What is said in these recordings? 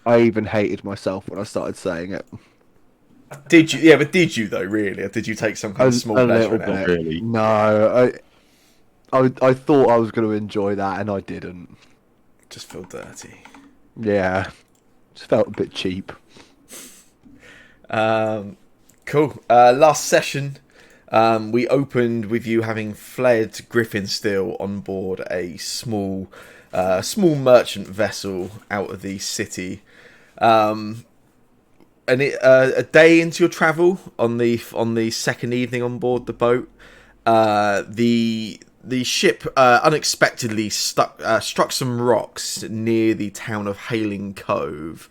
I even hated myself when I started saying it. Did you? Yeah, but did you though? Really, or did you take some kind of small A pleasure little in it? bit. Really. No, I thought I was going to enjoy that, and I didn't. Just feel dirty. Yeah, just felt a bit cheap. Um, cool. Last session, we opened with you having fled Griffinsteel on board a small merchant vessel out of the city. Um, a day into your travel on the second evening on board the boat, the ship unexpectedly struck some rocks near the town of Hailing Cove.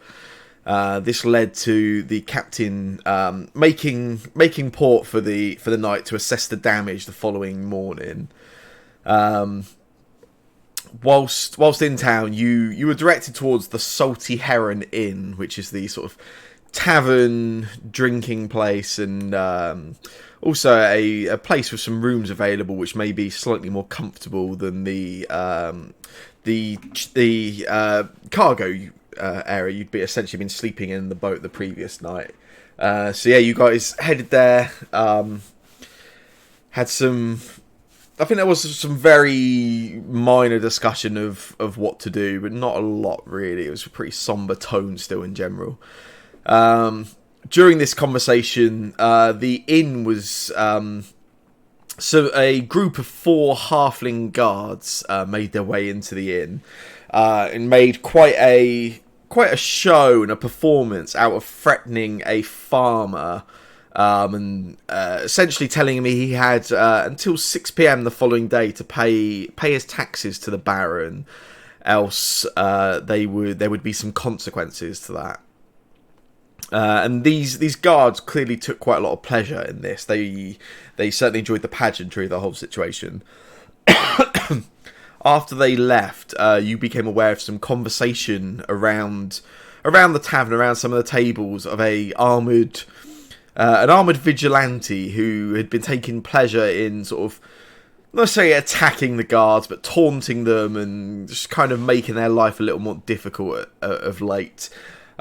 This led to the captain making port for the night to assess the damage the following morning. Um, whilst in town, you were directed towards the Salty Heron Inn, which is the sort of tavern drinking place, and also a place with some rooms available, which may be slightly more comfortable than the cargo area you'd be essentially been sleeping in the boat the previous night. So yeah, you guys headed there. Had some. I think there was some very minor discussion of what to do, but not a lot really. It was a pretty somber tone still in general. During this conversation, the inn was so a group of four halfling guards made their way into the inn and made quite a show and a performance out of threatening a farmer. And essentially telling me he had until 6 p.m. the following day to pay his taxes to the Baron, else there would be some consequences to that. And these guards clearly took quite a lot of pleasure in this. They certainly enjoyed the pageantry of the whole situation. After they left, you became aware of some conversation around the tavern, around some of the tables, of an armoured vigilante who had been taking pleasure in sort of, not necessarily attacking the guards, but taunting them and just kind of making their life a little more difficult of late.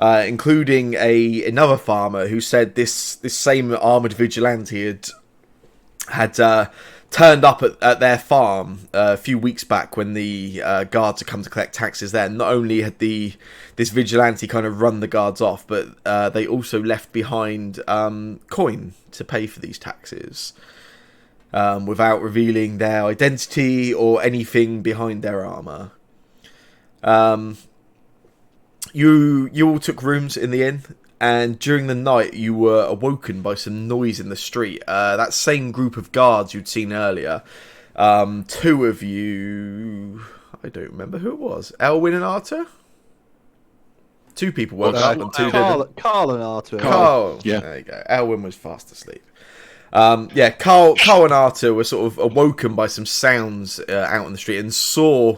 Including another farmer who said this same armoured vigilante had turned up at their farm a few weeks back when the guards had come to collect taxes there. Not only had this vigilante kind of run the guards off, but they also left behind coin to pay for these taxes without revealing their identity or anything behind their armour. You all took rooms in the inn, and during the night you were awoken by some noise in the street. That same group of guards you'd seen earlier. Two of you, I don't remember who it was. Elwyn and Arthur. Two people woke up and two didn't. Carl and Arthur. Carl, Yeah. there you go. Elwyn was fast asleep. Yeah, Carl and Arthur were sort of awoken by some sounds out on the street and saw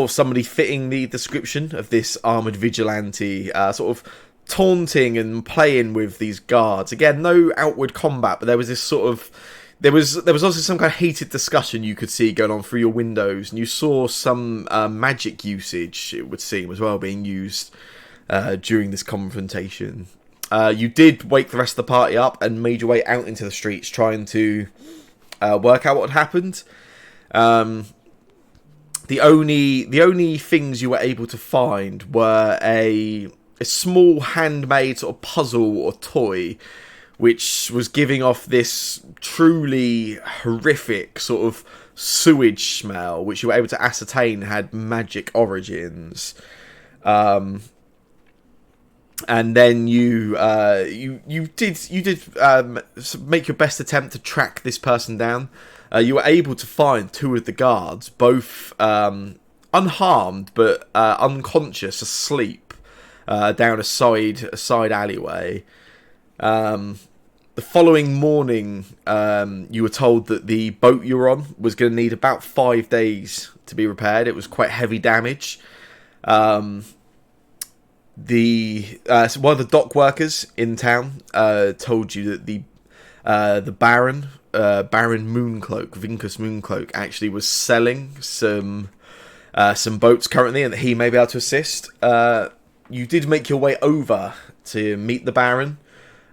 somebody fitting the description of this armoured vigilante, sort of taunting and playing with these guards. Again, no outward combat, but there was this sort of there was also some kind of heated discussion you could see going on through your windows, and you saw some magic usage, it would seem, as well, being used during this confrontation. You did wake the rest of the party up and made your way out into the streets, trying to work out what had happened. The only things you were able to find were a small handmade sort of puzzle or toy, which was giving off this truly horrific sort of sewage smell, which you were able to ascertain had magic origins. And then you did make your best attempt to track this person down. You were able to find two of the guards, both unharmed but unconscious, asleep, down a side alleyway. The following morning, you were told that the boat you were on was going to need about 5 days to be repaired. It was quite heavy damage. So one of the dock workers in town told you that the Baron Mooncloak, Vincus Mooncloak, actually was selling some boats currently, and that he may be able to assist. you did make your way over to meet the Baron,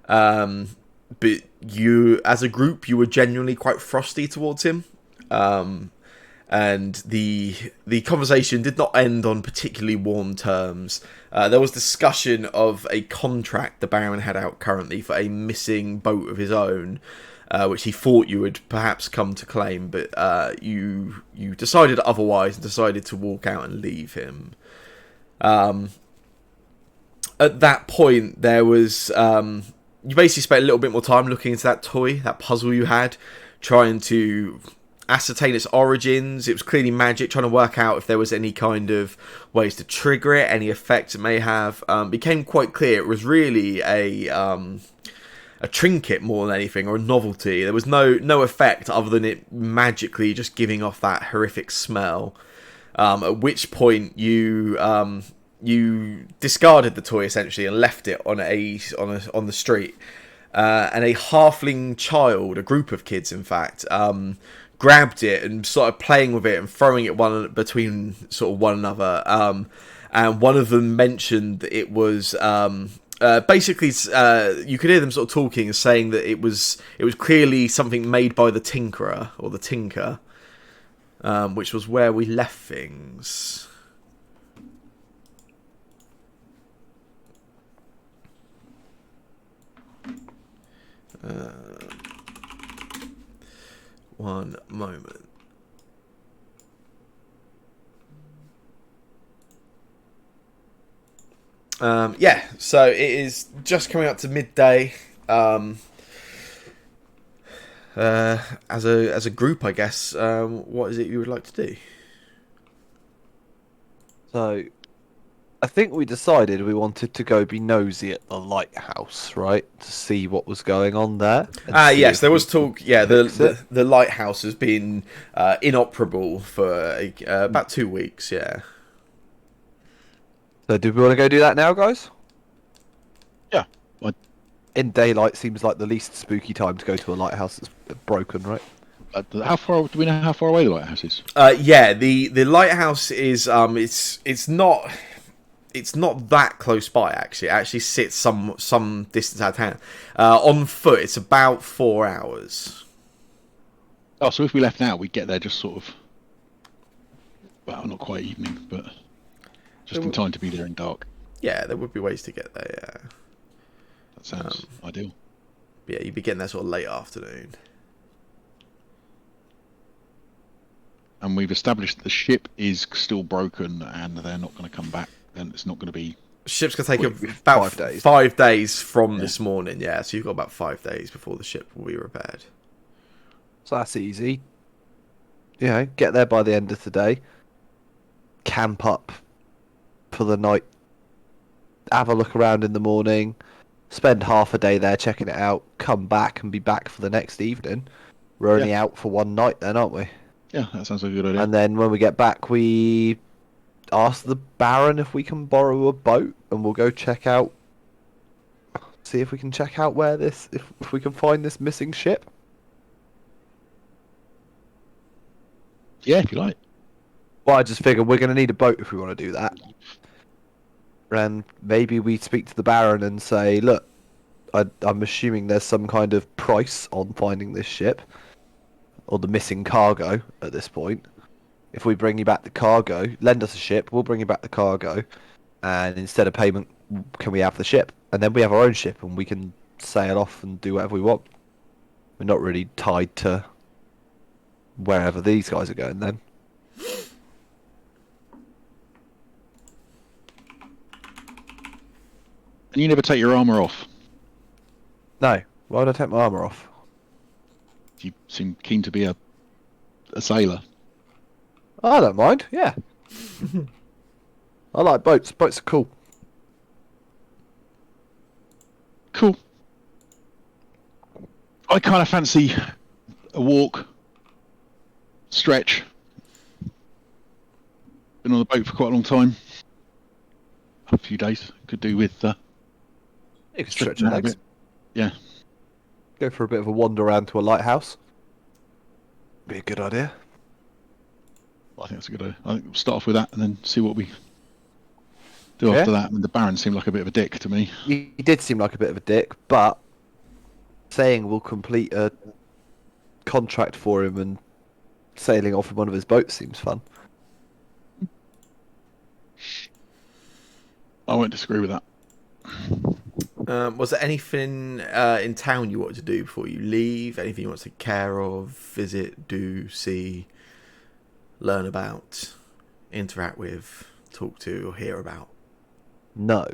but you, as a group, you were genuinely quite frosty towards him. And the conversation did not end on particularly warm terms. There was discussion of a contract the Baron had out currently for a missing boat of his own, which he thought you would perhaps come to claim, but you decided otherwise and decided to walk out and leave him. At that point, there was you basically spent a little bit more time looking into that toy, that puzzle you had, trying to ascertain its origins. It was clearly magic, trying to work out if there was any kind of ways to trigger it, any effects it may have. Became quite clear it was really a trinket more than anything, or a novelty. There was no effect other than it magically just giving off that horrific smell. At which point you discarded the toy essentially and left it on the street. And a halfling child, a group of kids in fact, grabbed it and started playing with it and throwing it between sort of one another. And one of them mentioned that it was basically you could hear them sort of talking and saying that it was clearly something made by the tinkerer or the tinker, which was where we left things. One moment. Yeah, so it is just coming up to midday. As a group, I guess. What is it you would like to do? So, I think we decided we wanted to go be nosy at the lighthouse, right? To see what was going on there. Yes, there was talk. Yeah, fix the lighthouse has been inoperable for about 2 weeks. Yeah. So, do we want to go do that now, guys? Yeah. In daylight seems like the least spooky time to go to a lighthouse that's broken, right? How far do we know how far away the lighthouse is? Yeah, the lighthouse is it's not that close by actually. It actually sits some distance out of town. On foot, it's about 4 hours. Oh, so if we left now, we'd get there just sort of, well, not quite evening, but just in time to be there in dark. Yeah, there would be ways to get there. Yeah, That sounds ideal. yeah, you'd be getting there sort of late afternoon. And we've established that the ship is still broken and they're not going to come back. Then it's not going to be. Ship's gonna take Wait, about 5 days. 5 days from this morning. Yeah, so you've got about 5 days before the ship will be repaired. So that's easy. You know, get there by the end of the day. Camp up for the night. Have a look around in the morning. Spend half a day there checking it out. Come back and be back for the next evening. We're only out for one night then, aren't we? Yeah, that sounds like a good idea. And then when we get back, we ask the Baron if we can borrow a boat, and we'll go check out. See if we can check out where this, if we can find this missing ship. Yeah, if you like. Well, I just figured we're going to need a boat if we want to do that. And maybe we speak to the Baron and say, look, I'm assuming there's some kind of price on finding this ship. Or the missing cargo at this point. If we bring you back the cargo, lend us a ship, we'll bring you back the cargo. And instead of payment, can we have the ship? And then we have our own ship and we can sail off and do whatever we want. We're not really tied to wherever these guys are going then. And you never take your armour off. No, why would I take my armour off? You seem keen to be a sailor. I don't mind, yeah. I like boats. Boats are cool. Cool. I kind of fancy a walk, stretch. Been on the boat for quite a long time. A few days. Could do with You can stretch stretching your out a legs. bit. Yeah. Go for a bit of a wander around to a lighthouse. Be a good idea. I think that's a good idea. I think we'll start off with that and then see what we do after Yeah. that. I mean, the Baron seemed like a bit of a dick to me. He did seem like a bit of a dick, but saying we'll complete a contract for him and sailing off in one of his boats seems fun. I won't disagree with that. Was there anything in town you wanted to do before you leave? Anything you want to take care of, visit, do, see, learn about, interact with, talk to, or hear about? No.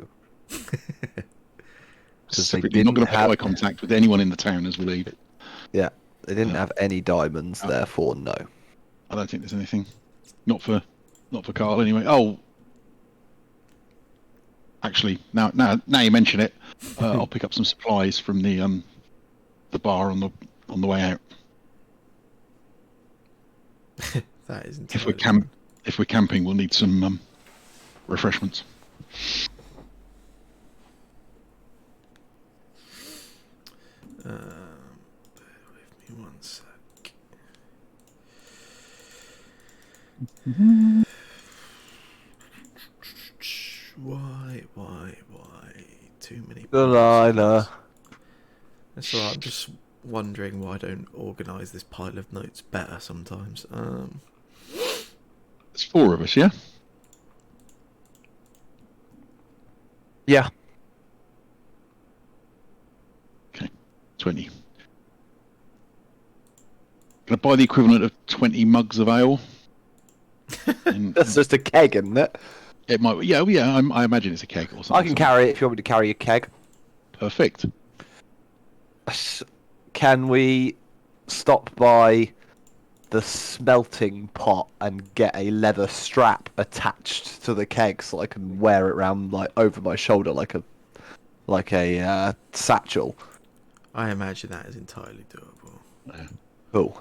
Because they Specifically, not going didn't to make have, eye contact with anyone in the town as we leave. yeah, they didn't No. have any diamonds, therefore no. I don't think there's anything. Not for Carl anyway. Oh, actually, now you mention it, I'll pick up some supplies from the bar on the way out. That is If we're entirely camping, we'll need some refreshments. Bear with me one sec. Why? Too many. Delilah. That's alright. I'm just wondering why I don't organise this pile of notes better sometimes. There's 4 of us, yeah. Yeah. Okay, 20. Can I buy the equivalent of 20 mugs of ale? That's just a keg, isn't it? It might. Yeah. I imagine it's a keg or something. I can carry it if you want me to carry a keg. Perfect. Can we stop by the smelting pot and get a leather strap attached to the keg so I can wear it around like over my shoulder like a satchel? I imagine that is entirely doable. Yeah. Cool.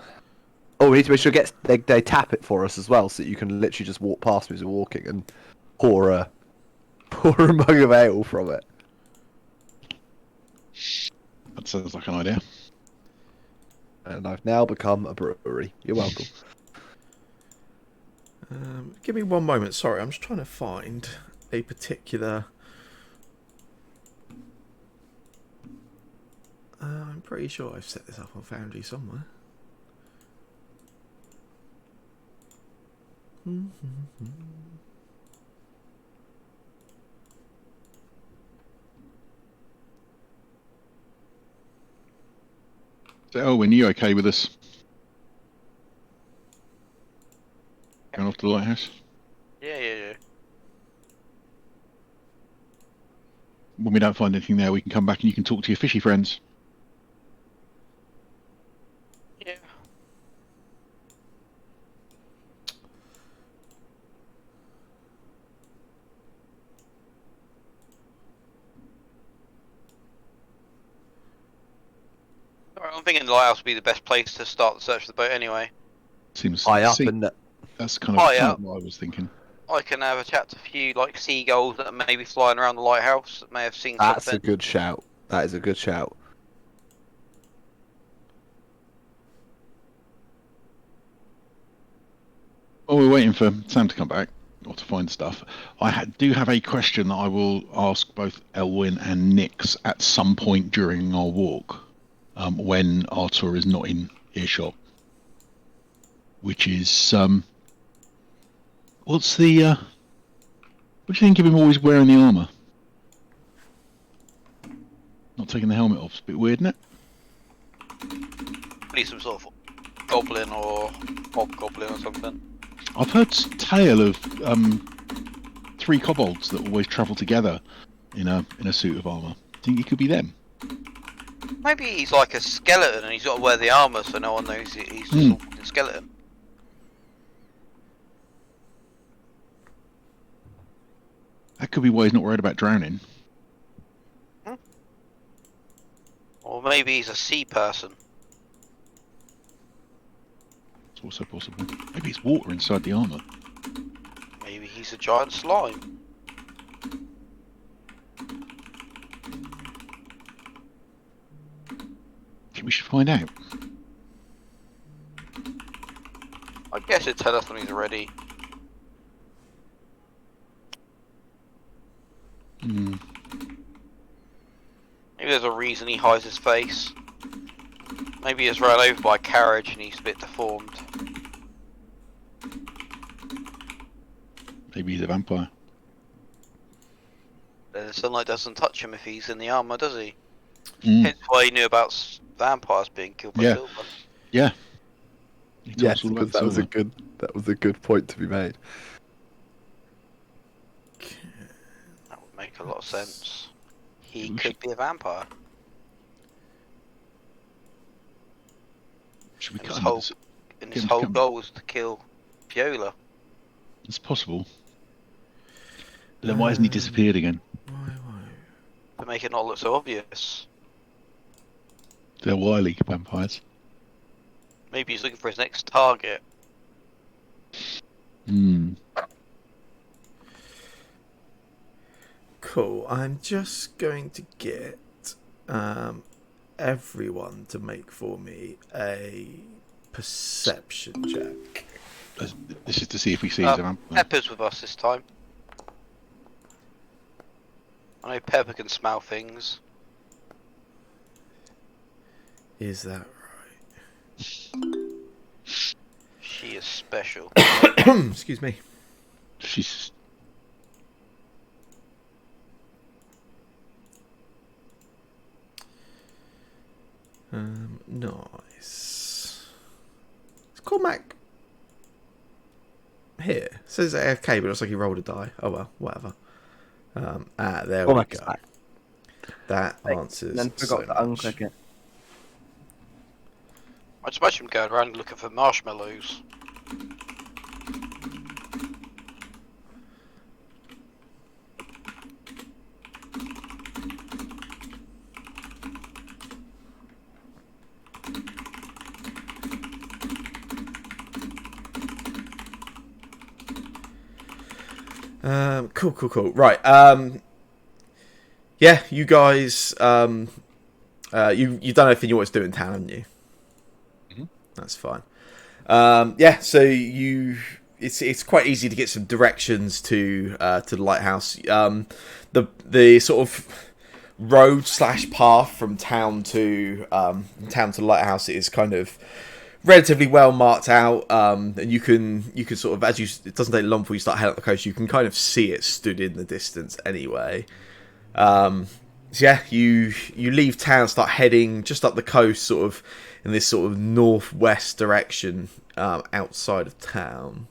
Oh, we need to make sure they tap it for us as well, so that you can literally just walk past me as you're walking and pour a mug of ale from it. That sounds like an idea. And I've now become a brewery. You're welcome. Give me one moment. Sorry, I'm just trying to find a particular. I'm pretty sure I've set this up on Foundry somewhere. So, Elwyn, you okay with us going off to the lighthouse? Yeah. When we don't find anything there, we can come back and you can talk to your fishy friends. Yeah. Alright, I'm thinking the lighthouse would be the best place to start the search for the boat anyway. Seems High up, see, isn't it? that's kind of High up. what I was thinking. I can have a chat to a few like seagulls that are maybe flying around the lighthouse that may have seen That's something. a good shout. That is a good shout. While we're waiting for Sam to come back or to find stuff, I do have a question that I will ask both Elwyn and Nix at some point during our walk, when Artur is not in earshot. Which is, what do you think of him always wearing the armour? Not taking the helmet off, it's a bit weird, isn't it? Probably some sort of goblin or hobgoblin or something. I've heard tale of 3 kobolds that always travel together in a suit of armour. Think it could be them? Maybe he's like a skeleton and he's got to wear the armour so no one knows he's just a walking skeleton. That could be why he's not worried about drowning. Or maybe he's a sea person. It's also possible. Maybe it's water inside the armour. Maybe he's a giant slime. Think we should find out. I guess it'd tell us when he's ready. Maybe there's a reason he hides his face. Maybe he was run over by a carriage and he's a bit deformed. Maybe he's a vampire. The sunlight doesn't touch him if he's in the armour, does he? Mm. Hence why he knew about vampires being killed by silver. Yeah. He told Yes, us all because about the silver. that was a good point to be made. That would make a lot of sense. He We could should- be a vampire. Should we And cut his him? whole, and his him to whole come. goal was to kill Viola. It's possible. But then why hasn't he disappeared again? To make it not look so obvious. They're wily vampires. Maybe he's looking for his next target. Hmm. Cool. I'm just going to get everyone to make for me a perception check. This is to see if he sees a vampire. Pepper's with us this time. I know Pepper can smell things. Is that She is special. right? Excuse me. She's Nice. Is Cormac here? It says AFK, but it looks like he rolled a die. Oh well, whatever. There we Cormac's go. back. That answers. Then forgot so to much. unclick it. I just imagine him going around looking for marshmallows. Cool. Right. Yeah, you guys. You've done everything you want to do in town, haven't you? Mhm. That's fine. Yeah. So it's quite easy to get some directions to the lighthouse. The sort of road / path from town to the lighthouse is kind of relatively well marked out, and you can sort of, it doesn't take long before you start heading up the coast, you can kind of see it stood in the distance anyway. So yeah, you leave town, start heading just up the coast, sort of in this sort of northwest direction, outside of town.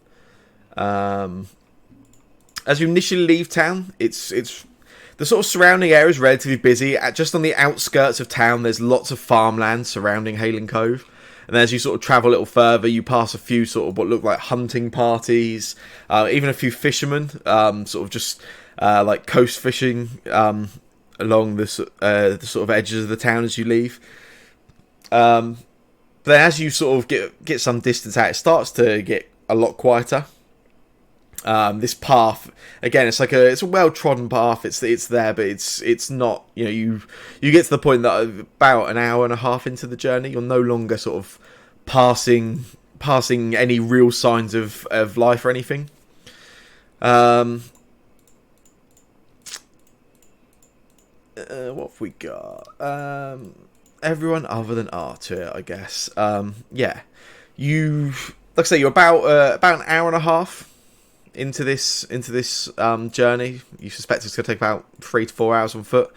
As you initially leave town, it's the sort of surrounding area is relatively busy. Just on the outskirts of town, there's lots of farmland surrounding Halen Cove. And as you sort of travel a little further, you pass a few sort of what look like hunting parties, even a few fishermen, sort of just like coast fishing along the sort of edges of the town as you leave. But then as you sort of get some distance out, it starts to get a lot quieter. This path, again, it's a well trodden path. It's there, but it's not. You get to the point that about an hour and a half into the journey, you're no longer sort of passing any real signs of life or anything. What have we got? Everyone other than Arthur, I guess. Yeah, like I say, you're about an hour and a half into this journey. You suspect it's going to take about 3 to 4 hours on foot.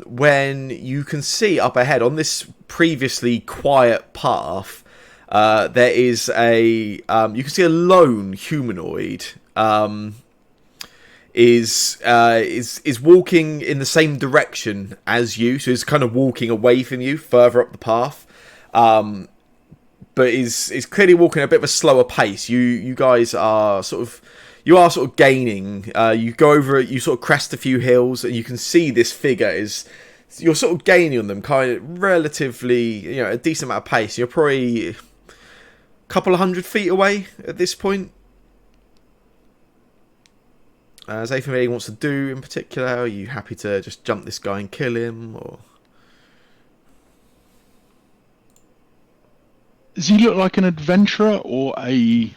When you can see up ahead on this previously quiet path, there is you can see a lone humanoid is walking in the same direction as you, so he's kind of walking away from you further up the path. But is clearly walking at a bit of a slower pace. You guys are sort of gaining. You go over it, you sort of crest a few hills, and you can see this figure you're sort of gaining on them, kind of relatively, a decent amount of pace. You're probably a couple of 100 feet away at this point. Is there anything he wants to do in particular? Are you happy to just jump this guy and kill him, or? Does he look like an adventurer or a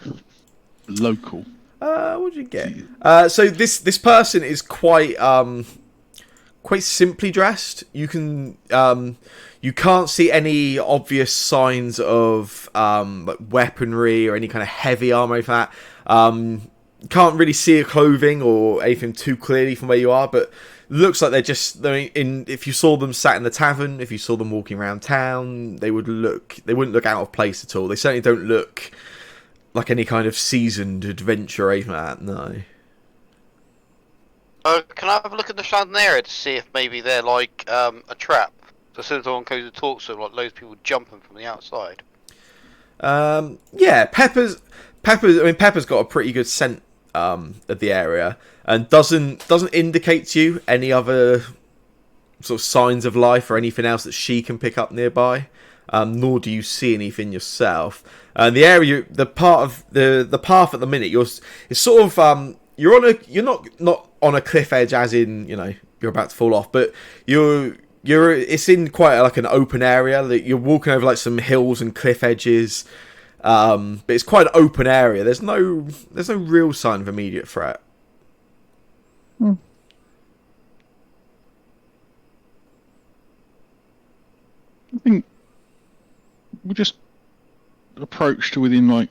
local? What did you get? So this person is quite quite simply dressed. You can't see any obvious signs of like weaponry or any kind of heavy armor like that. Can't really see a clothing or anything too clearly from where you are, but looks like they're in. If you saw them sat in the tavern, if you saw them walking around town, they wouldn't look out of place at all. They certainly don't look like any kind of seasoned adventurer or anything like that. No. Can I have a look at the chandelier to see if maybe they're like a trap? So as soon as someone goes to talk to them, like loads of people jumping from the outside. Yeah, Pepper's. I mean, Pepper's got a pretty good scent of the area, and doesn't indicate to you any other sort of signs of life or anything else that she can pick up nearby. Nor do you see anything yourself. The area, the path at the minute, it's sort of you're not on a cliff edge, as in you're about to fall off, but it's in quite like an open area that you're walking over, like some hills and cliff edges. But it's quite an open area. There's no real sign of immediate threat. Hmm. I think we just approach to within like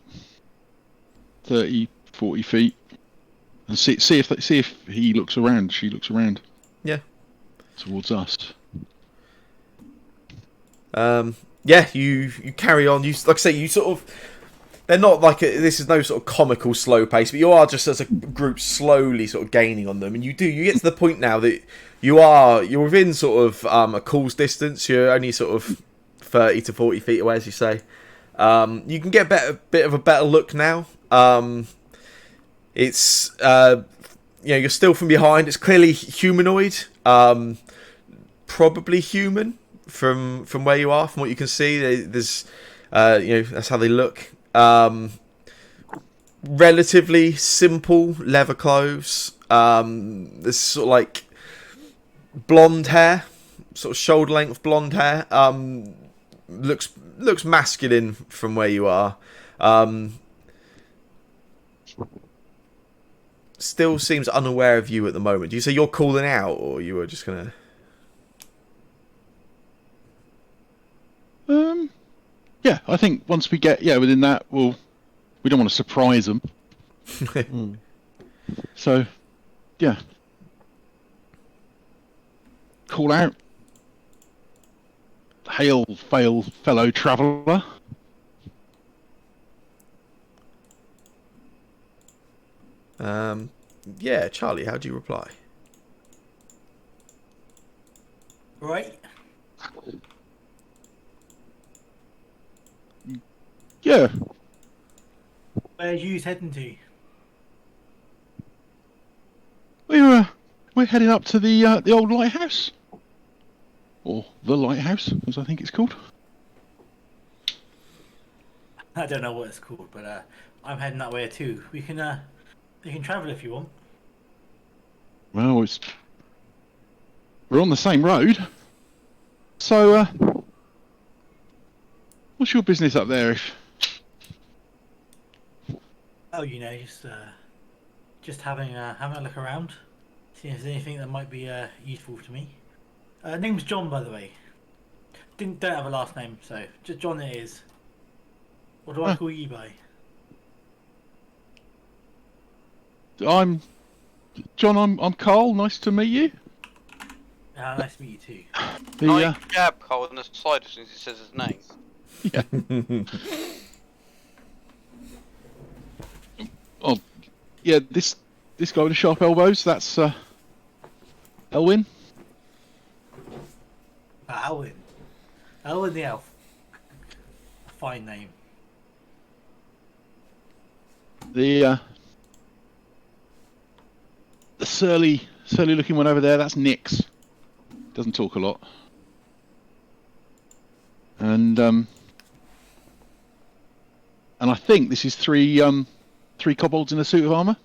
30, 40 feet and see if he looks around. She looks around. Yeah. Towards us. Yeah, you carry on. You, like I say, you sort of. They're not like this is no sort of comical slow pace, but you are just as a group slowly sort of gaining on them, and you get to the point now that you're within sort of a call's distance. You're only sort of 30 to 40 feet away, as you say. You can get a bit of a better look now. It's you're still from behind. It's clearly humanoid, probably human from where you are, from what you can see. There's that's how they look. Relatively simple leather clothes. There's sort of like blonde hair, sort of shoulder length blonde hair. Looks masculine from where you are. Still seems unaware of you at the moment. Do you say you're calling out, or you were just gonna? Yeah, I think once we get within that, we don't want to surprise them. So, yeah, call out, hail, fellow traveller. Yeah, Charlie, how do you reply? Right. Yeah. Where's you heading to? We're heading up to the old lighthouse, or the lighthouse, as I think it's called. I don't know what it's called, but I'm heading that way too. We can travel if you want. Well, we're on the same road. So, what's your business up there? Oh, just having a look around, see if there's anything that might be useful to me. Name's John, by the way. Don't have a last name, so just John it is. What do I call you by? I'm John. I'm Carl. Nice to meet you. Nice to meet you too. Can I jab Cole on the side as soon as he says his name? Yeah. Oh, yeah. This guy with the sharp elbows. That's Elwyn. Elwyn. Elwyn the elf. Fine name. The surly looking one over there. That's Nix. Doesn't talk a lot. And I think this is three kobolds in a suit of armour.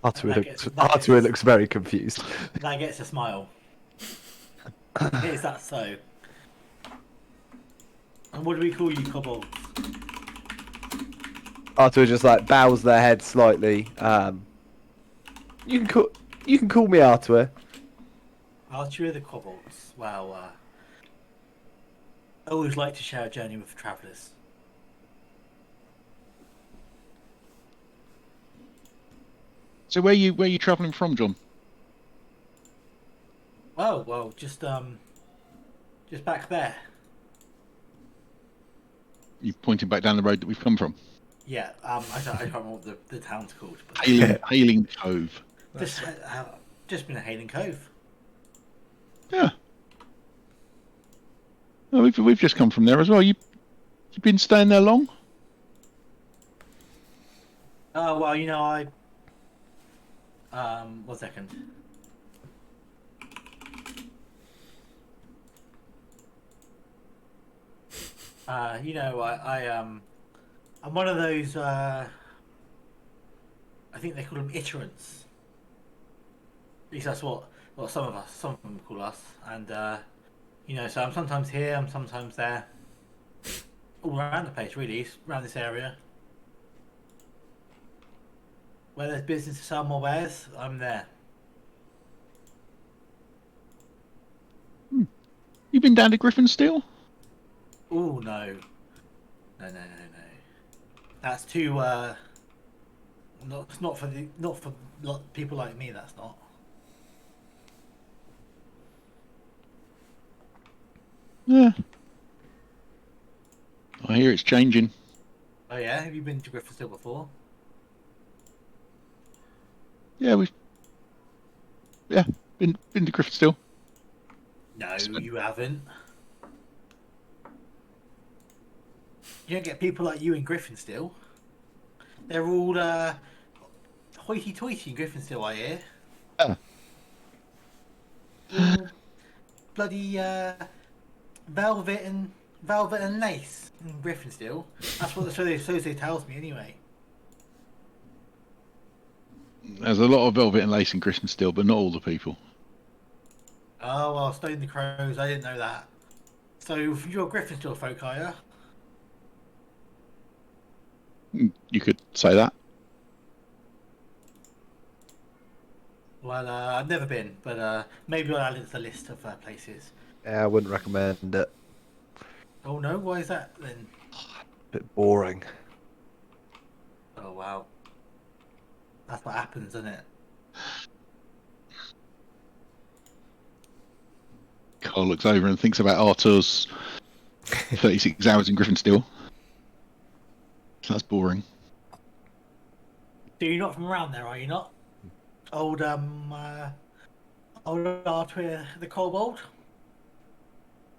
Arthur looks very confused. That gets a smile. Is that so? And what do we call you, kobolds? Arthur just like bows their head slightly. You can call me Arthur. Archery of the Kobolds. Wow. I always like to share a journey with travellers. So where you travelling from, John? Oh well, just back there. You pointing back down the road that we've come from? Yeah. I can't remember what the town's called, but Hailing Cove. just been at Hayden Cove. Yeah. Oh, we've just come from there as well. You've been staying there long? Oh well, I 1 second. I'm one of those. I think they call them iterants. At least that's what some of them call us. And so I'm sometimes here, I'm sometimes there, all around the place, really, around this area. Where there's business to sell more wares, I'm there. You been down to Griffinsteel? Oh no, no. That's too. Not for people like me. That's not. Yeah. I hear it's changing. Oh yeah, have you been to Griffinsteel before? Yeah, been to Griffinsteel. No, you haven't. You don't get people like you in Griffinsteel. They're all hoity-toity in Griffinsteel, I hear. Ah. All bloody velvet and lace in Griffinsteel. That's what the Soze tells me, anyway. There's a lot of velvet and lace in Griffinsteel, but not all the people. Oh well, Stone the Crows. I didn't know that. So you're Griffinsteel folk, are you? You could say that. Well, I've never been, but maybe I'll add it to the list of places. Yeah, I wouldn't recommend it. Oh no, why is that then? Bit boring. Oh wow, that's what happens, isn't it? Carl looks over and thinks about Arthur's 36 hours in Griffinsteel. So that's boring. So you're not from around there, are you not? Old Arthur the Kobold.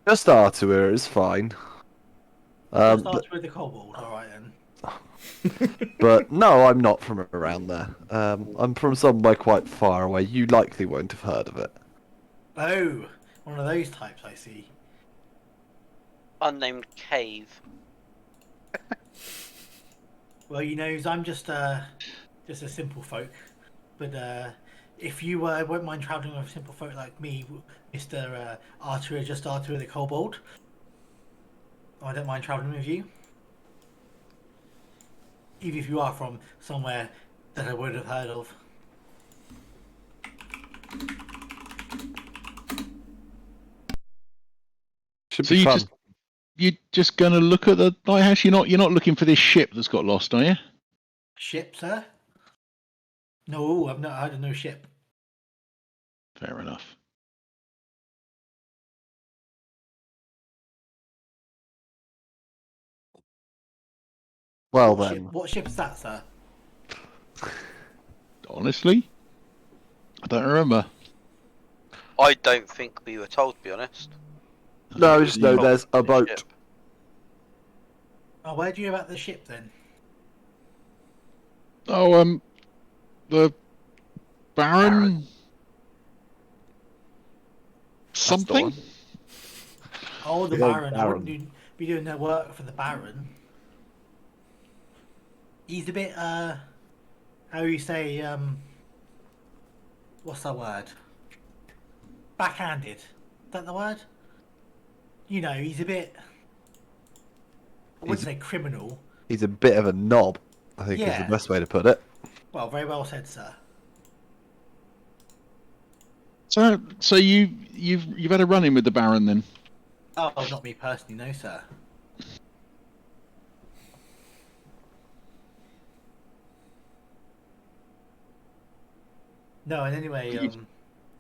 Just Arthur is fine. Just But Arthur the Kobold. All right then. but no, I'm not from around there. I'm from somewhere quite far away. You likely won't have heard of it. Oh, one of those types, I see. Unnamed cave. Well, I'm just a simple folk, but if you won't mind travelling with simple folk like me, Mister Arthur, just Arthur the Kobold, I don't mind travelling with you. Even if you are from somewhere that I would have heard of. Should So be fun. you're just gonna look at the lighthouse. You're not looking for this ship that's got lost, are you? Ship, sir? No, I've not heard of no ship. Fair enough. Well What ship? then, What ship is that, sir? Honestly, I don't remember. I don't think we were told, to be honest. no, just know Probably there's a the boat. ship. Oh, where do you know about the ship then? Oh, the Baron. Baron. That's the Something. one. Oh, the The old Baron. I wouldn't be doing no work for the Baron. He's a bit, how you say, what's that word? Backhanded. Is that the word? He's a bit, I wouldn't say criminal. He's a bit of a knob, I think is the Yeah. best way to put it. Well, very well said, sir. So you've had a run in with the Baron then? Oh, not me personally, no, sir. No, and anyway,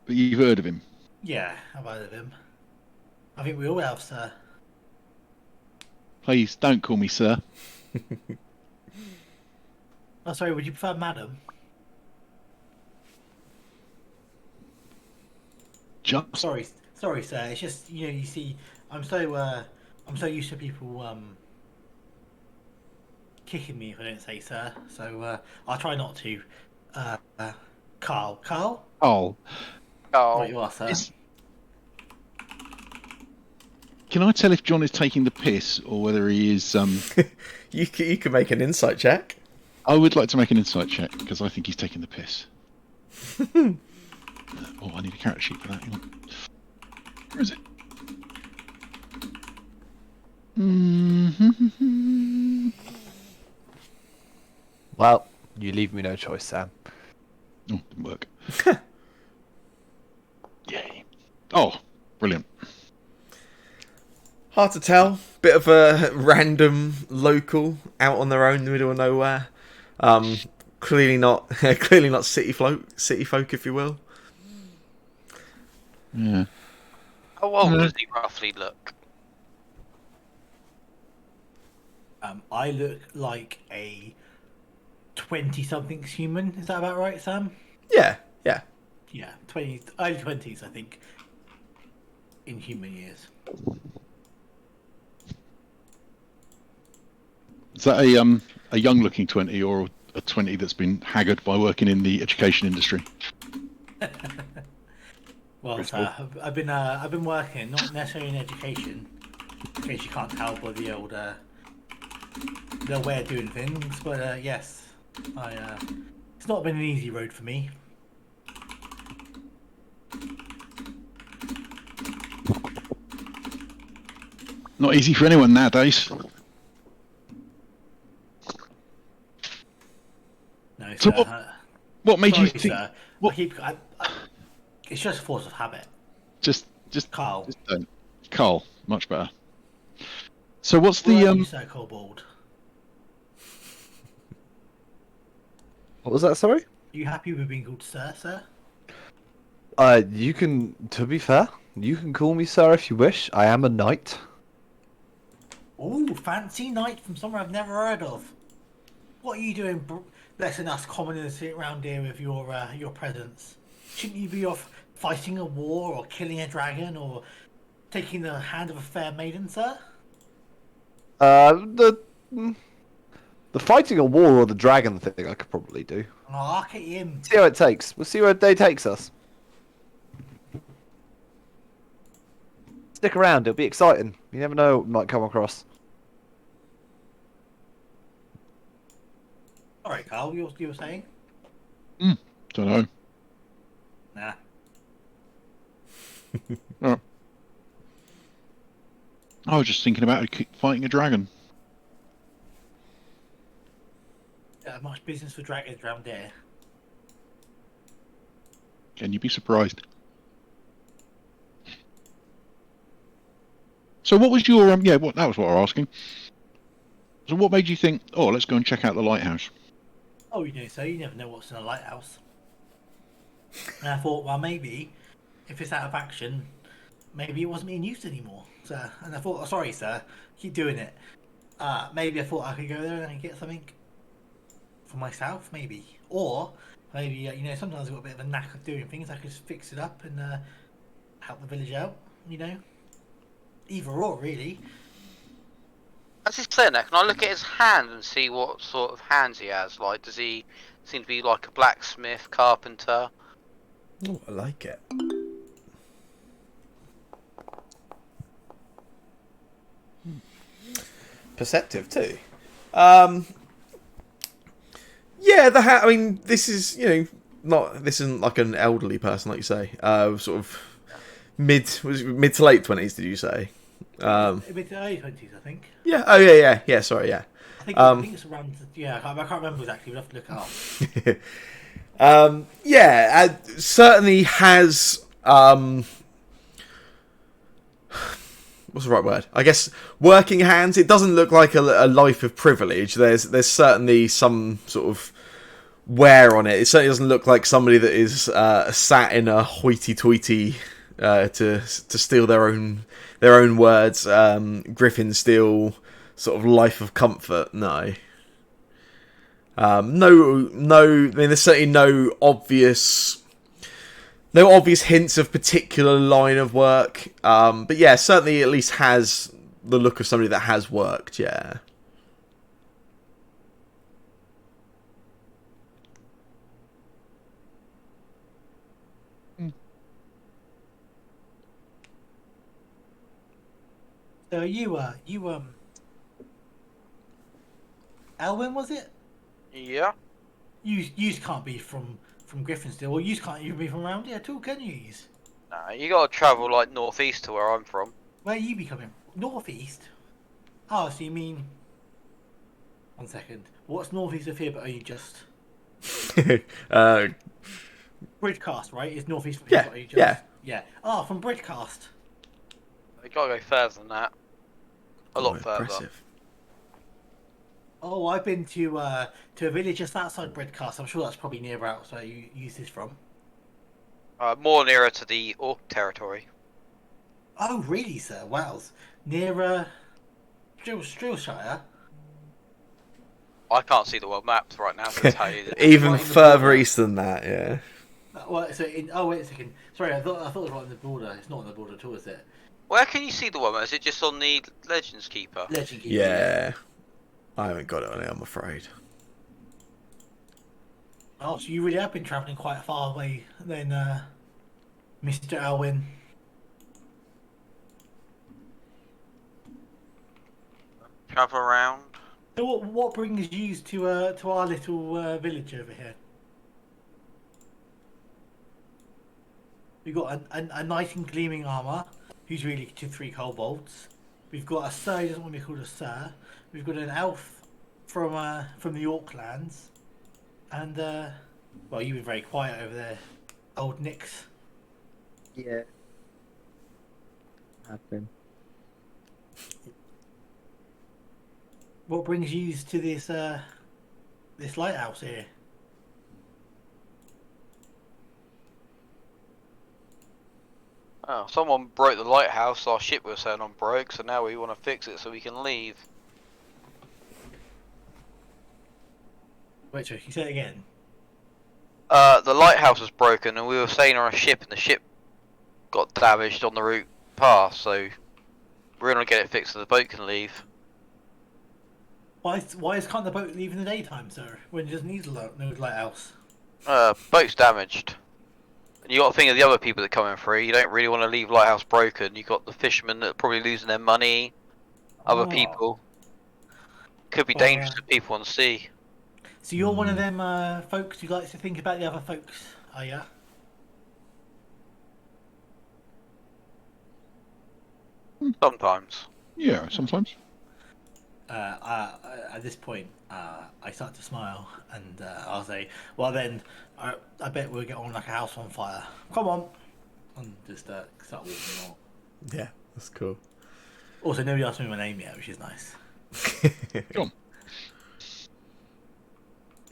But you've heard of him. yeah, I've heard of him. I think we all have, sir. Please don't call me sir. Oh, sorry, would you prefer madam? Just Sorry, sir. It's just you see, I'm so used to people kicking me if I don't say sir. So I'll try not to. Carl, oh, Oh, right, you are, sir. can I tell if John is taking the piss or whether he is? You can make an insight check. I would like to make an insight check because I think he's taking the piss. Oh, I need a character sheet for that. Hang on. Where is it? Well, you leave me no choice, Sam. Oh, didn't work. Yay. Oh, brilliant. Hard to tell. Bit of a random local out on their own in the middle of nowhere. Clearly not city folk, if you will. Yeah. how old does he roughly look? I look like a 20-something human. Is that about right, Sam? Yeah. Yeah, early 20s, I think. In human years. Is that a young looking 20 or a 20 that's been haggard by working in the education industry? Well, sir, I've been working, not necessarily in education, in case you can't tell by the old the way of doing things. But yes, it's not been an easy road for me. Not easy for anyone nowadays. No, So sir. what made Sorry, you think? sir. What- It's just a force of habit. Just Carl. Just don't. Carl, much better. So what's Why the are you, sir, Kobold? What was that, sorry? Are you happy with being called sir? You can, to be fair, you can call me sir if you wish. I am a knight. Ooh, fancy knight from somewhere I've never heard of. What are you doing, blessing us commoners around here with your presence? Shouldn't you be off fighting a war or killing a dragon or taking the hand of a fair maiden, sir? The fighting a war or the dragon thing I could probably do. Oh, look at him. See how it takes. We'll see where day takes us. Stick around, it'll be exciting. You never know what might come across. Alright, Carl, you were saying? Don't know. Nah. Oh. I was just thinking about fighting a dragon. Much business for dragons around here. Can you be surprised? So what was your that was what I was asking. So what made you think, oh, let's go and check out the lighthouse? Oh, so you never know what's in a lighthouse. And I thought, well, maybe if it's out of action, maybe it wasn't being used anymore. So, and I thought, oh, sorry, sir, keep doing it. Maybe I thought I could go there and get something for myself, maybe, or maybe sometimes I've got a bit of a knack of doing things. I could just fix it up and help the village out. Either or, really. As he's saying that, can I look at his hand and see what sort of hands he has? Like, does he seem to be like a blacksmith, carpenter? Oh, I like it. Perceptive too. Yeah, I mean, this is this isn't like an elderly person, like you say. Sort of mid to late 20s. Did you say? Mid to early 20s, I think. Yeah. Oh, yeah. Sorry, yeah. I think it's around. Yeah, I can't remember exactly. We'll have to look it up. Certainly has what's the right word? I guess working hands. It doesn't look like a life of privilege. There's certainly some sort of wear on it. It certainly doesn't look like somebody that is sat in a hoity-toity to steal their own words. Griffin steel sort of life of comfort. No. No. I mean, there's certainly no obvious hints of particular line of work. But yeah, certainly at least has the look of somebody that has worked. Yeah. So you Elwyn, was it? Yeah. You can't be from Griffinsteel, or you can't even be from around here at all, can you? Nah, you gotta travel like northeast to where I'm from. Where you be coming? Northeast? Oh, so you mean... 1 second. What's northeast of here, but are you just... Bridgecast, right? It's northeast from here, Yeah, but are you just... yeah. Yeah. Oh, from Bridgecast. You gotta go further than that. A lot further. Impressive. Oh, I've been to a village just outside Bridgecast. I'm sure that's probably near about where you use this from. More nearer to the Orc territory. Oh, really, sir? Wales. Near, Streelshire? I can't see the world maps right now to tell you. Even Right in the further border. east than that, yeah. Well, so oh, wait a second. Sorry, I thought it was right on the border. It's not on the border at all, is it? Where can you see the world map? Is it just on the Legends Keeper? Legend Keeper. Yeah. I haven't got it on it, I'm afraid. Oh, so you really have been travelling quite far away then, Mr. Alwyn. Travel around. So what brings you to our little village over here? We've got a knight in gleaming armour, who's really to 3 kobolds. We've got a sir who doesn't want to be called a sir. We've got an elf from the Orklands. And, well, you've been very quiet over there, old Nix. Yeah. Have been. What brings you to this lighthouse here? Oh, someone broke the lighthouse. Our ship was sailing on broke, so now we want to fix it so we can leave. Wait, sorry, can you say it again? The lighthouse was broken, and we were sailing on a ship, and the ship got damaged on the route past. So we're gonna get it fixed so the boat can leave. Why can't the boat leave in the daytime, sir? When it doesn't need no lighthouse? Boat's damaged. And you got to think of the other people that come in free. You don't really want to leave lighthouse broken. You got the fishermen that are probably losing their money. Other Oh. people. Could be Oh, dangerous yeah. to people on sea. So you're one of them folks who likes to think about the other folks, are ya? Sometimes. Yeah, sometimes. At this point, I start to smile and I'll say, well then, I bet we'll get on like a house on fire. Come on! And just start walking along. Yeah, that's cool. Also, nobody asked me my name yet, which is nice. John.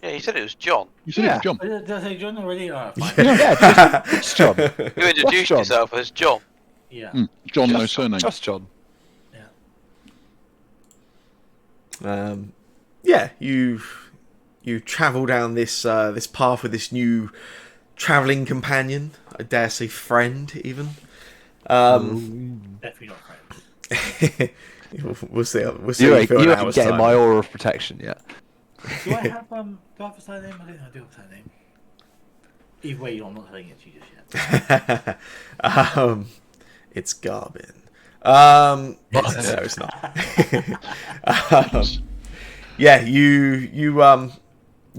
Yeah, you said it was John. You said Yeah. it was John. Did I say John already? Alright, fine. Yeah, just John. You introduced John? yourself as John. Yeah. John, no Just- surname. Just John. Yeah, you travel down this this path with this new travelling companion. I dare say friend, even. Definitely not friends. We'll see. We'll see. You how ain't, feel in you an ain't hour's getting time. my aura of protection yet. Do I have a surname? I don't know I do have a surname. Either way, I'm not telling it to you just yet. It's Garbin. No, it's not. Yeah, you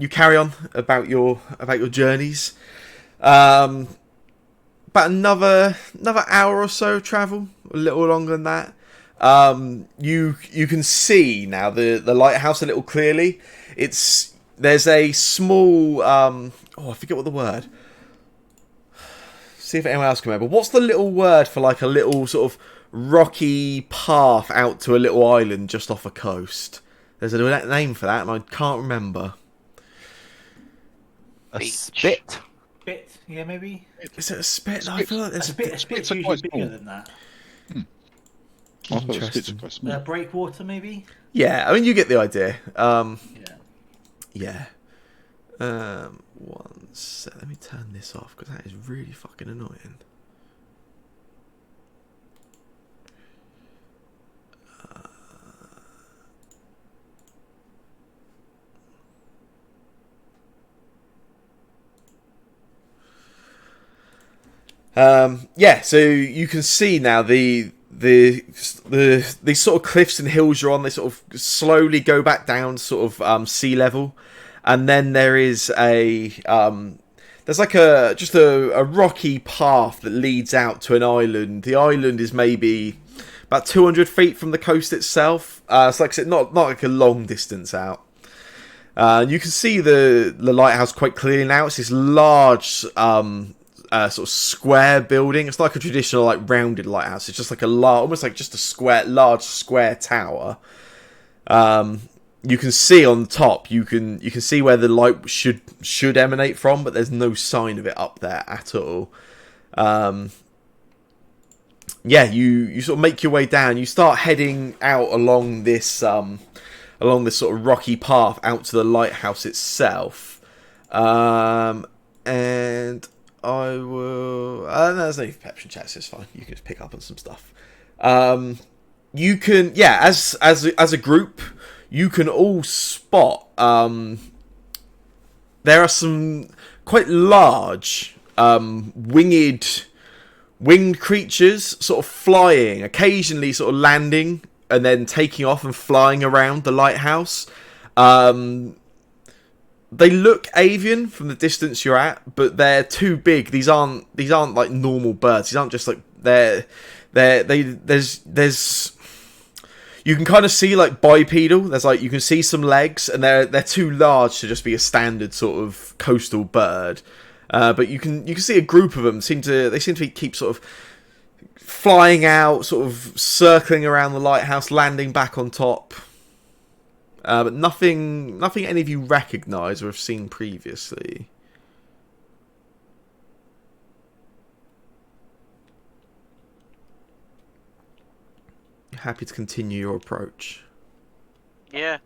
carry on about your journeys. About another hour or so of travel, a little longer than that. You can see now the lighthouse a little clearly. There's a small I forget what the word. See if anyone else can remember. What's the little word for like a little sort of rocky path out to a little island just off a coast. There's a name for that, and I can't remember. A Beach. spit. Bit, yeah, maybe. Is it a spit? I feel like A there's spit's spits are usually quite bigger small. than that. I thought the spits are Interesting. quite small. Breakwater, maybe. Yeah, I mean, you get the idea. Yeah. Yeah. One sec. Let me turn this off because that is really fucking annoying. Yeah, so you can see now these sort of cliffs and hills you're on. They sort of slowly go back down, sort of sea level, and then there is there's like a rocky path that leads out to an island. The island is maybe about 200 feet from the coast itself. It's like I said, not like a long distance out. You can see the lighthouse quite clearly now. It's this large sort of square building. It's like a traditional like rounded lighthouse. It's just like almost like just a large square tower. You can see on top. You can see where the light should emanate from, but there's no sign of it up there at all. Yeah, you sort of make your way down. You start heading out along this sort of rocky path out to the lighthouse itself. And I will. There's no perception checks. It's fine. You can just pick up on some stuff. You can, yeah, as a group, you can all spot. There are some quite large winged creatures, sort of flying, occasionally sort of landing and then taking off and flying around the lighthouse. They look avian from the distance you're at, but they're too big. These aren't like normal birds. These aren't just like there's you can kind of see like bipedal. There's like you can see some legs, and they're too large to just be a standard sort of coastal bird. But you can see a group of them seem to keep sort of flying out, sort of circling around the lighthouse, landing back on top. But nothing any of you recognise or have seen previously. Happy to continue your approach. Yeah,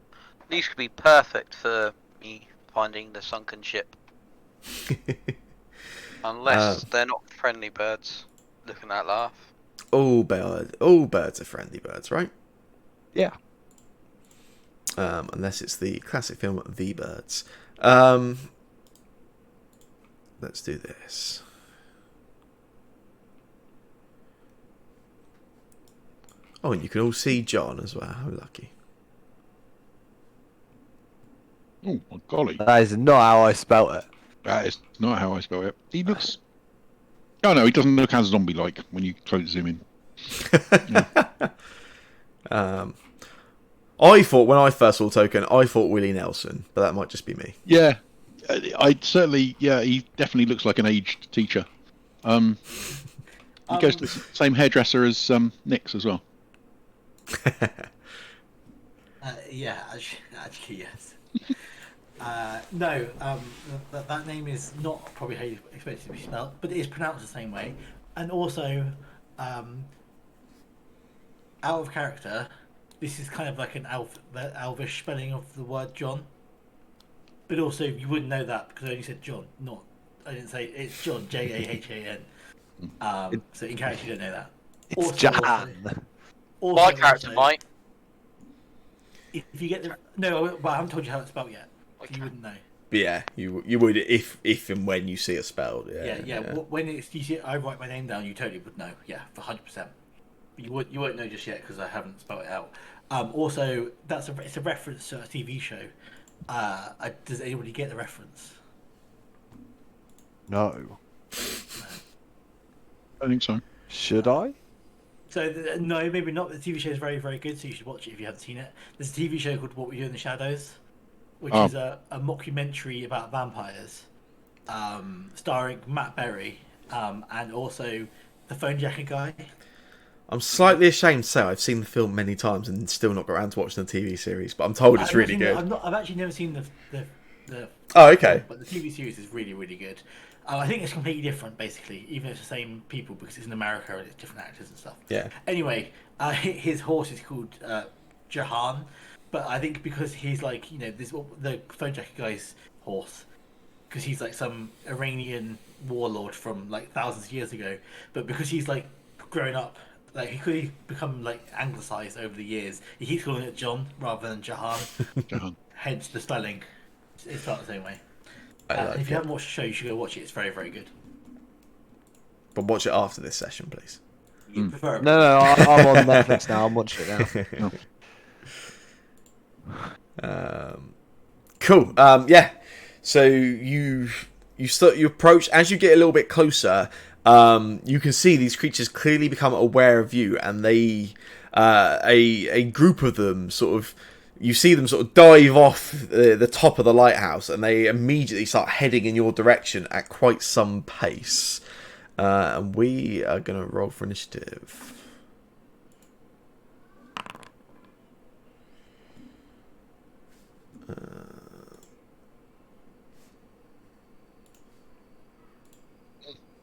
these could be perfect for me finding the sunken ship. Unless they're not friendly birds. Look at that laugh. All birds are friendly birds, right? Yeah. Unless it's the classic film The Birds. Let's do this. Oh, and you can all see John as well. How lucky. Oh, my golly. That is not how I spelt it. That is not how I spell it. He looks... Oh, no, he doesn't look as zombie-like when you close zoom in. I thought, when I first saw Token, I thought Willie Nelson, but that might just be me. Yeah, he definitely looks like an aged teacher. He goes to the same hairdresser as Nick's as well. Yeah, actually, yes. No, that name is not probably how you expect it to be spelled, but it is pronounced the same way. And also, out of character, this is kind of like an elvish spelling of the word John. But also, you wouldn't know that because I only said John, I didn't say it's John, Jahan. So in character, you don't know that. It's Jahan. My character might. If you get the but I haven't told you how it's spelled yet. Okay. You wouldn't know. But yeah, you would if and when you see it spelled. Yeah. When you see I write my name down, you totally would know. Yeah, for 100%. You won't know just yet because I haven't spelled it out. Also, it's a reference to a TV show. Does anybody get the reference? No. I think so. Should I? So no, maybe not. The TV show is very, very good, so you should watch it if you haven't seen it. There's a TV show called What We Do in the Shadows, which is a mockumentary about vampires, starring Matt Berry, and also the phone jacket guy. I'm slightly ashamed to say I've seen the film many times and still not got around to watching the TV series, but I'm told it's really good. I've actually never seen the Oh, okay. but the TV series is really, really good. I think it's completely different, basically, even if it's the same people, because it's in America and it's different actors and stuff. Yeah. Anyway, his horse is called Jahan, but I think because he's like, this the phone jacket guy's horse, because he's like some Iranian warlord from like thousands of years ago, but because he's like grown up, like he could become like anglicized over the years, he keeps calling it John rather than Jahan. Jahan. Hence the spelling. It's spelled the same way. Like if you haven't watched the show, you should go watch it. It's very, very good. But watch it after this session, please. You prefer No, I'm on Netflix now. I'm watching it now. Cool. Yeah. So you approach as you get a little bit closer. You can see these creatures clearly become aware of you, and they a group of them sort of. You see them sort of dive off the top of the lighthouse, and they immediately start heading in your direction at quite some pace. And we are going to roll for initiative.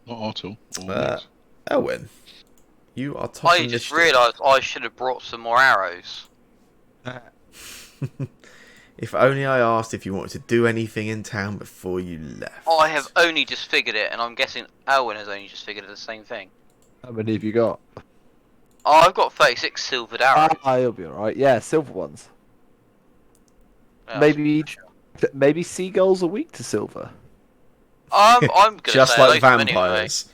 Not Artur. Or Elwyn, you are top I initiative. just realised I should have brought some more arrows. If only I asked if you wanted to do anything in town before you left. I have only just figured it, and I'm guessing Elwyn has only just figured the same thing. How many have you got? Oh, I've got 36 silvered arrows. You'll be alright. Yeah, silver ones. Yeah. Maybe seagulls are weak to silver. I'm gonna Just say like loads of them anyway. vampires.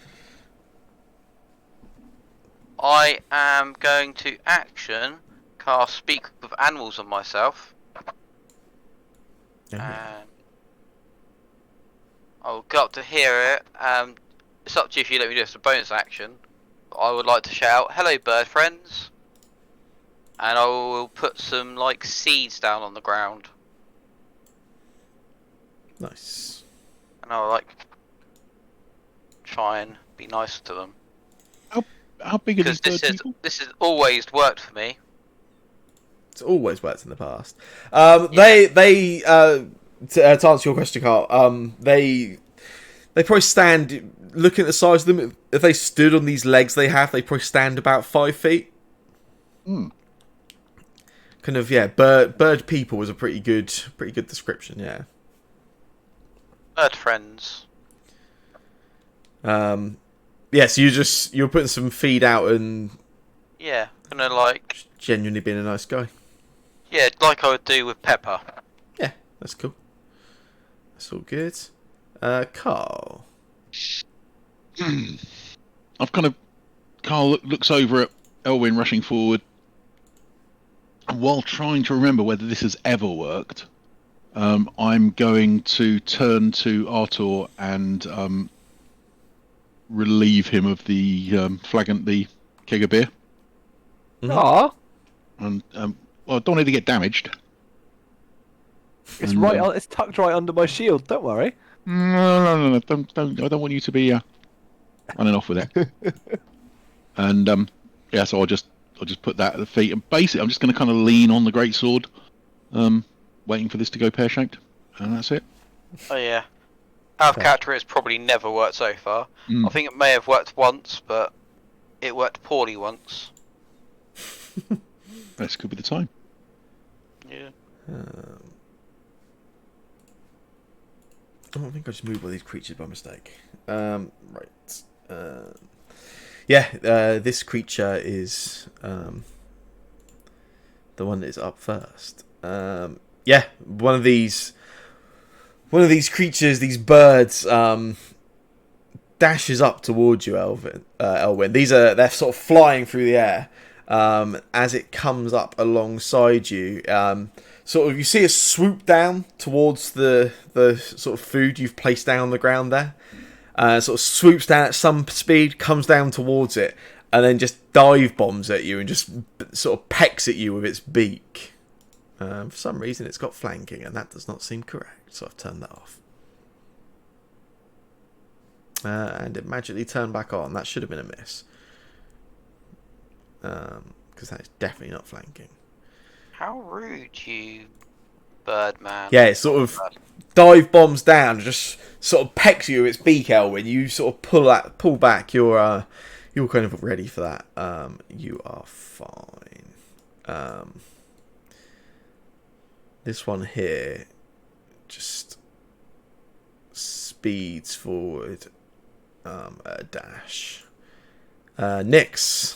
I am going to action cast Speak with Animals on myself. And I'll go up to hear it. It's up to you if you let me do this as a bonus action. But I would like to shout, "Hello, bird friends!" And I will put some like seeds down on the ground, Nice. and I'll like try and be nice to them how big are because these bird people? this has always worked for me. It's always worked in the past. To answer your question, Carl, they probably stand. Looking at the size of them, if they stood on these legs they have, they probably stand about 5 feet. Kind of, yeah. Bird people was a pretty good description. Yeah. Bird friends. Yeah. So you're putting some feed out and Yeah, gonna like genuinely being a nice guy. yeah, like I would do with Pepper. Yeah, that's cool. That's all good. Carl. Carl looks over at Elwyn rushing forward, and while trying to remember whether this has ever worked, I'm going to turn to Artur and relieve him of the the keg of beer. Ah, And well, I don't need to get damaged. it's And, right. It's tucked right under my shield. Don't worry. No, don't. I don't want you to be running off with it. And yeah, so I'll just put that at the feet, and basically I'm just going to kind of lean on the greatsword, waiting for this to go pear-shaped, and that's it. Oh yeah. Out of character, it's probably never worked so far. Mm. I think it may have worked once, but it worked poorly once. This could be the time. Yeah. I think I just moved one of these creatures by mistake. Right. Yeah, this creature is the one that is up first. Yeah, one of these creatures, these birds, dashes up towards you, Elwyn. They're sort of flying through the air. As it comes up alongside you, sort of you see it swoop down towards the sort of food you've placed down on the ground there. Sort of swoops down at some speed, comes down towards it, and then just dive bombs at you and just sort of pecks at you with its beak. For some reason, it's got flanking, and that does not seem correct, so I've turned that off. And it magically turned back on. That should have been a miss. because that is definitely not flanking. How rude, you bird man. Yeah, it sort of dive bombs down, just sort of pecks you with its beak, Elwyn. You sort of pull back. You're kind of ready for that. You are fine. This one here just speeds forward at a dash. Nyx.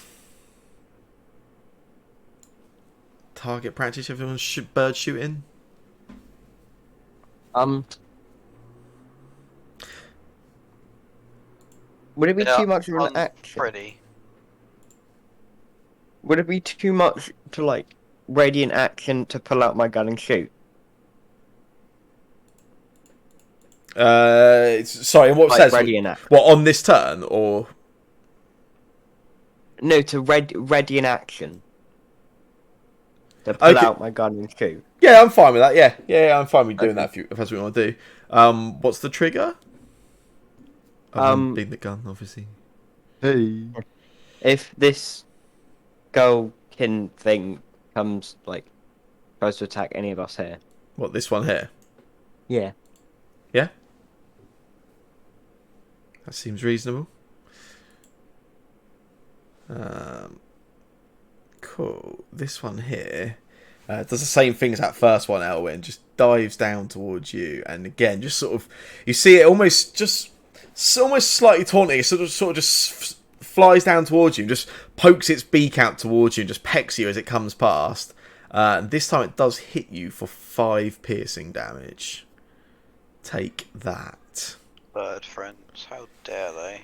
Target practice. Everyone's bird shooting. Would it be Yeah, too much of an I'm action? Pretty. Would it be too much to like radiant action to pull out my gun and shoot? Sorry, what Like says radiant action? what on this turn or No, to radiant action. To pull Okay. out my gun and shoot. Yeah, I'm fine with that. Yeah, I'm fine with doing Okay. that if that's what you want to do. What's the trigger? Other than being the gun, obviously. Hey. If this Gulkin thing comes like tries to attack any of us here. What, this one here? Yeah. Yeah, that seems reasonable. Cool. This one here does the same thing as that first one, Elwyn. Just dives down towards you, and again, just sort of you see it almost slightly taunting. It sort of just flies down towards you, and just pokes its beak out towards you, and just pecks you as it comes past. And this time, it does hit you for 5 piercing damage. Take that. Bird friends, how dare they?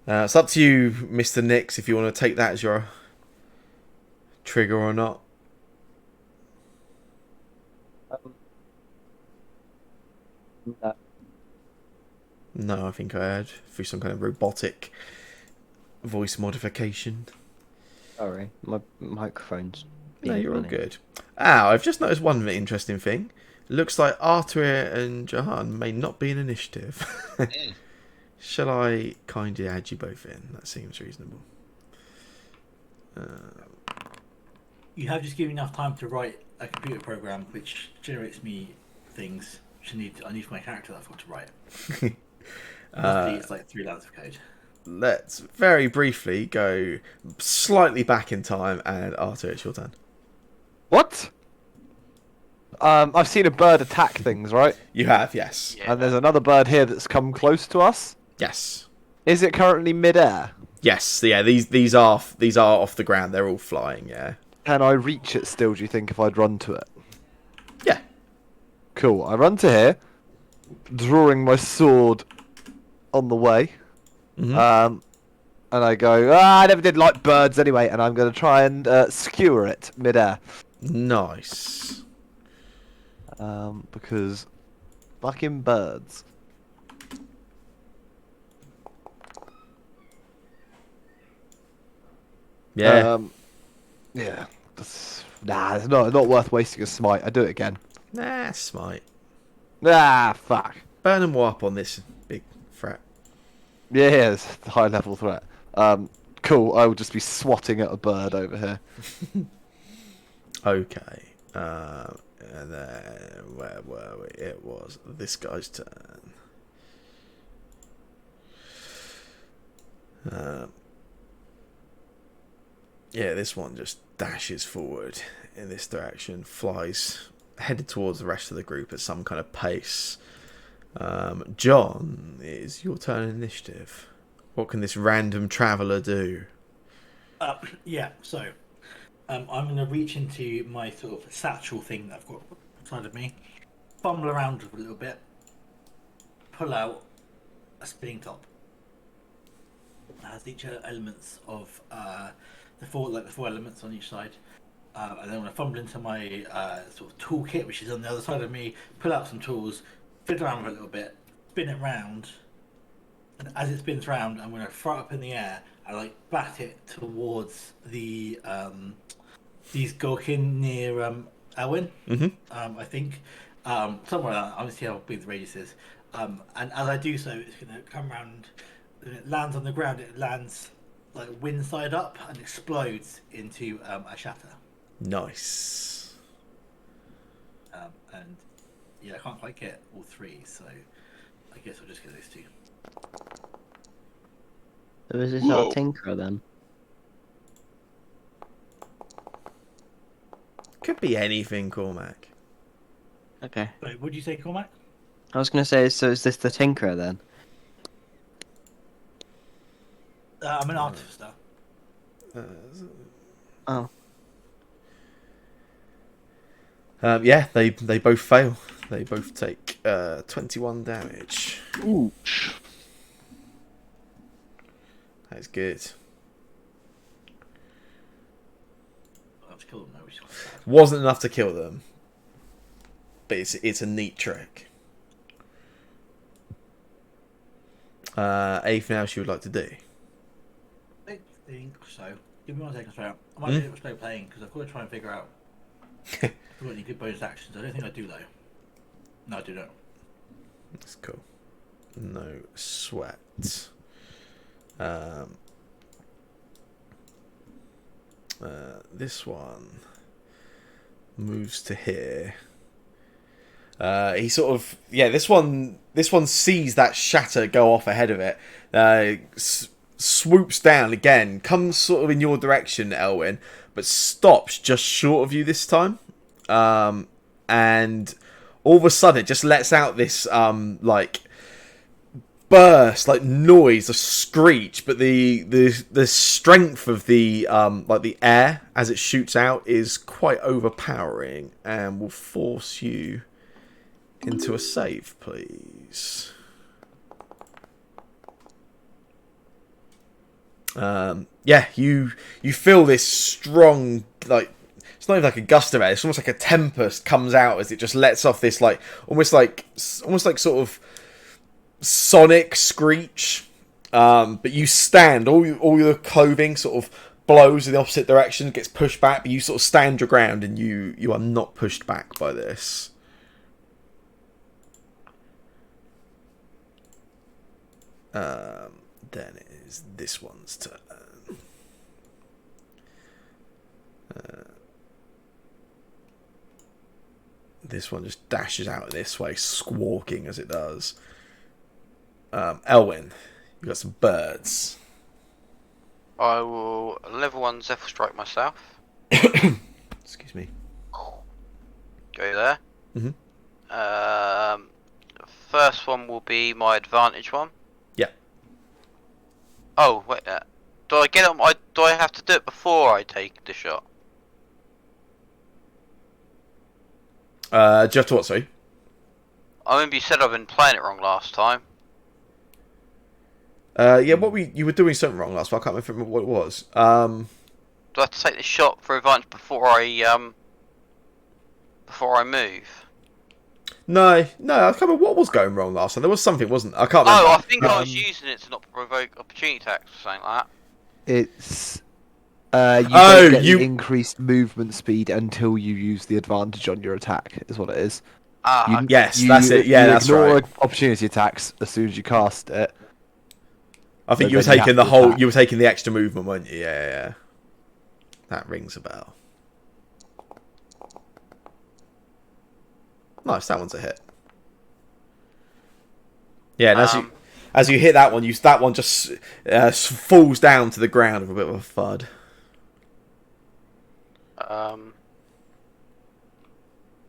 It's up to you, Mr. Nyx, if you want to take that as your trigger or not. No, I think I heard through some kind of robotic voice modification. Sorry, my microphone's. No, being you're all funny. good. I've just noticed one interesting thing. It looks like Arthur and Johan may not be in initiative. Shall I kindly add you both in? That seems reasonable. You have just given enough time to write a computer program which generates me things which I need for my character that I've got to write. Mostly it's like 3 lines of code. Let's very briefly go slightly back in time, and Arthur, it's your turn. What? I've seen a bird attack things, right? You have, yes. Yeah. And there's another bird here that's come close to us. Yes. Is it currently mid-air? Yes, yeah, these are off the ground. They're all flying, yeah. Can I reach it still, do you think, if I'd run to it? Yeah. Cool. I run to here, drawing my sword on the way. Mhm. And I go, I never did like birds anyway, and I'm going to try and skewer it mid-air. Nice. Because fucking birds. Yeah. Yeah. Nah, it's not worth wasting a smite. I do it again. Nah, smite. Ah, fuck. Burn them all up on this big threat. Yeah, it's a high level threat. Cool. I will just be swatting at a bird over here. Okay. And then where were we? It was this guy's turn. Yeah, this one just dashes forward in this direction, flies headed towards the rest of the group at some kind of pace. John, it's your turn in initiative. What can this random traveller do? Yeah, so I'm going to reach into my sort of satchel thing that I've got inside of me, fumble around a little bit, pull out a spinning top. It has each elements of the four elements on each side. And then when I fumble into my sort of toolkit, which is on the other side of me, pull out some tools, fiddle around with it a little bit, spin it round, and as it spins round, I'm going to throw it up in the air and like bat it towards the these Gorkin near Elwyn. I think somewhere around. I'm going to see how big the radius is. And as I do so, it's going to come round. And it lands on the ground. It lands like wind side up and explodes into a shatter. Nice. And yeah, I can't quite get all three, so I guess I'll just get those two. So is this Whoa. our Tinkerer then? Could be anything, Cormac. Okay. Wait, what did you say, Cormac? I was gonna say, so is this the Tinkerer then? I'm an artificer. Oh. Yeah, they both fail. They both take 21 damage. Ouch. That's good. I'll have to kill them now, which is sad. Wasn't enough to kill them, but it's a neat trick. Anything else you would like to do? I think so. Give me 1 second, sorry. I might be able to slow playing because I've got to try and figure out if I've got any good bonus actions. I don't think I do though. No, I do not. That's cool. No sweat. This one moves to here. He sort of This one sees that shatter go off ahead of it. Swoops down again, comes sort of in your direction, Elwyn, but stops just short of you this time. And all of a sudden, it just lets out this like burst, like noise, a screech. But the strength of the like the air as it shoots out is quite overpowering, and will force you into a save, please. You feel this strong, like, it's not even like a gust of air, it's almost like a tempest comes out as it just lets off this like almost like sort of sonic screech. But you stand, all your clothing sort of blows in the opposite direction, gets pushed back, but you sort of stand your ground and you are not pushed back by this. Then it is this one's turn. This one just dashes out this way, squawking as it does. Elwyn, you got some birds. I will level 1 Zephyr Strike myself. Excuse me. Go there. Mhm. First one will be my advantage one. Yeah. Oh wait, do I get it? Do I have to do it before I take the shot? Do you have to what, sorry? I remember you said I've been playing it wrong last time. You were doing something wrong last time. I can't remember what it was. Do I have to take the shot for advantage before I move? No, I can't remember what was going wrong last time. There was something, wasn't there? I can't remember. Oh, I think I was using it to not provoke opportunity attacks or something like that. It's you don't get you- the increased movement speed until you use the advantage on your attack, is what it is. Ah, Yes, that's it. Yeah, you that's ignore right. opportunity attacks as soon as you cast it. I think But you were then you taking have the to whole. attack. You were taking the extra movement, weren't you? Yeah. That rings a bell. Nice, that one's a hit. Yeah, and as you hit that one, that one just falls down to the ground with a bit of a thud.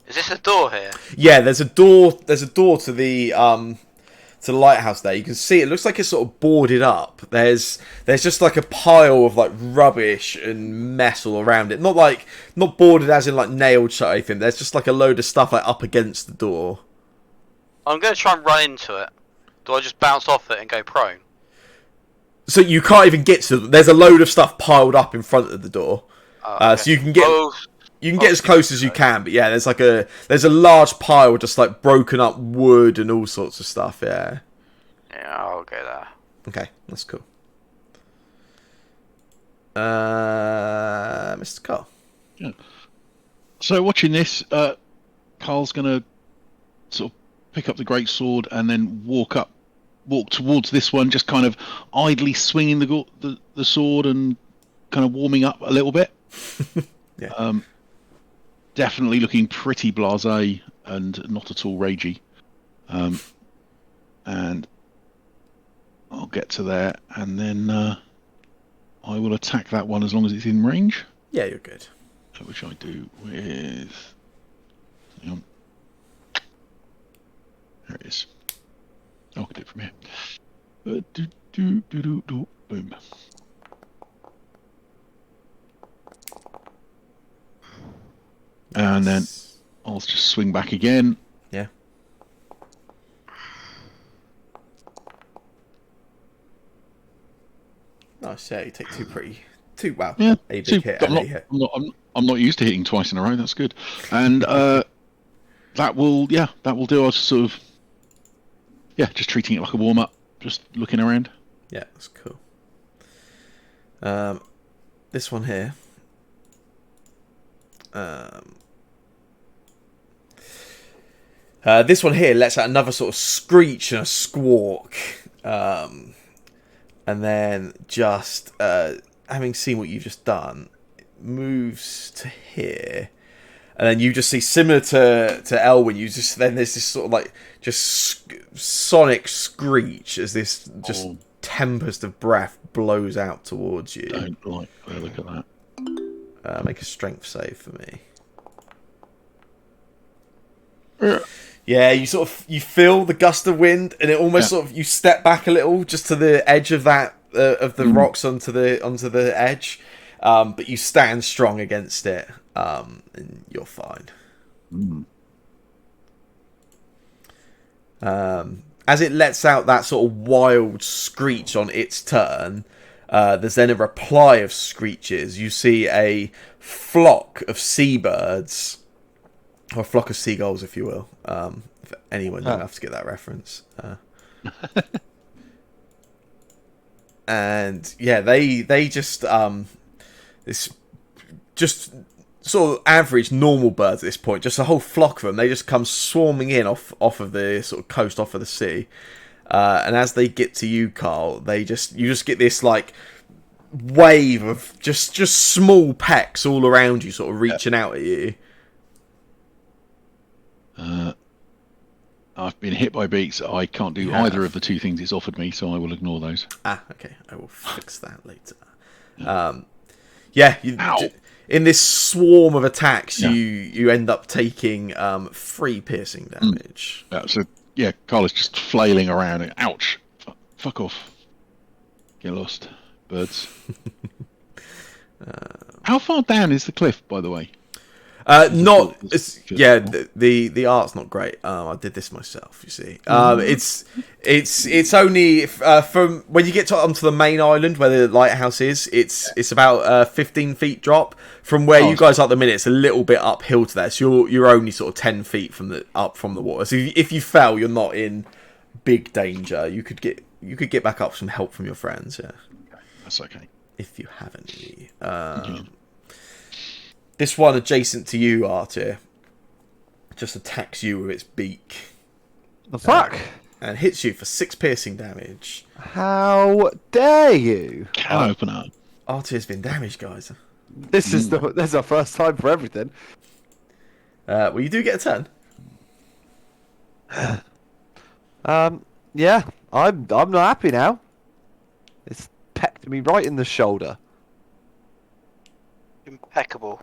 Is this a door here? Yeah, there's a door. There's a door to the lighthouse there. You can see it looks like it's sort of boarded up. There's just like a pile of like rubbish and mess all around it. Not boarded as in like nailed shut or anything. There's just like a load of stuff like up against the door. I'm going to try and run into it. Do I just bounce off it and go prone? So you can't even get to. There's a load of stuff piled up in front of the door. Okay. So you can get. Oh, You can get as close as you can, but yeah, there's a large pile of just like broken up wood and all sorts of stuff. Yeah. yeah, I'll go there. Okay, that's cool. Mr. Carl. Yeah. So watching this, Carl's gonna sort of pick up the great sword and then walk up walk towards this one, just kind of idly swinging the sword and kind of warming up a little bit. Yeah. Definitely looking pretty blasé and not at all ragey. And I'll get to there, and then I will attack that one as long as it's in range. Yeah, you're good. Which I do with. Hang on. There it is. Oh, I can do it from here. Boom. And then I'll just swing back again. Yeah. Nice. Yeah, you take two. Wow. Yeah. A big See, hit and a hit. I'm not used to hitting twice in a row. That's good. And that will do. I'll just sort of just treating it like a warm up, just looking around. Yeah, that's cool. This one here. This one here lets out another sort of screech and a squawk, and then just having seen what you've just done, it moves to here, and then you just see, similar to Elwyn, then there's this sort of like just sonic screech as this just tempest of breath blows out towards you. Don't like the look at that. Make a strength save for me. Yeah, you feel the gust of wind, and it almost sort of, you step back a little just to the edge of that of the rocks onto the edge, but you stand strong against it, and you're fine. As it lets out that sort of wild screech on its turn, there's then a reply of screeches. You see a flock of seabirds, or a flock of seagulls, if you will. If anyone young enough to get that reference. And yeah, they just this just sort of average normal birds at this point, just a whole flock of them. They just come swarming in off of the sort of coast, off of the sea. And as they get to you, Carl, you just get this like wave of just small pecks all around you, sort of reaching out at you. I've been hit by beaks. I can't do either of the two things it's offered me, so I will ignore those. Okay. I will fix that later. In this swarm of attacks, you end up taking 3 piercing damage. So Carl is just flailing around. And, ouch! Fuck off! Get lost, birds. How far down is the cliff, by the way? The art's not great. I did this myself, you see. It's only from when you get onto the main island where the lighthouse is. It's about 15 feet drop from where you guys are at the minute. It's a little bit uphill to there, so you're only sort of 10 feet from the water. So if you fell, you're not in big danger. You could get back up with some help from your friends. Yeah, that's okay. If you have any. This one adjacent to you, Artie, just attacks you with its beak. The fuck? And hits you for 6 piercing damage. How dare you? Can open up. Artie has been damaged, guys. This is our first time for everything. Well, you do get a turn. Yeah, I'm not happy now. It's pecked me right in the shoulder. Impeccable.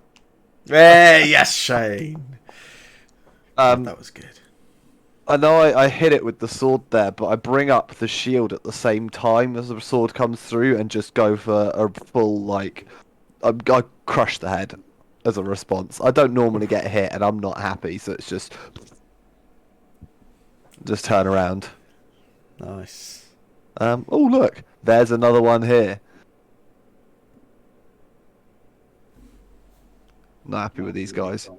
Yes, Shane. That was good. I know I hit it with the sword there, but I bring up the shield at the same time as the sword comes through and just go for a full, I crush the head as a response. I don't normally get hit, and I'm not happy, so it's just turn around. Nice. Oh, look. There's another one here. Not happy with these guys.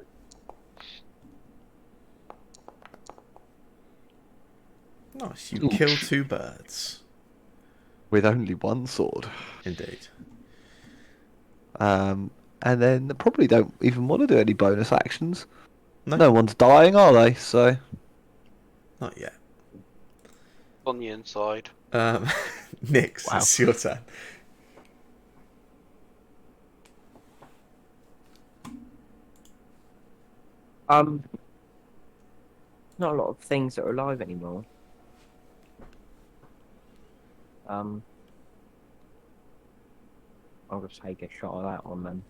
Nice. You kill 2 birds. With only one sword. Indeed. And then they probably don't even want to do any bonus actions. No. No one's dying, are they? So. Not yet. on the inside. Nix, Wow. it's your turn. Not a lot of things that are alive anymore. I'll just take a shot of that one then.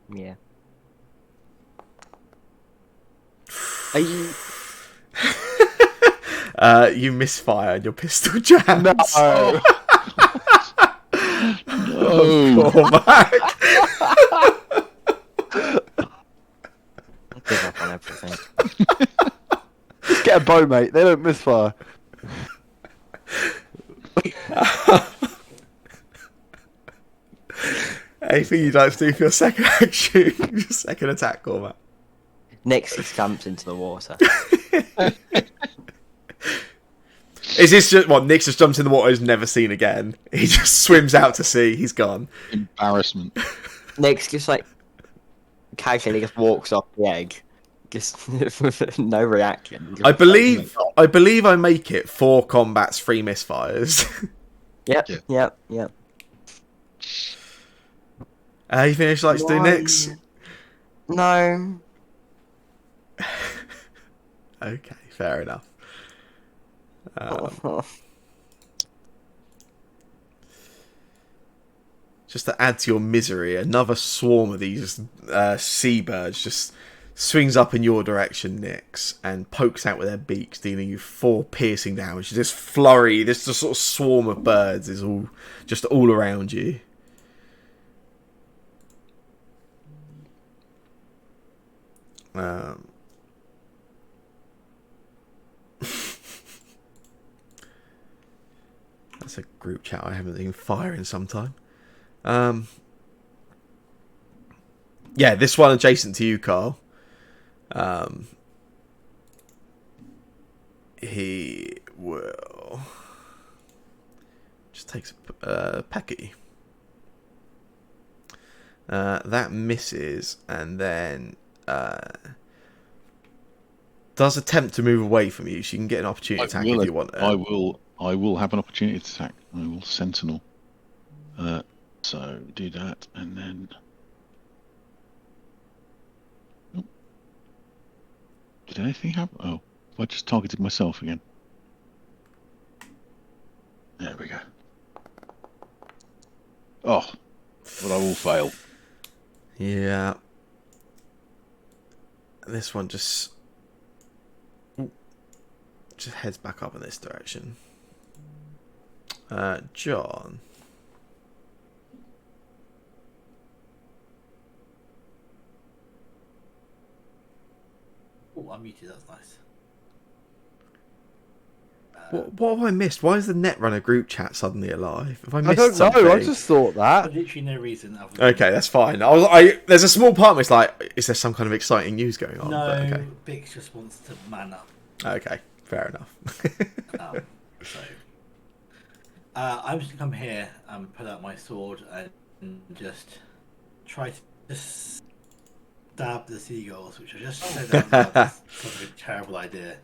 Yeah. Are you? You misfire and your pistol jams. No. No. Cormac. I give up on everything. Just get a bow, mate. They don't misfire. Anything you'd like to do for your second action? Your second attack, Cormac. Next, he stamps into the water. Is this just what Nick just jumps in the water, is never seen again? He just swims out to sea. He's gone. Embarrassment. Next, just like casually just walks off the egg, just with no reaction. Just I believe I make it 4 combats, 3 misfires. Yep, Yeah. yep. You finish like to do Why? Nix? No. Okay, fair enough. Just to add to your misery, another swarm of these seabirds just swings up in your direction, Nix, and pokes out with their beaks, dealing you 4 piercing damage. This flurry, this sort of swarm of birds is all around you. That's a group chat I haven't been firing some time. Yeah, this one adjacent to you, Carl. He will just takes a pecky. That misses, and then does attempt to move away from you. So you can get an opportunity attack if you want. I will have an opportunity to attack. I will sentinel. So do that, and then. Oh. Did anything happen? Oh, I just targeted myself again. There we go. Oh, but I will fail. Yeah. This one just heads back up in this direction. John. Oh, I'm muted. That's nice. What have I missed? Why is the Netrunner group chat suddenly alive? Have I I missed don't something? know. I just thought For that. literally no reason. Other than Okay, that's fine. There's a small part of me that's like, is there some kind of exciting news going on? No, But okay. Bix just wants to man up. Okay, fair enough. So, I'm just gonna come here and pull out my sword and just try to just stab the seagulls, which I just said out loud. That's probably a terrible idea.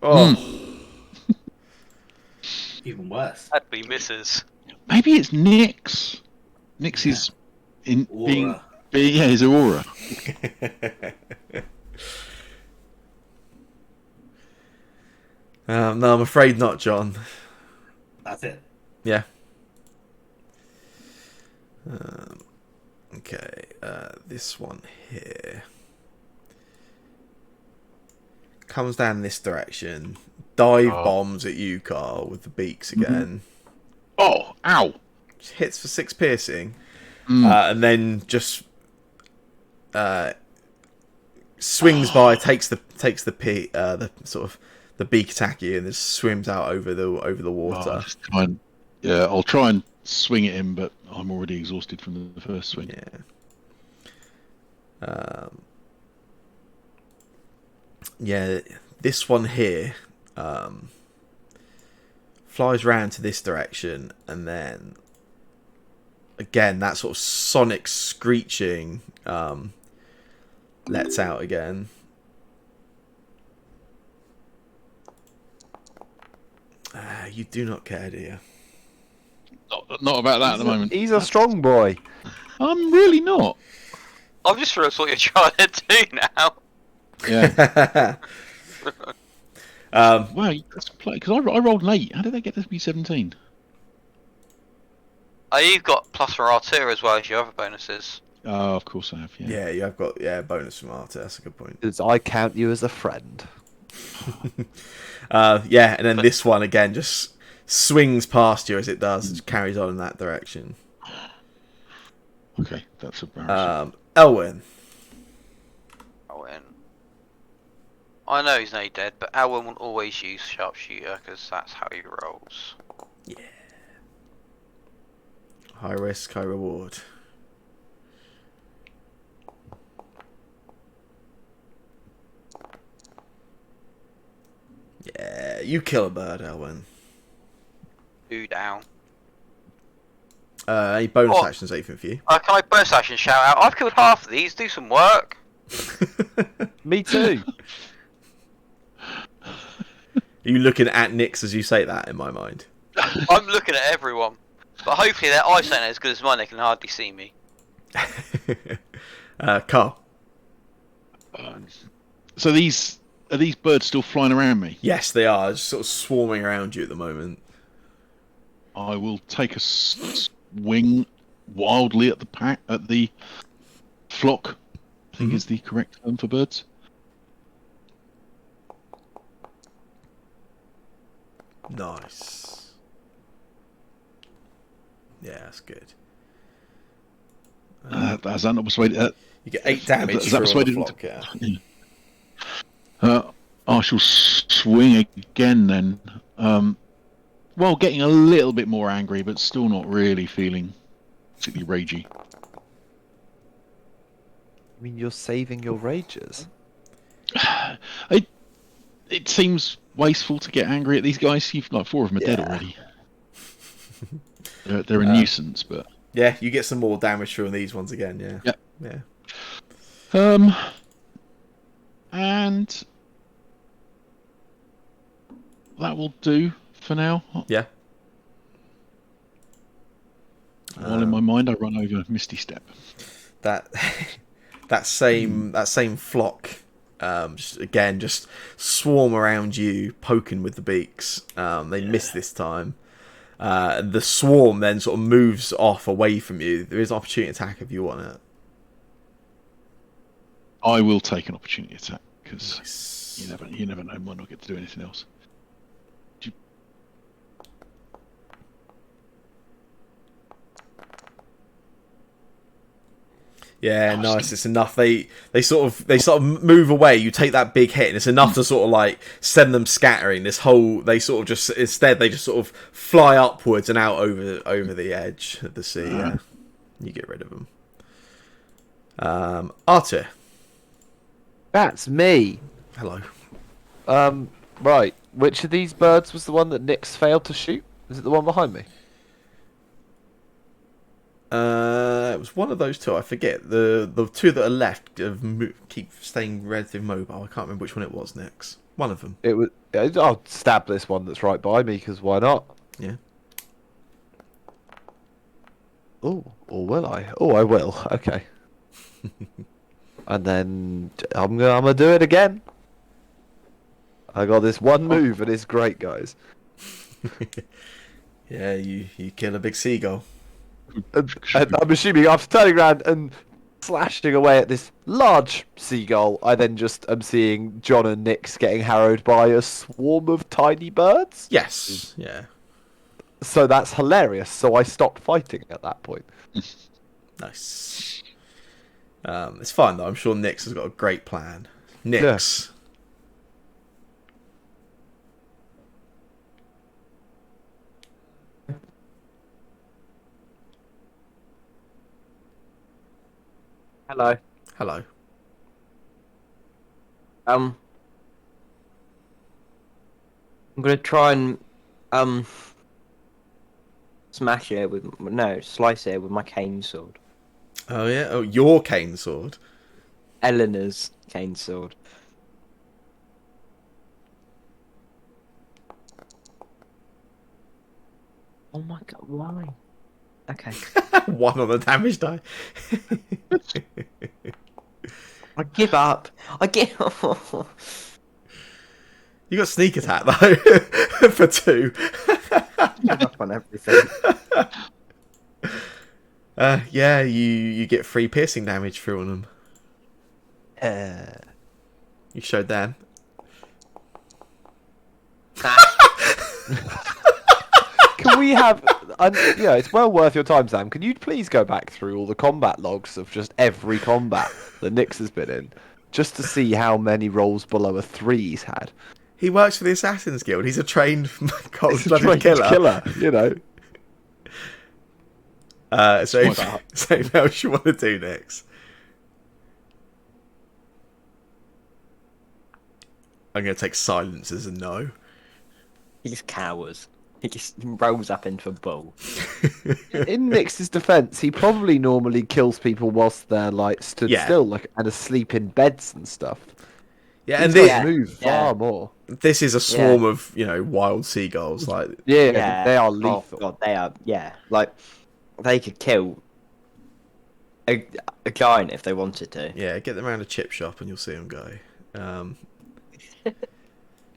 Oh, Even worse. That'd be misses. Maybe it's Nix. Nix is in Aura. being his aura. no, I'm afraid not, John. That's it. Yeah. Okay, this one here comes down this direction, dive bombs at you, Carl, with the beaks again. Oh, ow! Just hits for 6 piercing, and then just swings by, takes the sort of the beak attack you, and then swims out over the water. I'll just try and, I'll try and swing at him, but I'm already exhausted from the first swing. Yeah. Yeah, this one here flies round to this direction and then again, that sort of sonic screeching lets out again. You do not care, do you? Not about that at the moment. He's a strong boy. I'm really not. I've just realised what you're trying to do now. Yeah. Wow, that's play because I rolled an 8. How did they get this to be 17? Oh, you've got plus for R2 as well as your other bonuses. Oh, of course I have. Yeah. Yeah, you have got bonus from Arta. That's a good point. Because I count you as a friend. Yeah, and then this one again just swings past you as it does and carries on in that direction. Okay, that's embarrassing. Elwyn. Owen. I know he's nearly dead, but Owen will always use sharpshooter because that's how he rolls. High risk, high reward. Yeah, you kill a bird, Elwyn. 2 down. Any bonus Oh. actions, anything for you? Can I bonus action shout out? I've killed half of these. Do some work. Me too. Are you looking at Nyx as you say that, in my mind? I'm looking at everyone, but hopefully their eyesight ain't as good as mine. They can hardly see me. Carl. So are these birds still flying around me? Yes, they are. Just sort of swarming around you at the moment. I will take a swing wildly at the flock. I think is the correct term for birds. Nice. Yeah, that's good. Has that not persuaded? You get 8 damage Has that through on the persuaded flock, yeah. I shall swing again then. Well, getting a little bit more angry, but still not really feeling particularly ragey. I mean, you're saving your rages. It seems wasteful to get angry at these guys. You've got 4 of them are dead Yeah. already. They're a nuisance, but Yeah, you get some more damage through on these ones again, yeah. Yep. Yeah. And that will do for now. Yeah. While in my mind, I run over Misty Step. That that same flock just swarm around you, poking with the beaks. They miss this time. The swarm then sort of moves off away from you. There is an opportunity attack if you want it. I will take an opportunity attack because Nice. you never know. Might not get to do anything else. Yeah, nice. It's enough. They sort of move away. You take that big hit, and it's enough to sort of like send them scattering. They sort of just instead they just sort of fly upwards and out over the edge of the sea. Yeah, you get rid of them. Arthur. That's me. Hello. Right. Which of these birds was the one that Nyx failed to shoot? Is it the one behind me? It was one of those two. I forget the two that are left keep staying relatively mobile. I can't remember which one it was next. One of them. It was. I'll stab this one that's right by me because why not? Yeah. Oh, or will I? Oh, I will. Okay. And then I'm gonna do it again. I got this one move and it's great, guys. Yeah, you kill a big seagull. And I'm assuming after turning around and slashing away at this large seagull, I then just am seeing John and Nyx getting harrowed by a swarm of tiny birds. Yes. Yeah. So that's hilarious. So I stopped fighting at that point. Nice. It's fine though. I'm sure Nyx has got a great plan. Nyx. Hello. Hello. I'm gonna try and slice it with my cane sword. Oh yeah. Oh, your cane sword. Eleanor's cane sword. Oh my god, why? Okay. 1 on the damage die. I give up. You got sneak attack though for 2. Give up on everything. Yeah, you get 3 piercing damage through on them. You showed them. Can we have? Yeah, it's well worth your time, Sam. Can you please go back through all the combat logs of just every combat that Nix has been in, just to see how many rolls below a 3 he's had? He works for the Assassin's Guild. He's a trained cold-blooded Trained killer. You know. So anything else you want to do next? I'm going to take silence as a no. He just cowers. He just rolls up into a ball. In Nix's defense, he probably normally kills people whilst they're like stood still, like and asleep in beds and stuff. Yeah, and they move far more. This is a swarm of wild seagulls. Like they are lethal. Oh, God, they are. Yeah, like they could kill a giant if they wanted to. Yeah, get them around a chip shop and you'll see them go.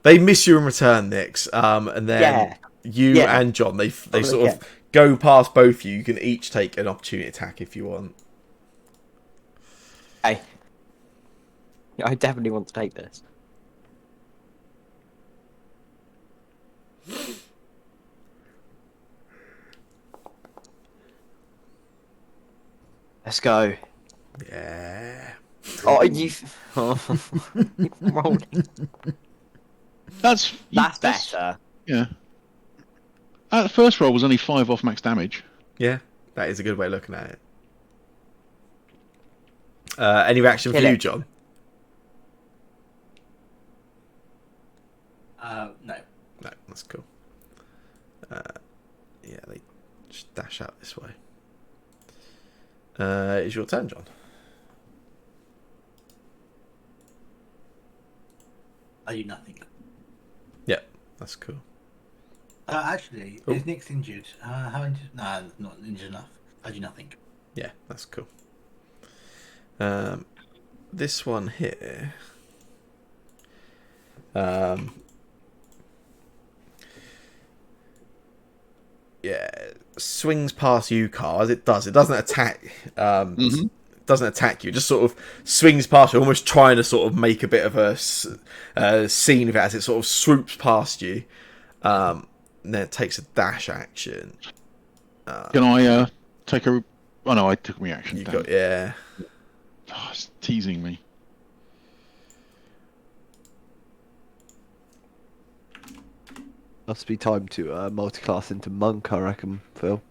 They miss you in return, Nix. And then you and John, they sort of go past both of you. You can each take an opportunity attack if you want. Hey, I definitely want to take this. Let's go. Yeah. Oh, you rolling. That's better. Yeah. The first roll was only 5 off max damage. Yeah, that is a good way of looking at it. Any reaction for you, John? No. No, that's cool. Yeah, they just dash out this way. It's your turn, John. I do nothing. Yeah, that's cool. Actually, is Nick's injured? How injured? No, not injured enough. I do nothing. Yeah, that's cool. This one here. Yeah, swings past you, Carl, as it does. It doesn't attack. Doesn't attack you. It just sort of swings past you, almost trying to sort of make a bit of a scene of it as it sort of swoops past you. And then it takes a dash action. Can I take a? Oh no, I took a reaction. You got Oh, it's teasing me. Must be time to multi-class into monk, I reckon, Phil.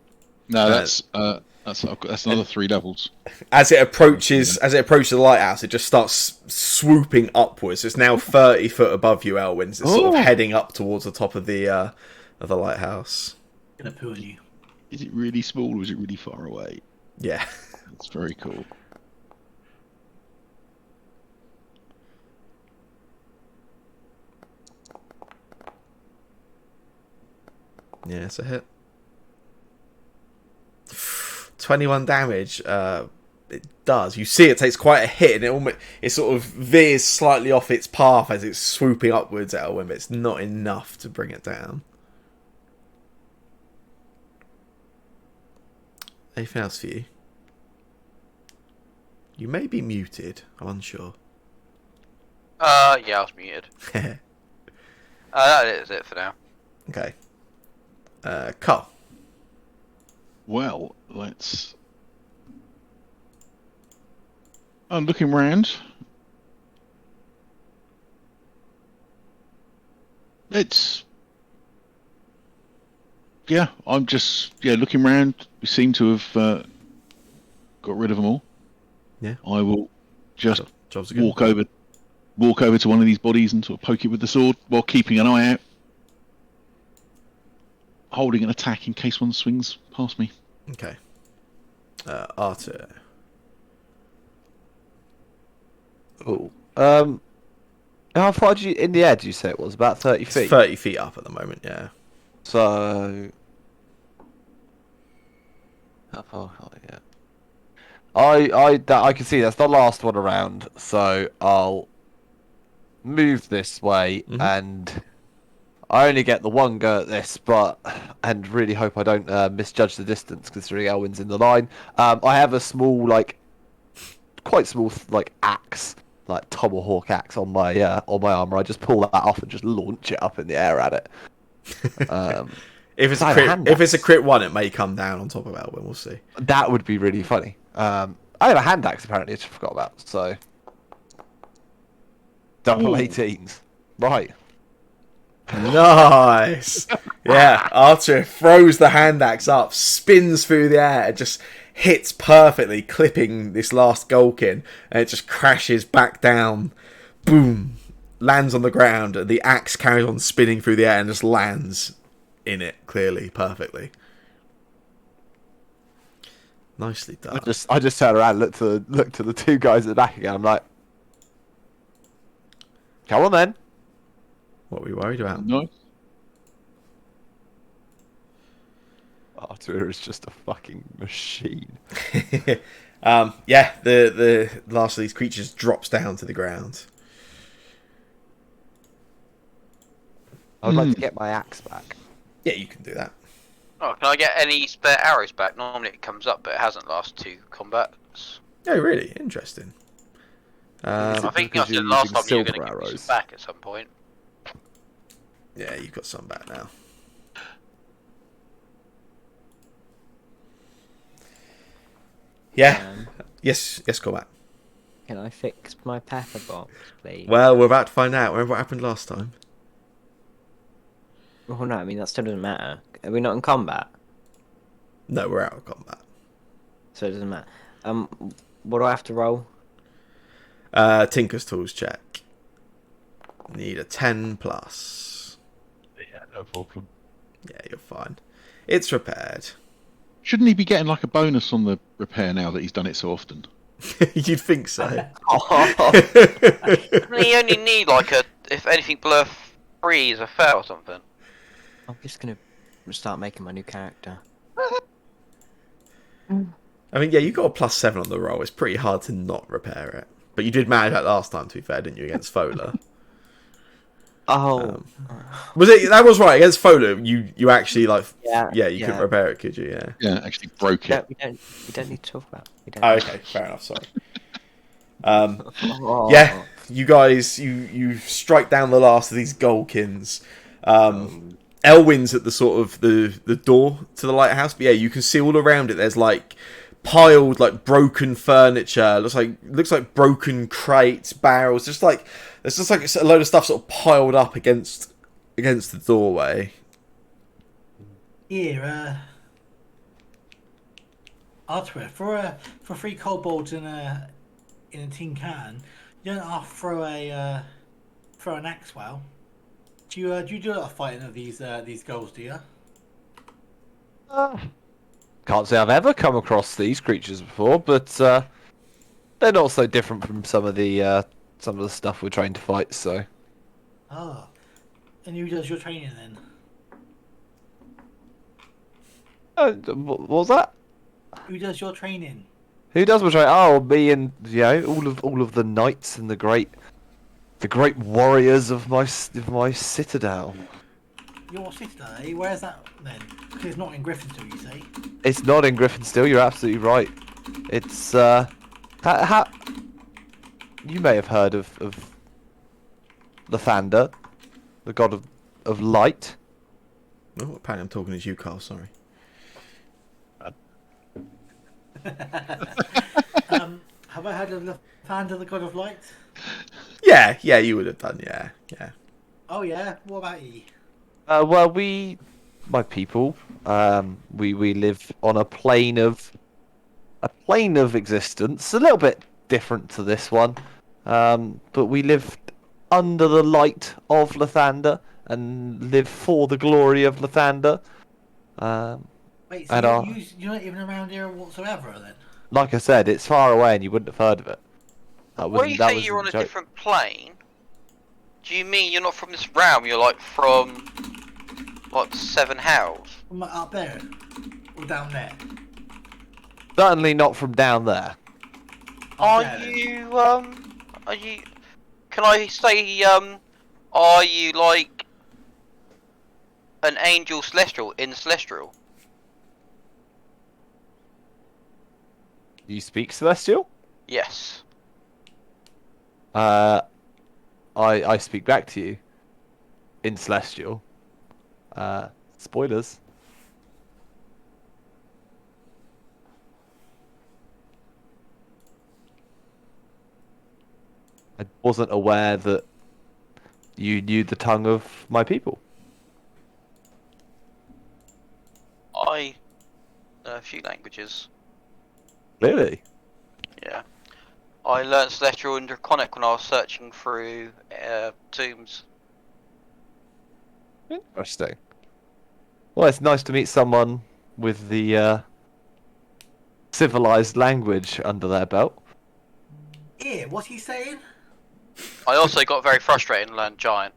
No, that's another 3 levels. As it approaches the lighthouse, it just starts swooping upwards. It's now 30 foot above you, Elwyn. It's sort of heading up towards the top of the lighthouse. Gonna poo on you. Is it really small or is it really far away? Yeah. That's very cool. Yeah, it's a hit. 21 damage. It does. You see, it takes quite a hit, and it sort of veers slightly off its path as it's swooping upwards at Elwyn, but it's not enough to bring it down. Anything else for you? You may be muted. I'm unsure. Yeah, I was muted. That is it for now. Okay. Carl. Well, I'm looking round. I'm just looking round. We seem to have got rid of them all. Yeah. I will just Jobs walk over to one of these bodies and sort of poke it with the sword while keeping an eye out. holding an attack in case one swings past me. Okay. Arthur. Oh. How far did you in the air? Did you say it was about 30 It's feet? 30 feet up at the moment, yeah. So. How far? Oh, yeah. I can see that's the last one around, so I'll move this way, Mhm. and I only get the one go at this, and really hope I don't misjudge the distance considering Elwyn's in the line. I have a small, quite small, axe, like tomahawk axe on my armor. I just pull that off and just launch it up in the air at it. If it's I a have a crit, hand if it's a axe. crit one, it may come down on top of Elwyn. We'll see. That would be really funny. I have a hand axe apparently, which I forgot about. So double Ooh. 18s, right? Nice. Yeah, Archer throws the hand axe up, spins through the air, just hits perfectly, clipping this last Golkin, and it just crashes back down. Boom. Lands on the ground, and the axe carries on spinning through the air and just lands in it, clearly, perfectly. Nicely done. I just turn around, and look to the two guys at the back again. I'm like, come on then. What were you worried about? No. Arthur is just a fucking machine. Yeah, the last of these creatures drops down to the ground. I would like to get my axe back. Yeah, you can do that. Oh, can I get any spare arrows back? Normally it comes up, but it hasn't last 2 combats. Oh, really? Interesting. I think because I said you're last using time you were going to silver give me arrows? some back at some point. Yeah, you've got some back now. Yeah. Yes, go back. Can I fix my pepper box, please? Well, we're about to find out. Remember what happened last time? Oh no, I mean that still doesn't matter. Are we not in combat? No, we're out of combat. So it doesn't matter. What do I have to roll? Tinker's Tools check. Need a 10 plus. Yeah, no problem. Yeah, you're fine. It's repaired. Shouldn't he be getting like a bonus on the repair now that he's done it so often? You'd think so. You only need if anything below 3 is a fail or something. I'm just gonna start making my new character. I mean, yeah, you got a +7 on the roll. It's pretty hard to not repair it. But you did manage that last time, to be fair, didn't you, against Fola? Oh, Was it? That was right. Against Fola, you actually yeah, you couldn't repair it, could you? Yeah. Yeah, actually broke no, it. we don't need to talk about. We don't Oh, need okay, fair enough. Sorry. Oh. Yeah, you guys, you strike down the last of these Golkins. Elwyn's at the sort of the door to the lighthouse, but yeah, you can see all around it. There's piled broken furniture. Looks like broken crates, barrels. There's just a load of stuff sort of piled up against the doorway. Here, Arthur, for 3 kobolds in a tin can, you don't half throw an axe well. Do you do a lot of fighting of these goals, do you? Can't say I've ever come across these creatures before, but they're not so different from some of the stuff we're trained to fight. So, Oh, and who does your training then? what was that? Who does your training? Who does my train? Oh, me and all of the knights and the great warriors of my citadel. Your sister, eh? Where's that then? Because it's not in Griffinstone, you say? It's not in Griffinstone. You're absolutely right. It's you may have heard of Lathander, the god of light. Oh, apparently I'm talking as you, Carl. Sorry. Have I heard of Lathander, the god of light? Yeah, you would have done. Yeah. Oh yeah. What about ye? Well, my people, we live on a plane of existence, a little bit different to this one, but we live under the light of Lathander and live for the glory of Lathander. Wait, so And you're not even around here whatsoever then? like I said, it's far away and you wouldn't have heard of it. When you That say was you're a on a joke. different plane, do you mean you're not from this realm? You're like from like the Seven Hells? From up there or down there? Certainly not from down there. Are there, then. you Are you? Can I say Are you like an angel celestial in celestial? Do you speak Celestial? Yes. I speak back to you in Celestial. Spoilers. I wasn't aware that you knew the tongue of my people. I know a few languages. Really? Yeah. I learnt celestial and draconic when I was searching through tombs. Interesting. Well, it's nice to meet someone with the civilized language under their belt. Yeah, what's he saying? I also got very frustrated and learned giant.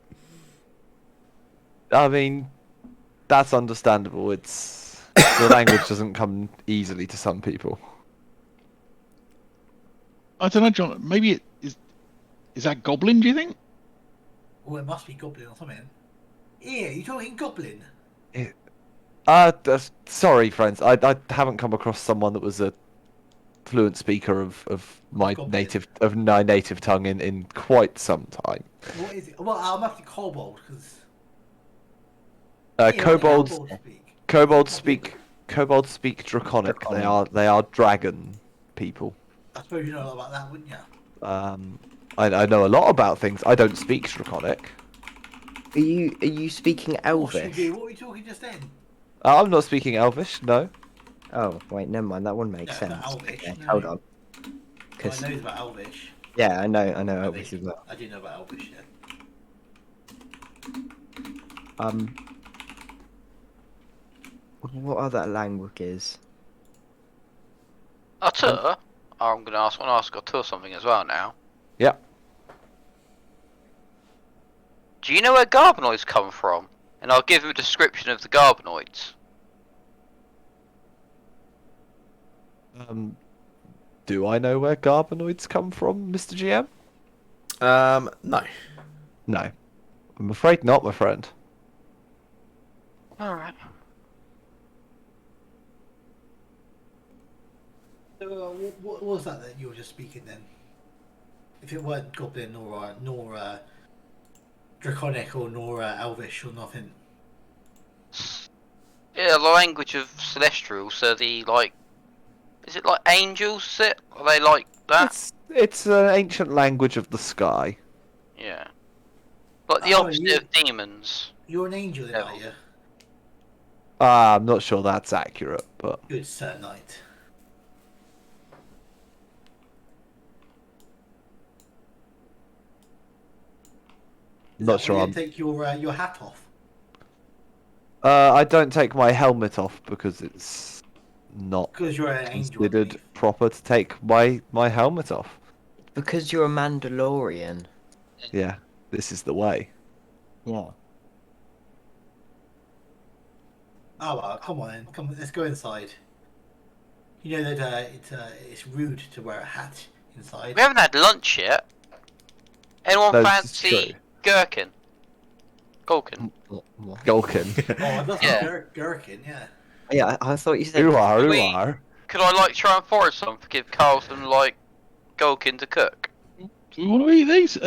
I mean, that's understandable. It's the language doesn't come easily to some people. I don't know, John. Maybe it is. Is that Goblin? Do you think? Oh, it must be Goblin or something. Yeah, you talking Goblin? Sorry, friends. I haven't come across someone that was a fluent speaker of my Goblin. native tongue in quite some time. What is it? Well, I'm after Kobold because Kobolds speak. kobolds speak Draconic. Draconic. They are dragon people. I suppose you know a lot about that, wouldn't you? I know a lot about things. I don't speak Draconic. Are you speaking Of course you Elvish? do. What were you talking just then? I'm not speaking Elvish. No. Oh wait, never mind. That one makes No, it's sense. not Elvish, Okay, no. hold on. I 'Cause- know about Elvish. yeah, I know Elvish as well. I do know about Elvish. Yeah. What other languages? Atur? I'm gonna ask Atur something as well now. Yeah. Do you know where Garbanoids come from? And I'll give him a description of the Garbanoids. Do I know where Garbanoids come from, Mr. GM? No. No. I'm afraid not, my friend. Alright. So, what was that you were just speaking then? If it weren't Goblin nor Draconic or nor Elvish or nothing. Yeah, the language of Celestial, so the like... Is it like angels, is it? Are they like that? It's an ancient language of the sky. Yeah. Like the Oh, opposite of demons. You're an angel, then, are Devil. you? I'm not sure that's accurate, but Good Sir Knight. not sure. You take your hat off. I don't take my helmet off because it's not Because you're an angel. I considered believe. proper to take my helmet off. Because you're a Mandalorian. Yeah, this is the way. Yeah. Oh well, come on then. Come, let's go inside. You know that it's rude to wear a hat inside. We haven't had lunch yet. Anyone No, this is fancy true. gherkin? Gulkin. Gulkin. Oh, I love Yeah. gherkin, yeah. Yeah, I thought you said. Who are? Who We- are? Could I like try and forage some to give Carl some like Gulkin to cook? Do we want to eat these?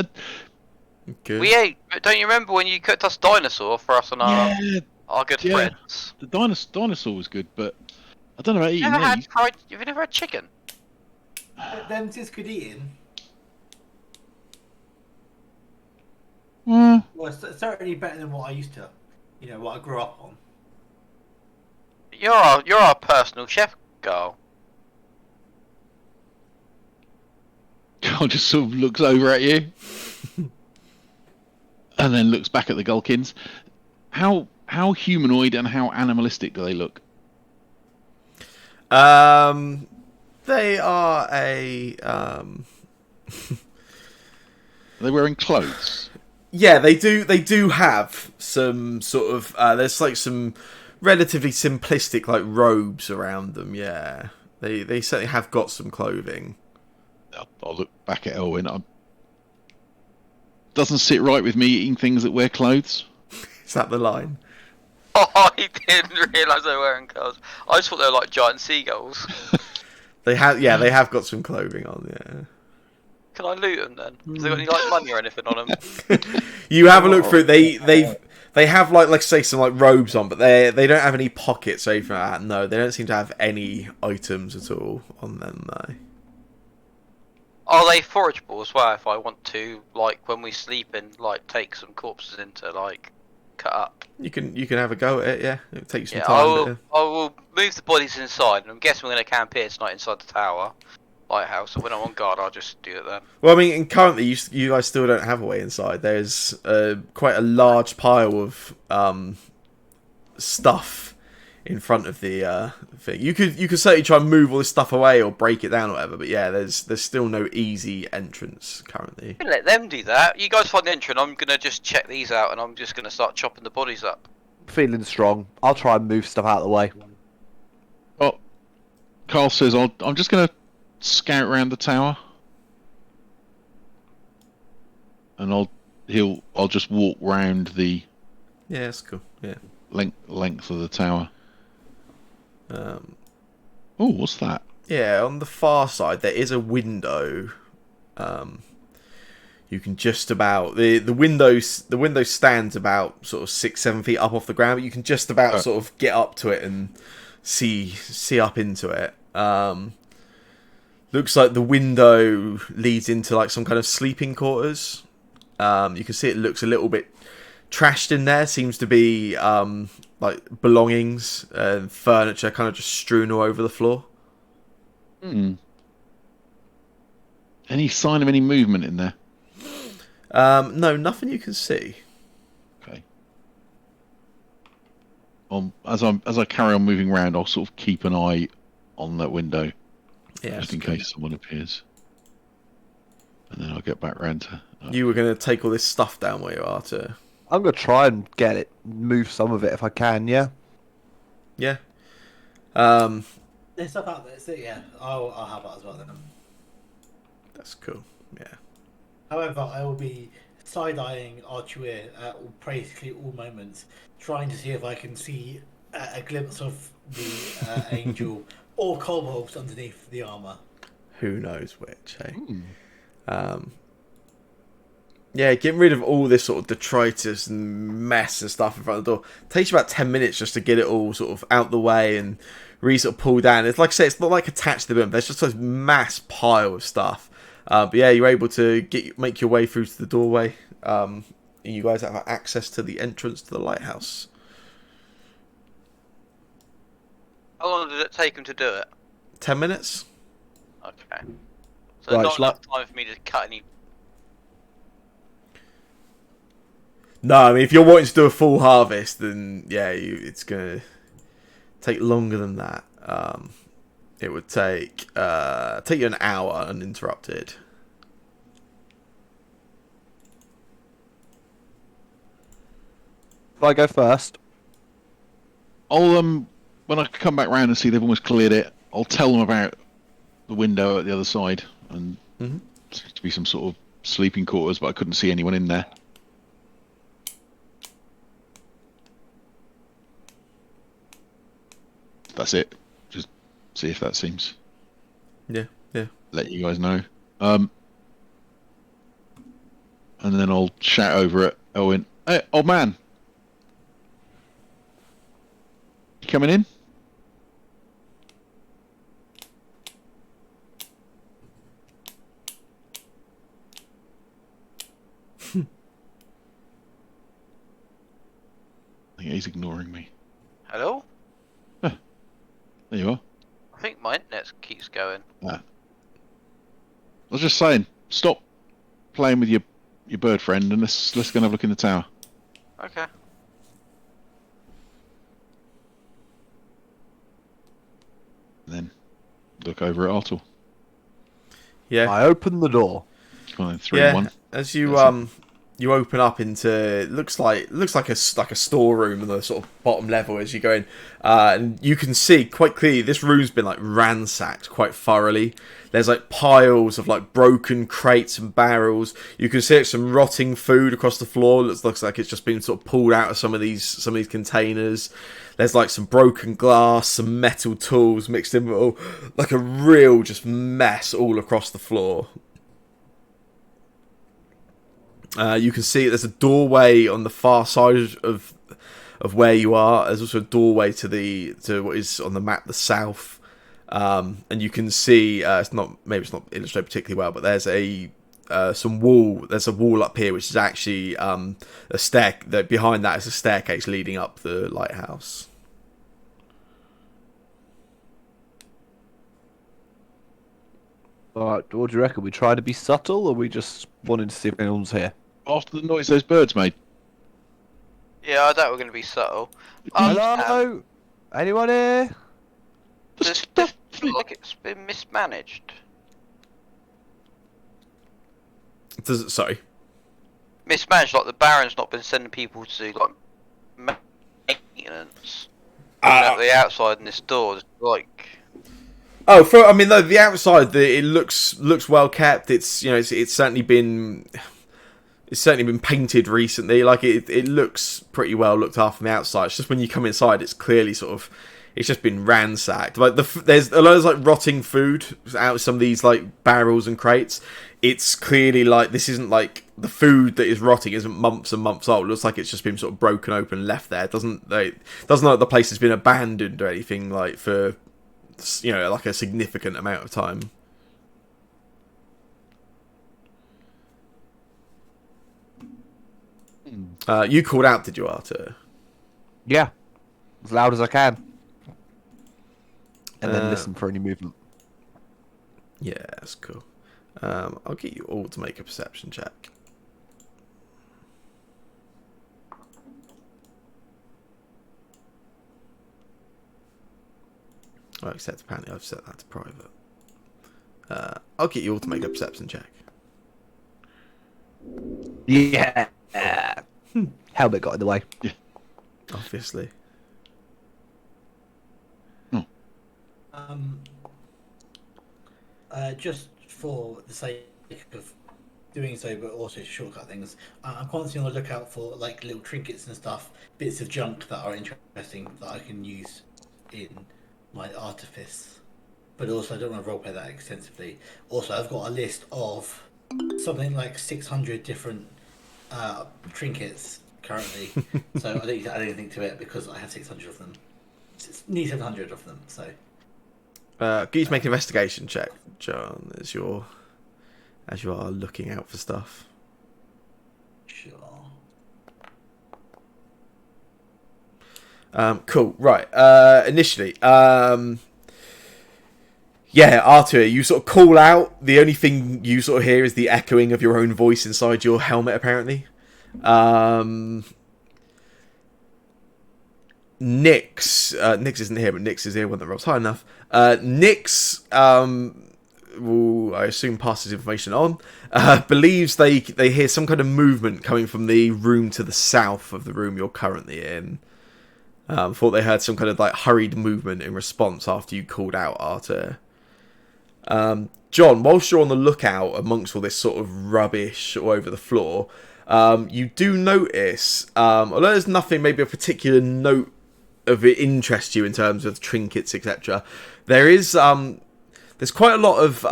Good. We ate. Don't you remember when you cooked us dinosaur for us and Yeah, our good yeah. friends? the dinosaur was good, but I don't know about You eating never had these. fried. You've never had chicken. Them just good eating. Well, Well, it's certainly better than what I used to. You know what I grew up on. You're our personal chef, Carl. Carl just sort of looks over at you, and then looks back at the Gulkins. How how humanoid and how animalistic do they look? They are a Are they wearing clothes? yeah, they do. They do have some sort of. There's like some relatively simplistic like robes around them. Yeah, they certainly have got some clothing. I'll look back at Elwin. Doesn't sit right with me eating things that wear clothes. Is that the line? Oh, I didn't realise they were wearing clothes. I just thought they were like giant seagulls. They have. Yeah, they have got some clothing on. Yeah. Can I loot them then? Have they got any like money or anything on them? You have a look through. They have like let's say some like robes on, but they don't have any pockets or anything like that. No, they don't seem to have any items at all on them. No. Are they forageable as well? If I want to, like when we sleep and like take some corpses in to like cut up. You can have a go at it. Yeah, it'll take you some Yeah, time. I will move the bodies inside, and I'm guessing we're going to camp here tonight inside the tower lighthouse. So when I'm on guard, I'll just do it then. Well, I mean, and currently you guys still don't have a way inside. There's quite a large pile of stuff in front of the thing. You could certainly try and move all this stuff away or break it down or whatever. But yeah, there's still no easy entrance currently. You can let them do that. You guys find the entrance. I'm going to just check these out, and I'm just going to start chopping the bodies up. Feeling strong. I'll try and move stuff out of the way. Oh, Carl says I'm just going to scout around the tower, and I'll just walk round the Yeah, that's cool. Yeah. length of the tower. Oh, what's that? Yeah, on the far side there is a window. You can just about the window stands about sort of 6-7 feet up off the ground, but you can just about sort of get up to it and see up into it. Looks like the window leads into like some kind of sleeping quarters. You can see it looks a little bit trashed in there. Seems to be like belongings and furniture kind of just strewn all over the floor. Any sign of any movement in there? No, nothing you can see. Okay. As I carry on moving around, I'll sort of keep an eye on that window, just in case someone appears, and then I'll get back round to. You were going to take all this stuff down where you are to. I'm gonna try and get it, move some of it if I can. Yeah. Yeah. There's stuff out there, so yeah, I'll have that as well then. That's cool. Yeah. However, I will be side-eyeing Archuir at basically all moments, trying to see if I can see a glimpse of the angel or kobolds underneath the armor. Who knows which, hey? Yeah, getting rid of all this sort of detritus and mess and stuff in front of the door takes you about 10 minutes just to get it all sort of out the way and really sort of pull down. It's like I say, it's not like attached to the room. There's just a mass pile of stuff. But yeah, you're able to make your way through to the doorway. And you guys have access to the entrance to the lighthouse. How long did it take him to do it? 10 minutes? Okay. So Right, not enough time for me to cut any. No, I mean, if you're wanting to do a full harvest, then yeah, it's going to take longer than that. It would take you an hour uninterrupted. If I go first. I'll when I come back round and see they've almost cleared it, I'll tell them about the window at the other side and seems to be some sort of sleeping quarters, but I couldn't see anyone in there. That's it. Just see if that seems. Yeah. Let you guys know. And then I'll shout over at Owen. Hey, old man. You coming in? I think he's ignoring me. Hello? There you are. I think my internet keeps going. I was just saying, stop playing with your bird friend and let's go and have a look in the tower. Okay. look over at Artel. Yeah. I open the door. Come on, 3, Yeah, 1. as you That's you open up into looks like a storeroom on the sort of bottom level as you go in, and you can see quite clearly this room's been like ransacked quite thoroughly. There's like piles of like broken crates and barrels. You can see some rotting food across the floor. Looks like it's just been sort of pulled out of some of these containers. There's like some broken glass, some metal tools mixed in with all, like a real just mess all across the floor. You can see there's a doorway on the far side of where you are. There's also a doorway to what is on the map the south, and you can see it's not illustrated particularly well, but there's a wall. There's a wall up here which is actually a stair. That behind that is a staircase leading up the lighthouse. Alright, what do you reckon? We try to be subtle, or we just wanted to see if anyone's here? after the noise those birds made. Yeah, I doubt we're going to be subtle. Hello? Anyone here? This feel like it's been mismanaged. Sorry. Mismanaged, like the Baron's not been sending people to do like maintenance. At the outside in this door, like. Oh, the outside, it looks well kept. It's certainly been painted recently. Like it looks pretty well looked after from the outside. It's just when you come inside, it's clearly it's just been ransacked. Like there's a lot of like rotting food out of some of these like barrels and crates. It's clearly like this isn't like the food that is rotting isn't months and months old. It looks like it's just been sort of broken open and left there. It doesn't look like the place has been abandoned or anything like for like a significant amount of time. You called out, did you, Arthur? Yeah. As loud as I can. And then listen for any movement. Yeah, that's cool. I'll get you all to make a perception check. Oh, except apparently I've set that to private. I'll get you all to make a perception check. Yeah. Helmet got in the way. Obviously. Just for the sake of doing so, but also to shortcut things, I'm constantly on the lookout for like little trinkets and stuff, bits of junk that are interesting that I can use in my artifice. But also, I don't want to roleplay that extensively. Also, I've got a list of something like 600 different trinkets currently, so I don't need to add anything to it because I have 600 of them. It's nearly 700 of them, so. Can you just make an investigation check, John, as you are looking out for stuff? Sure. Cool. Right. Initially, yeah, Arthur, you sort of call out. The only thing you sort of hear is the echoing of your own voice inside your helmet, apparently. Nix isn't here, but Nix is here when the roll's high enough. Nix, will, I assume, passes information on. Believes they hear some kind of movement coming from the room to the south of the room you're currently in. Thought they heard some kind of like hurried movement in response after you called out, Arthur. John, whilst you're on the lookout amongst all this sort of rubbish all over the floor, you do notice, although there's nothing maybe a particular note of it interests you in terms of trinkets, etc. There is there's quite a lot of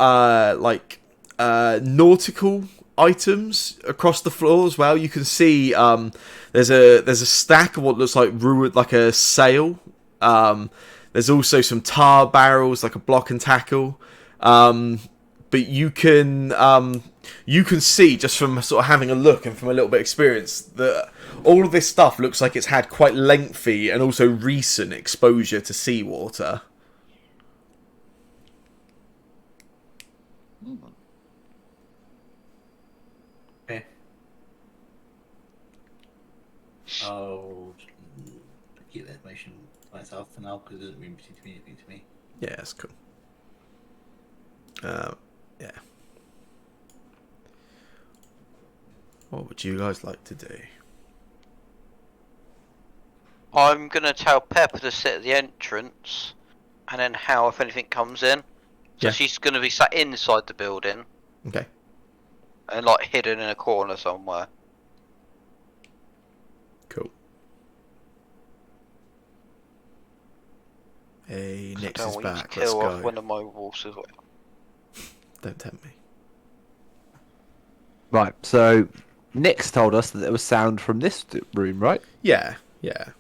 nautical items across the floor as well. You can see there's a stack of what looks like a sail. There's also some tar barrels, like a block and tackle. But you can see just from sort of having a look and from a little bit of experience that all of this stuff looks like it's had quite lengthy and also recent exposure to seawater. Okay. I'll keep the information to myself for now because it doesn't really seem to mean anything to me. Yeah, that's cool. Yeah. What would you guys like to do? I'm gonna tell Pepper to sit at the entrance, and then Hal if anything comes in. So Yeah. she's gonna be sat inside the building Okay. and like hidden in a corner somewhere. Cool. Hey, I Nix don't is want you to back. Let's kill off go. one of my wolves as well. Don't tempt me. Right, so Nick's told us that there was sound from this room, right? Yeah. Yeah.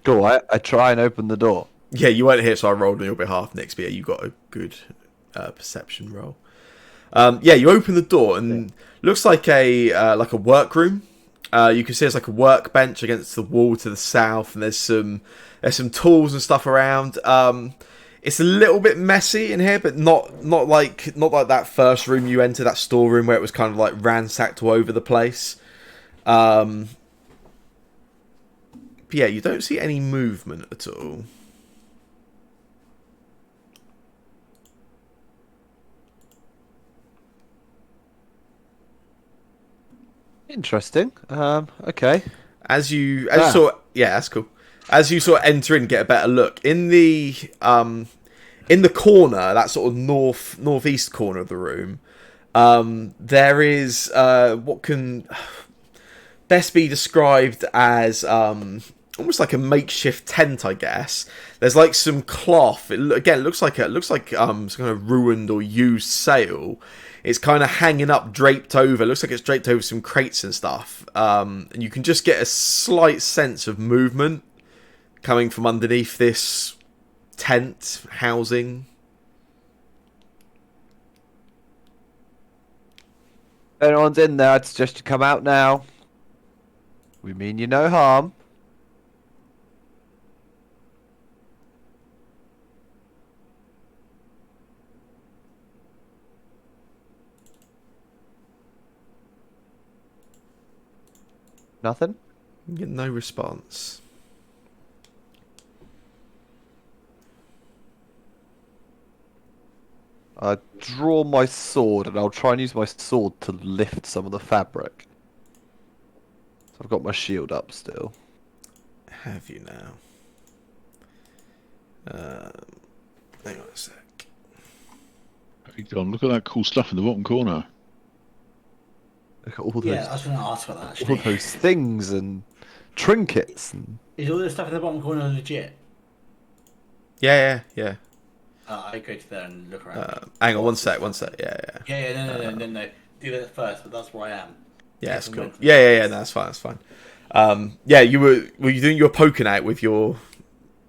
Cool, I try and open the door. Yeah, you weren't here, so I rolled on your behalf, Nix. But yeah, you got a good perception roll. Yeah, you open the door and looks like a workroom. You can see there's like a workbench against the wall to the south, and there's some tools and stuff around. It's a little bit messy in here, but not like that first room you entered, that storeroom where it was kind of like ransacked all over the place. But yeah, you don't see any movement at all. Interesting. Okay. As you sort, yeah, that's cool. As you sort of enter in, get a better look in the corner, that sort of northeast corner of the room. There is what can best be described as almost like a makeshift tent, I guess. There's like some cloth. It looks like some kind of ruined or used sail. It's kind of hanging up, draped over. It looks like it's draped over some crates and stuff. And you can just get a slight sense of movement coming from underneath this tent housing. If anyone's in there, I'd suggest you come out now. We mean you no harm. Nothing? You get no response. I draw my sword and I'll try and use my sword to lift some of the fabric. So I've got my shield up still. Have you now? Hang on a sec. Hey, John, look at that cool stuff in the bottom corner. Look at all those, Yeah, I was going to ask about that all actually. those things and trinkets. And... Is all this stuff in the bottom corner legit? Yeah. I go to there and look around. Hang on, one sec. Yeah. No. Do that first, but that's where I am. Yeah, that's Take cool. a moment. Yeah. No, that's fine. Yeah, you were you doing your poking out with your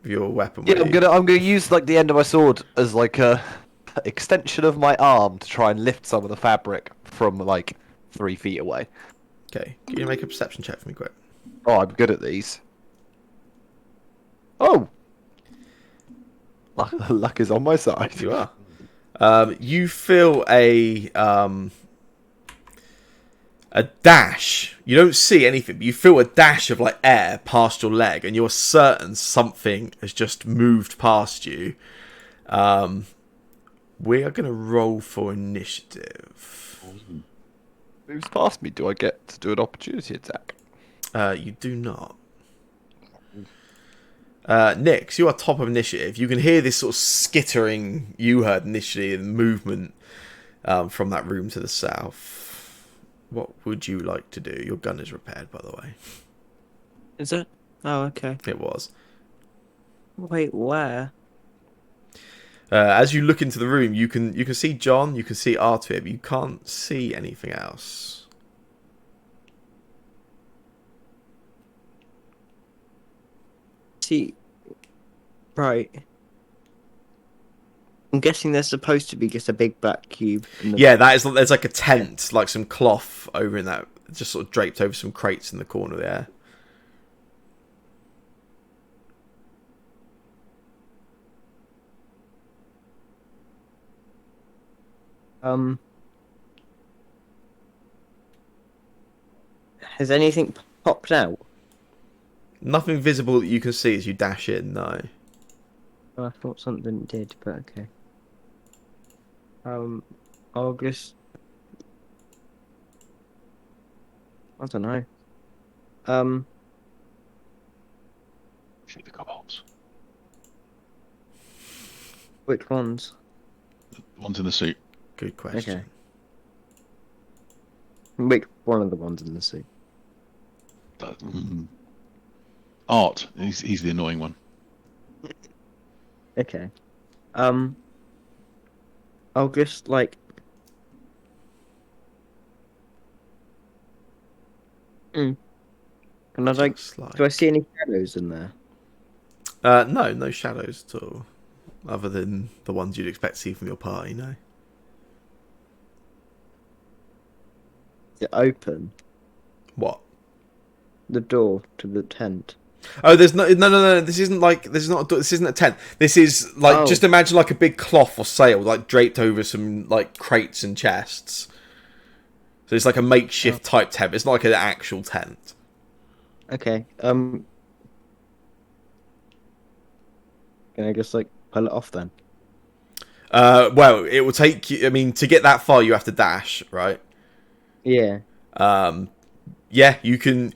weapon? Yeah, were you? I'm gonna use like the end of my sword as like a extension of my arm to try and lift some of the fabric from like 3 feet away. Okay, can you make a perception check for me, quick? Oh, I'm good at these. Oh, luck is on my side. You are. You feel a dash. You don't see anything, but you feel a dash of like air past your leg, and you're certain something has just moved past you. We are going to roll for initiative. Moves past me. Do I get to do an opportunity attack? You do not. Nix, you are top of initiative. You can hear this sort of skittering you heard initially and movement from that room to the south. What would you like to do? Your gun is repaired, by the way. Is it? Oh, okay. It was. Wait, where? As you look into the room, you can see John, you can see Arthur, but you can't see anything else. See, right. I'm guessing there's supposed to be just a big black cube. In the... Yeah, there's like a tent, like some cloth over in that, just sort of draped over some crates in the corner there. Has anything popped out? Nothing visible that you can see as you dash in, no. Oh, I thought something did, but okay. August. I don't know. Um, Shoot the kobolds. which ones? The ones in the suit. Good question. Okay. Which one of the ones in the suit? Art. He's the annoying one. Okay. I'll just like. Mm. Can I like? Just like... Do I see any shadows in there? No shadows at all. Other than the ones you'd expect to see from your party, no. Is it open? What? The door to the tent. Oh, there's no. This isn't like this isn't a tent. This is like just imagine like a big cloth or sail like draped over some like crates and chests. So it's like a makeshift type tent. It's not like an actual tent. Okay. Can I just like pull it off then? Well, it will take you. I mean, to get that far, you have to dash, right? Yeah. Yeah, you can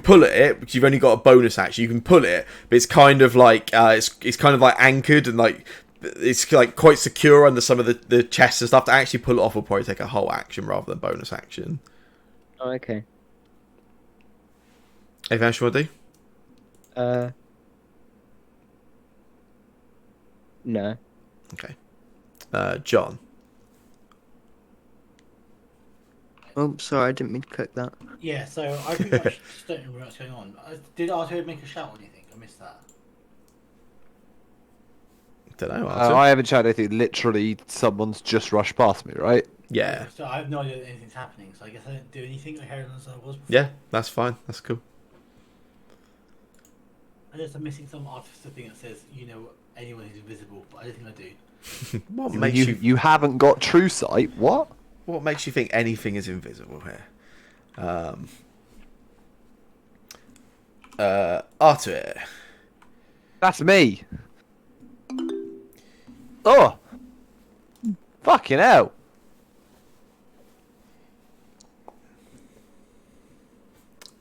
pull at it because you've only got a bonus action. You can pull it, but it's kind of like it's kind of like anchored and like it's like quite secure under some of the chests and stuff. To actually pull it off will probably take a whole action rather than bonus action. Oh, okay. Anything else you want to do? No. Okay. John. Oh, sorry, I didn't mean to click that. Yeah, so I pretty much just don't know what's going on. Did Arthur make a shout or anything? I missed that. Don't know. Arthur. I haven't shouted anything. Literally, someone's just rushed past me, right? Yeah. So I have no idea that anything's happening, so I guess I didn't do anything I heard as I was before. Yeah, that's fine. That's cool. I guess I'm missing some artificial thing that says, anyone who's invisible, but I don't think I do. What You, makes you haven't got true sight. What? What makes you think anything is invisible here? Arthur. That's me. Oh, fucking hell!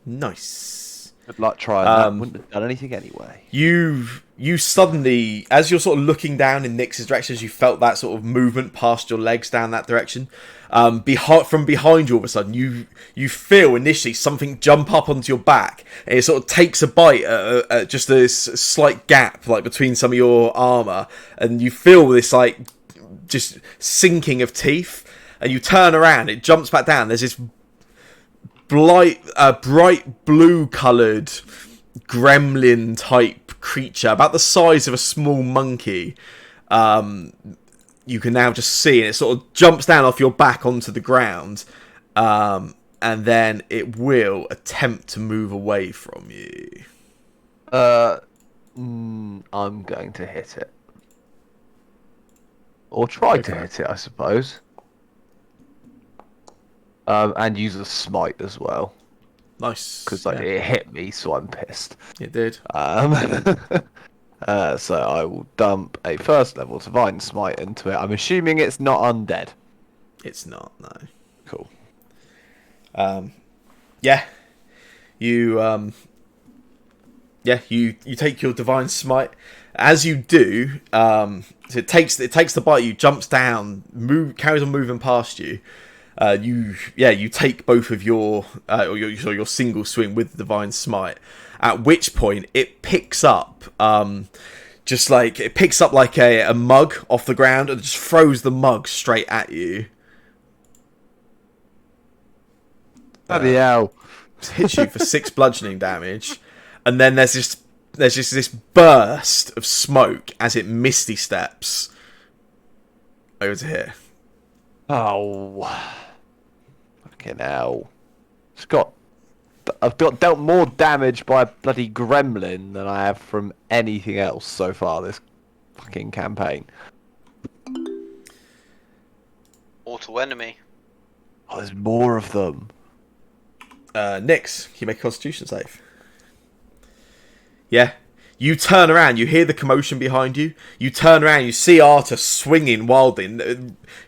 Nice. Good luck trying that. Wouldn't have done anything anyway. You suddenly, as you're sort of looking down in Nyx's direction, as you felt that sort of movement past your legs down that direction, from behind you, all of a sudden, you feel initially something jump up onto your back, and it sort of takes a bite at just this slight gap, like between some of your armor, and you feel this like just sinking of teeth, and you turn around, it jumps back down. There's this bright blue coloured gremlin type creature about the size of a small monkey. You can now just see, and it sort of jumps down off your back onto the ground, and then it will attempt to move away from you. I'm going to hit it, or try to hit it, I suppose. And use a smite as well. Nice. Because it hit me, so I'm pissed. It did. So I will dump a first level Divine Smite into it. I'm assuming it's not undead. It's not, no. Cool. Yeah. You you take your Divine Smite. As you do, so it takes the bite, you jumps down, carries on moving past you. You take both of your single swing with the Divine Smite, at which point it picks up like a mug off the ground and just throws the mug straight at you. Bloody hell. Hits you for 6 bludgeoning damage, and then there's just this burst of smoke as it misty steps over to here. Oh. Fucking hell. I've got dealt more damage by a bloody gremlin than I have from anything else so far this fucking campaign. Mortal enemy. Oh, there's more of them. Nyx, can you make a Constitution save? Yeah, You turn around, you hear the commotion behind you. You turn around, you see Arthur swinging wildly.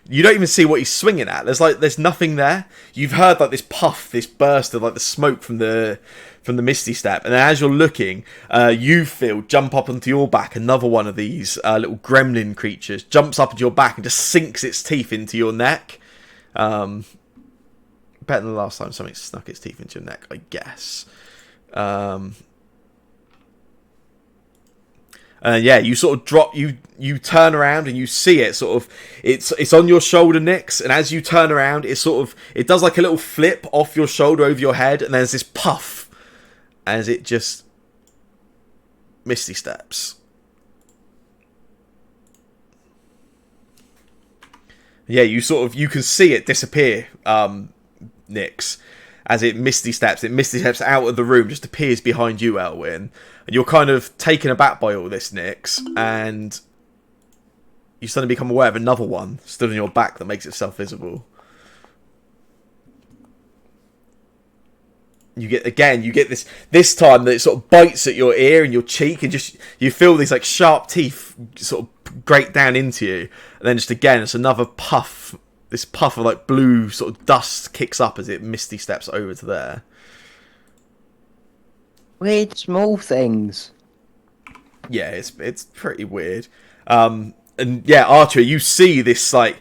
You don't even see what he's swinging at. There's nothing there. You've heard like this puff, this burst of like the smoke from the Misty Step, and then as you're looking, you feel jump up onto your back. Another one of these little gremlin creatures jumps up into your back and just sinks its teeth into your neck. Better than the last time something snuck its teeth into your neck, I guess. Yeah, you sort of drop, you turn around and you see it sort of, it's on your shoulder, Nyx, and as you turn around, it does like a little flip off your shoulder over your head, and there's this puff as it just Misty Steps. Yeah, you can see it disappear, Nyx, as it Misty Steps out of the room, just appears behind you, Elwyn. And you're kind of taken aback by all this, Nyx, and you suddenly become aware of another one stood on your back that makes itself visible. You get this time that it sort of bites at your ear and your cheek, and just you feel these like sharp teeth sort of grate down into you, and then just again it's another puff. This puff of like blue sort of dust kicks up as it Misty Steps over to there. Weird small things. Yeah, it's pretty weird. And yeah, Archer, you see this like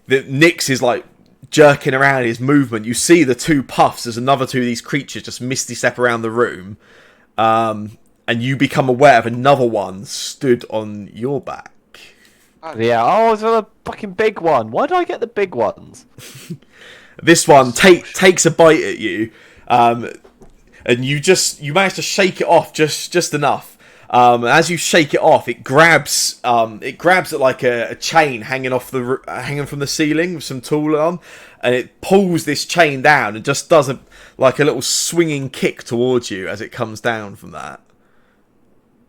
that Nyx is like jerking around his movement. You see the two puffs as another two of these creatures just Misty Step around the room. And you become aware of another one stood on your back. Yeah, oh, it's a fucking big one. Why do I get the big ones? This one takes a bite at you, and you manage to shake it off just enough. As you shake it off, it grabs at like a chain hanging from the ceiling with some tool on, and it pulls this chain down and just does a little swinging kick towards you as it comes down from that.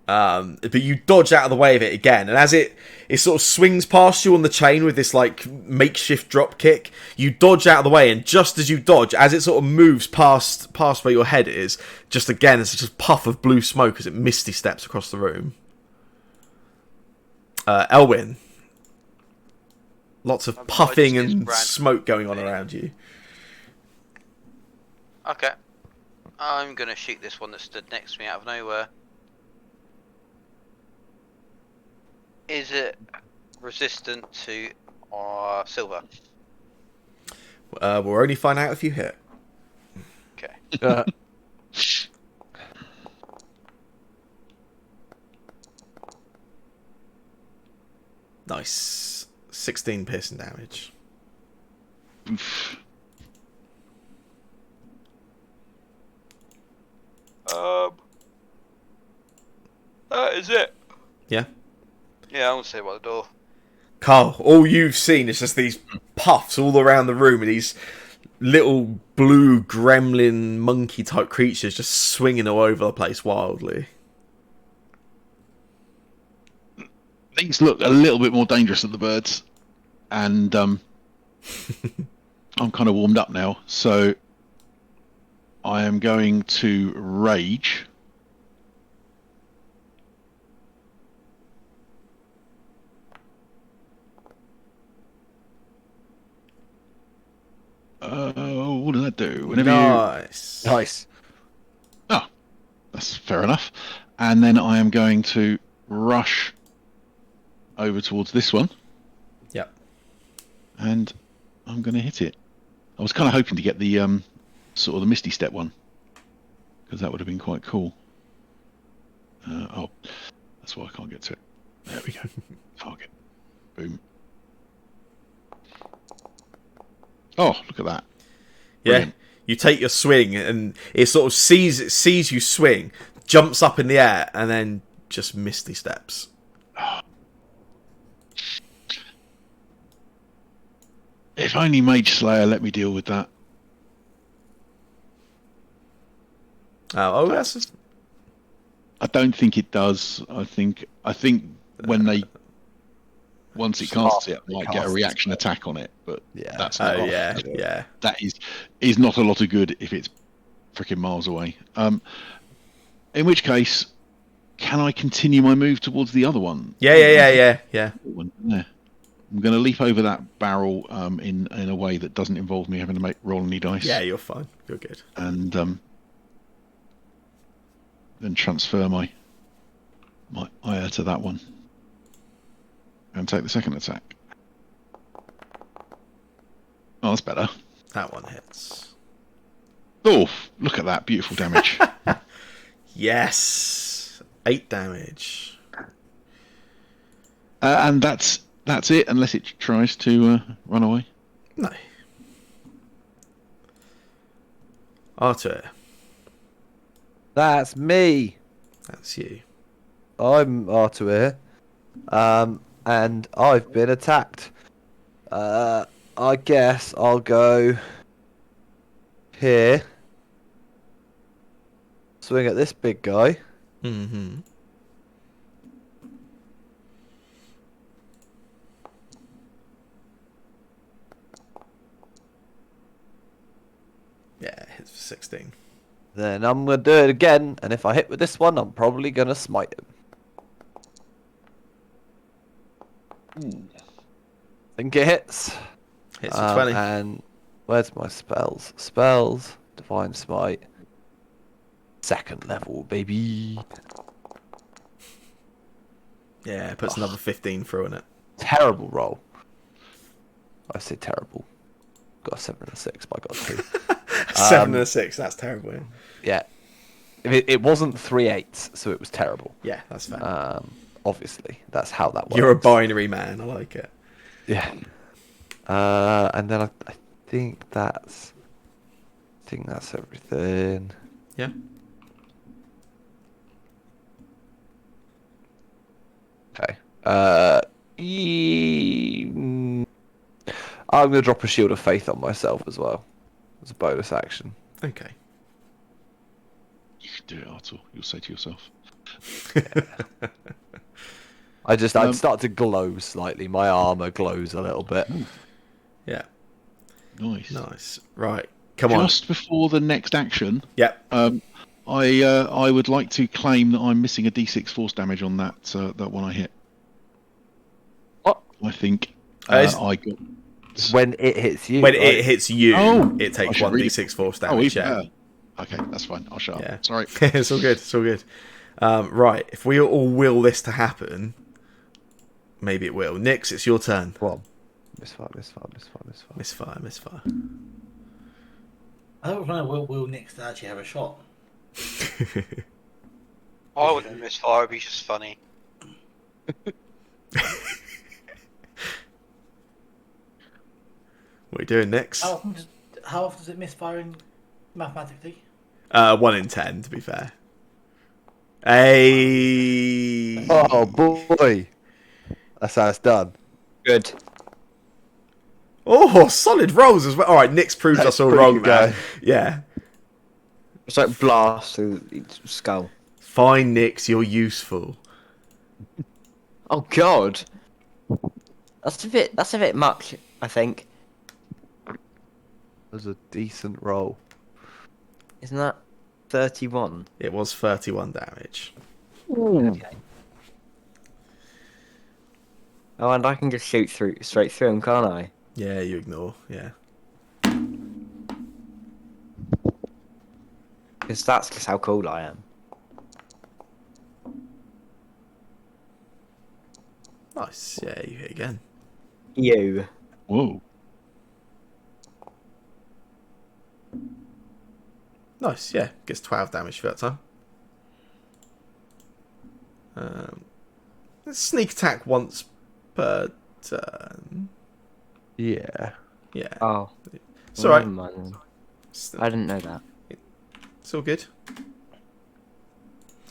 But you dodge out of the way of it again, and as it sort of swings past you on the chain with this like makeshift drop kick, you dodge out of the way, and just as you dodge, as it sort of moves past where your head is, just again it's just a puff of blue smoke as it Misty Steps across the room. Elwyn, lots of puffing and smoke going on around you. Okay, I'm gonna shoot this one that stood next to me out of nowhere. Is it resistant to silver? We'll only find out if you hit. Okay. Nice. 16 piercing damage. That is it. Yeah. Yeah, I won't say by the door. Carl, all you've seen is just these puffs all around the room, and these little blue gremlin monkey type creatures just swinging all over the place wildly. These look a little bit more dangerous than the birds, and I'm kind of warmed up now, so I am going to rage. What does that do? Nice. Nice. Oh, that's fair enough. And then I am going to rush over towards this one. Yep. And I'm going to hit it. I was kind of hoping to get the sort of the Misty Step one, because that would have been quite cool. That's why I can't get to it. There we go. Target. Boom. Oh, look at that. Yeah. Brilliant. You take your swing, and it sort of sees you swing, jumps up in the air, and then just Misty Steps. If only Mage Slayer let me deal with that. Oh, that's just... I don't think it does. I think when they once it casts it, I might get a reaction attack on it, but Yeah. that's not yeah. that is not a lot of good if it's freaking miles away. In which case, can I continue my move towards the other one? Yeah. Yeah. I'm going to leap over that barrel in a way that doesn't involve me having to roll any dice. Yeah, you're fine. You're good. And then transfer my ire to that one. And take the second attack. Oh, that's better. That one hits. Oh, look at that. Beautiful damage. Yes. 8 damage. And that's it, unless it tries to run away. No. Arthur, That's me. that's you. I'm Artuir. And I've been attacked. I guess I'll go here. Swing at this big guy. Mm-hmm. Yeah, it hits for 16. Then I'm gonna do it again, and if I hit with this one, I'm probably gonna smite him. Think it hits. Hits for 20. And where's my spells? Spells, Divine Smite, 2nd level, baby. Yeah, it puts another 15 through in it. Terrible roll. I say terrible. Got a 7 and a 6, but I got 2. 7 and a 6, that's terrible. Yeah. It wasn't 3 8s, so it was terrible. Yeah, that's fair. Obviously, that's how that works. You're a binary man, I like it. Yeah. And then I think that's everything. Yeah. Okay. I'm gonna drop a shield of faith on myself as well as a bonus action. Okay. You can do it, Arthur. You'll say to yourself. I'd start to glow slightly. My armor glows a little bit. Yeah. Nice. Nice. Right. Come on. Just before the next action, Yep. I would like to claim that I'm missing a D6 force damage on that one I hit. What? I think I got. When it hits you. When right? it hits you, Oh, it I takes should read 1d6 force Oh, damage. even Yeah. better. Okay, that's fine. I'll shut Yeah. up. Sorry. It's all good. It's all good. Right. If we all will this to happen, maybe it will. Nix, it's your turn. Come on. Misfire. Misfire. I don't know. Will Nick actually have a shot? I wouldn't misfire, it'd be just funny. What are you doing, Nix? How often does it misfiring mathematically? 1 in 10, to be fair. Hey. Oh boy. That's how it's done. Good. Oh, solid rolls as well. All right, Nix proved us all pretty wrong good there. guy. Yeah. It's like blast through its skull. Fine, Nix, you're useful. Oh God. That's a bit much, I think. That was a decent roll. Isn't that 31? It was 31 damage. Okay. Oh, and I can just shoot straight through him, can't I? Yeah, you ignore. Yeah. Because that's just how cool I am. Nice. Yeah, you hit again. You. Whoa. Nice. Yeah, gets 12 damage for that time. Sneak attack once per turn. Yeah. Yeah. Oh. It's alright. Never mind then. I didn't know that. It's all good.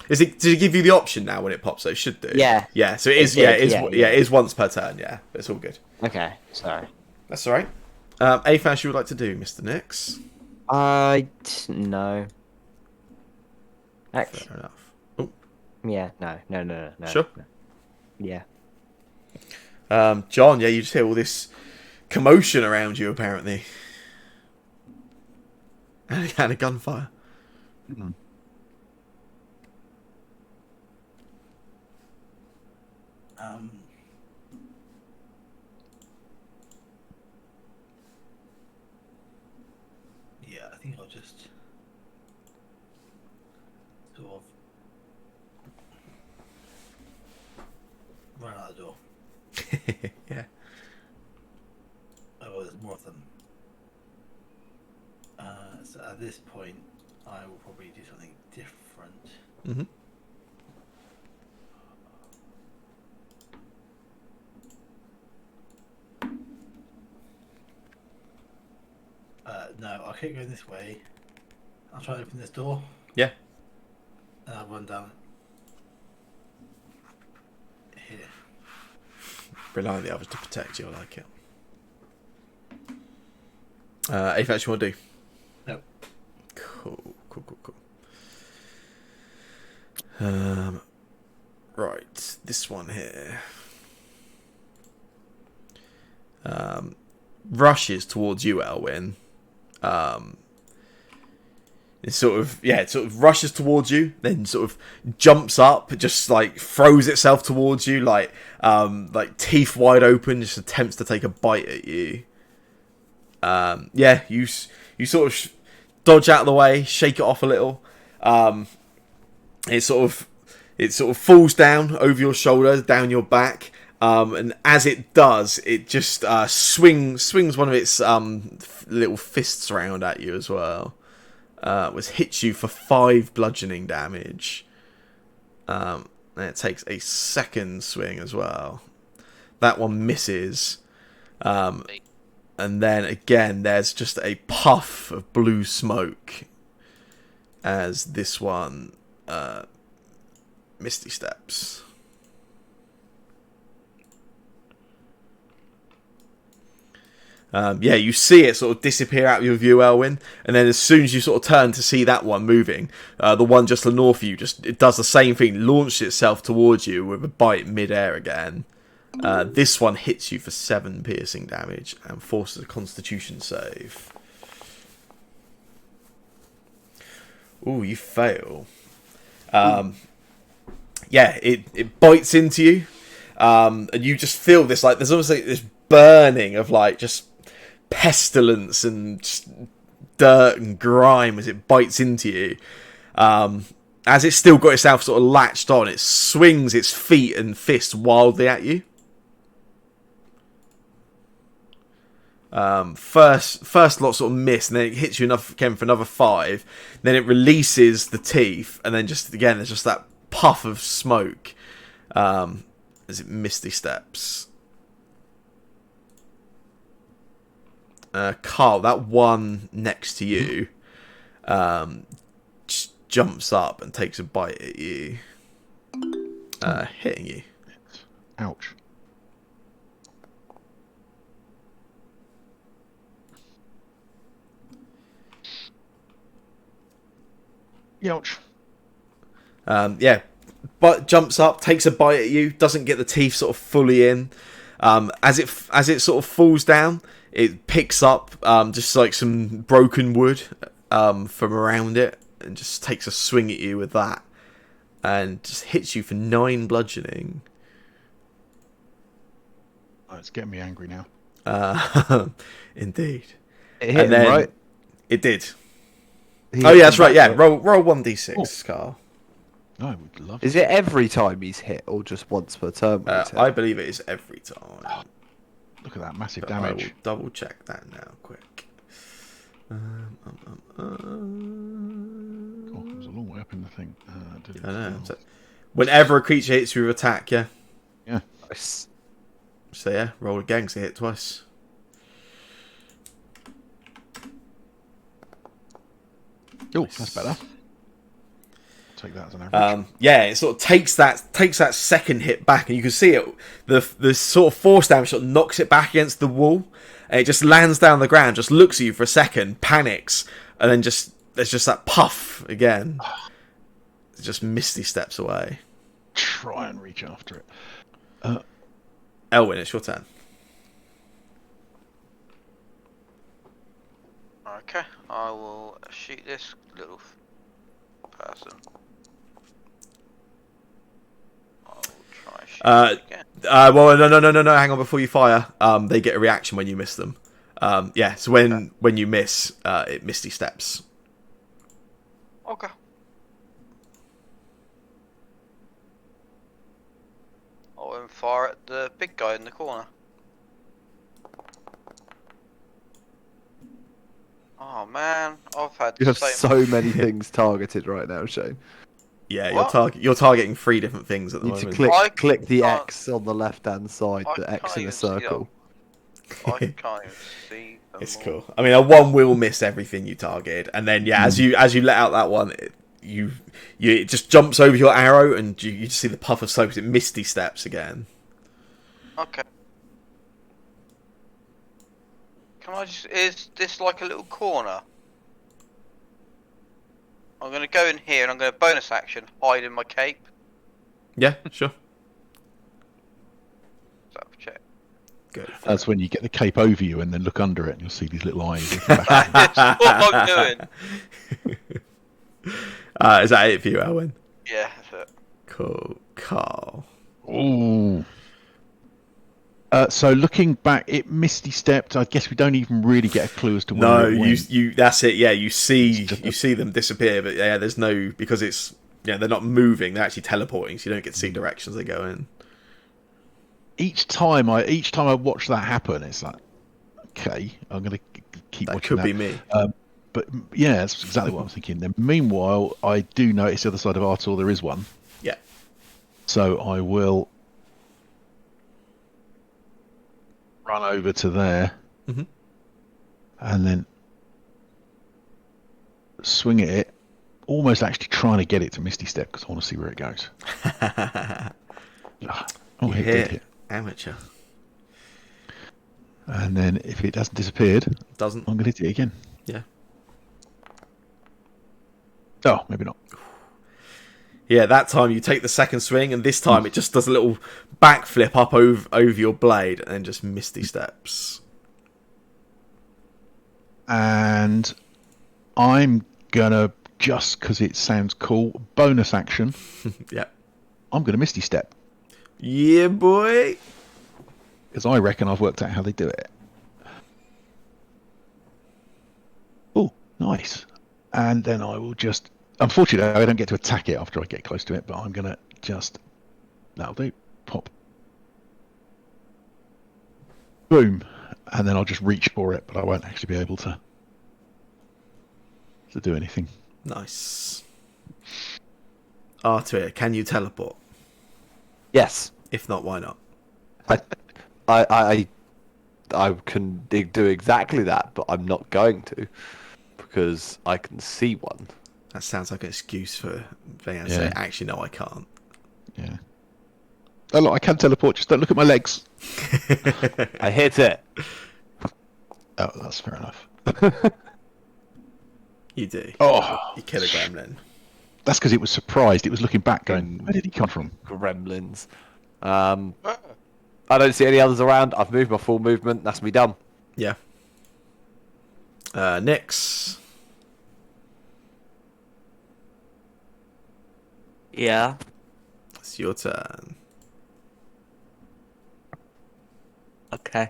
Did it give you the option now when it pops? So it should do. Yeah. Yeah. So it is. It Yeah. did, It is. yeah, Yeah. yeah. It is once per turn. Yeah. But it's all good. Okay, sorry. That's all right. Anything you would like to do, Mr. Nix? No. Actually, Fair enough. Oh, yeah, no. Sure. No. Yeah. John. Yeah, you just hear all this commotion around you, apparently, and a gunfire. Um, yeah, I think I'll just sort of run out the door. Yeah. Oh, there's more of them. So at this point, I will probably do something different. Mm-hmm. No, I'll keep going this way. I'll try to open this door. Yeah. And I'll run down here. Rely on the others to protect you. I like it. Anything else you want to do? No. Cool. Right, this one here. Rushes towards you, Elwyn. It sort of rushes towards you, then sort of jumps up, just like throws itself towards you, like teeth wide open, just attempts to take a bite at you. You sort of dodge out of the way, shake it off a little. It sort of falls down over your shoulder, down your back. And as it does, it just swings one of its little fists around at you as well. Which hits you for 5 bludgeoning damage. And it takes a second swing as well. That one misses. And then again, there's just a puff of blue smoke as this one misty steps. You see it sort of disappear out of your view, Elwyn, and then as soon as you sort of turn to see that one moving, the one just to the north of you, it does the same thing, launches itself towards you with a bite mid-air again. This one hits you for 7 piercing damage and forces a Constitution save. Ooh, you fail. It bites into you, and you just feel this, like, there's almost like this burning of, like, just pestilence and just dirt and grime as it bites into you. As it's still got itself sort of latched on, it swings its feet and fists wildly at you. First lot sort of miss, and then it hits you again for another 5. Then it releases the teeth, and then just again there's just that puff of smoke as it misty steps. Carl, that one next to you just jumps up and takes a bite at you, hitting you. Ouch. Ouch. But jumps up, takes a bite at you, doesn't get the teeth sort of fully in. As it sort of falls down, it picks up just like some broken wood from around it, and just takes a swing at you with that, and just hits you for 9 bludgeoning. Oh, it's getting me angry now. Indeed. It hit him, right? It did. He Oh hit yeah, that's him right. back, Yeah, roll 1d6, Carl. I would love Is it every time he's hit, or just once per turn? when he's hit? I believe it is every time. Look at that massive But I will damage. double check that now, quick. Oh, it was a long way up in the thing. I know. So, whenever a creature hits you with attack, yeah. Yeah. Nice. So yeah, roll again because it hit twice. Oh, that's better. Take that as an average. It sort of takes that second hit back, and you can see it. The sort of force damage sort of knocks it back against the wall, and it just lands down the ground. Just looks at you for a second, panics, and then there's just that puff again. It just misty steps away. Try and reach after it. Elwyn, it's your turn. Okay, I will shoot this little person. I'll try shoot again. Well, no. Hang on, before you fire, they get a reaction when you miss them. Yeah. So when you miss, it misty steps. Okay. I'll then fire at the big guy in the corner. Oh man, I've had You have so so many things targeted right now, Shane. Yeah, What? you're targeting 3 different things at the You need to moment. click the can't- X on the left hand side, I the X can't in a even see that. circle. I can't even see them It's all. cool. I mean, a 1 will miss everything you target, and then as you let out that one, it just jumps over your arrow, and you just see the puff of smoke. It misty steps again. Okay. Can I just... Is this like a little corner? I'm going to go in here and I'm going to bonus action, hide in my cape. Yeah, sure. So, check. Go for That's it. when you get the cape over you and then look under it, and you'll see these little eyes looking back. That's what I'm doing. Is that it for you, Elwin? Yeah, that's it. Cool. Carl. Ooh. So looking back, it misty stepped. I guess we don't even really get a clue as to where No, it went. you. That's it. Yeah, you It's see just a- them disappear, but yeah, there's no because it's they're not moving. They're actually teleporting, so you don't get to see directions they go in. Each time I watch that happen, it's like, okay, I'm gonna keep That watching could that. be me. But yeah, that's exactly what I'm thinking. Then meanwhile, I do notice the other side of Artor there is one. Yeah. So I will run over to there, Mhm. and then swing at it, almost actually trying to get it to Misty Step because I want to see where it goes. Oh, You it did hit. amateur. And then if it hasn't disappeared, Doesn't. I'm going to hit it again. Yeah. Oh, maybe not. Yeah, that time you take the second swing, and this time it just does a little backflip up over your blade, and then just misty steps. And I'm going to, just because it sounds cool, bonus action, Yeah. I'm going to Misty Step. Yeah, boy. Because I reckon I've worked out how they do it. Oh, nice. And then I will just... Unfortunately, I don't get to attack it after I get close to it, but I'm going to just... That'll do. Pop. Boom. And then I'll just reach for it, but I won't actually be able to do anything. Nice. Arthur, can you teleport? Yes. If not, why not? I can do exactly that, but I'm not going to because I can see one. That sounds like an excuse for being able to Yeah. say, actually, no, I can't. Yeah. Oh, look, I can teleport, just don't look at my legs. I hit it. Oh, that's fair enough. You do. Oh, You kill a gremlin. that's because it was surprised. It was looking back going, where did he come from? Gremlins. I don't see any others around. I've moved my full movement. That's me done. Yeah. Nyx. Yeah. It's your turn. Okay.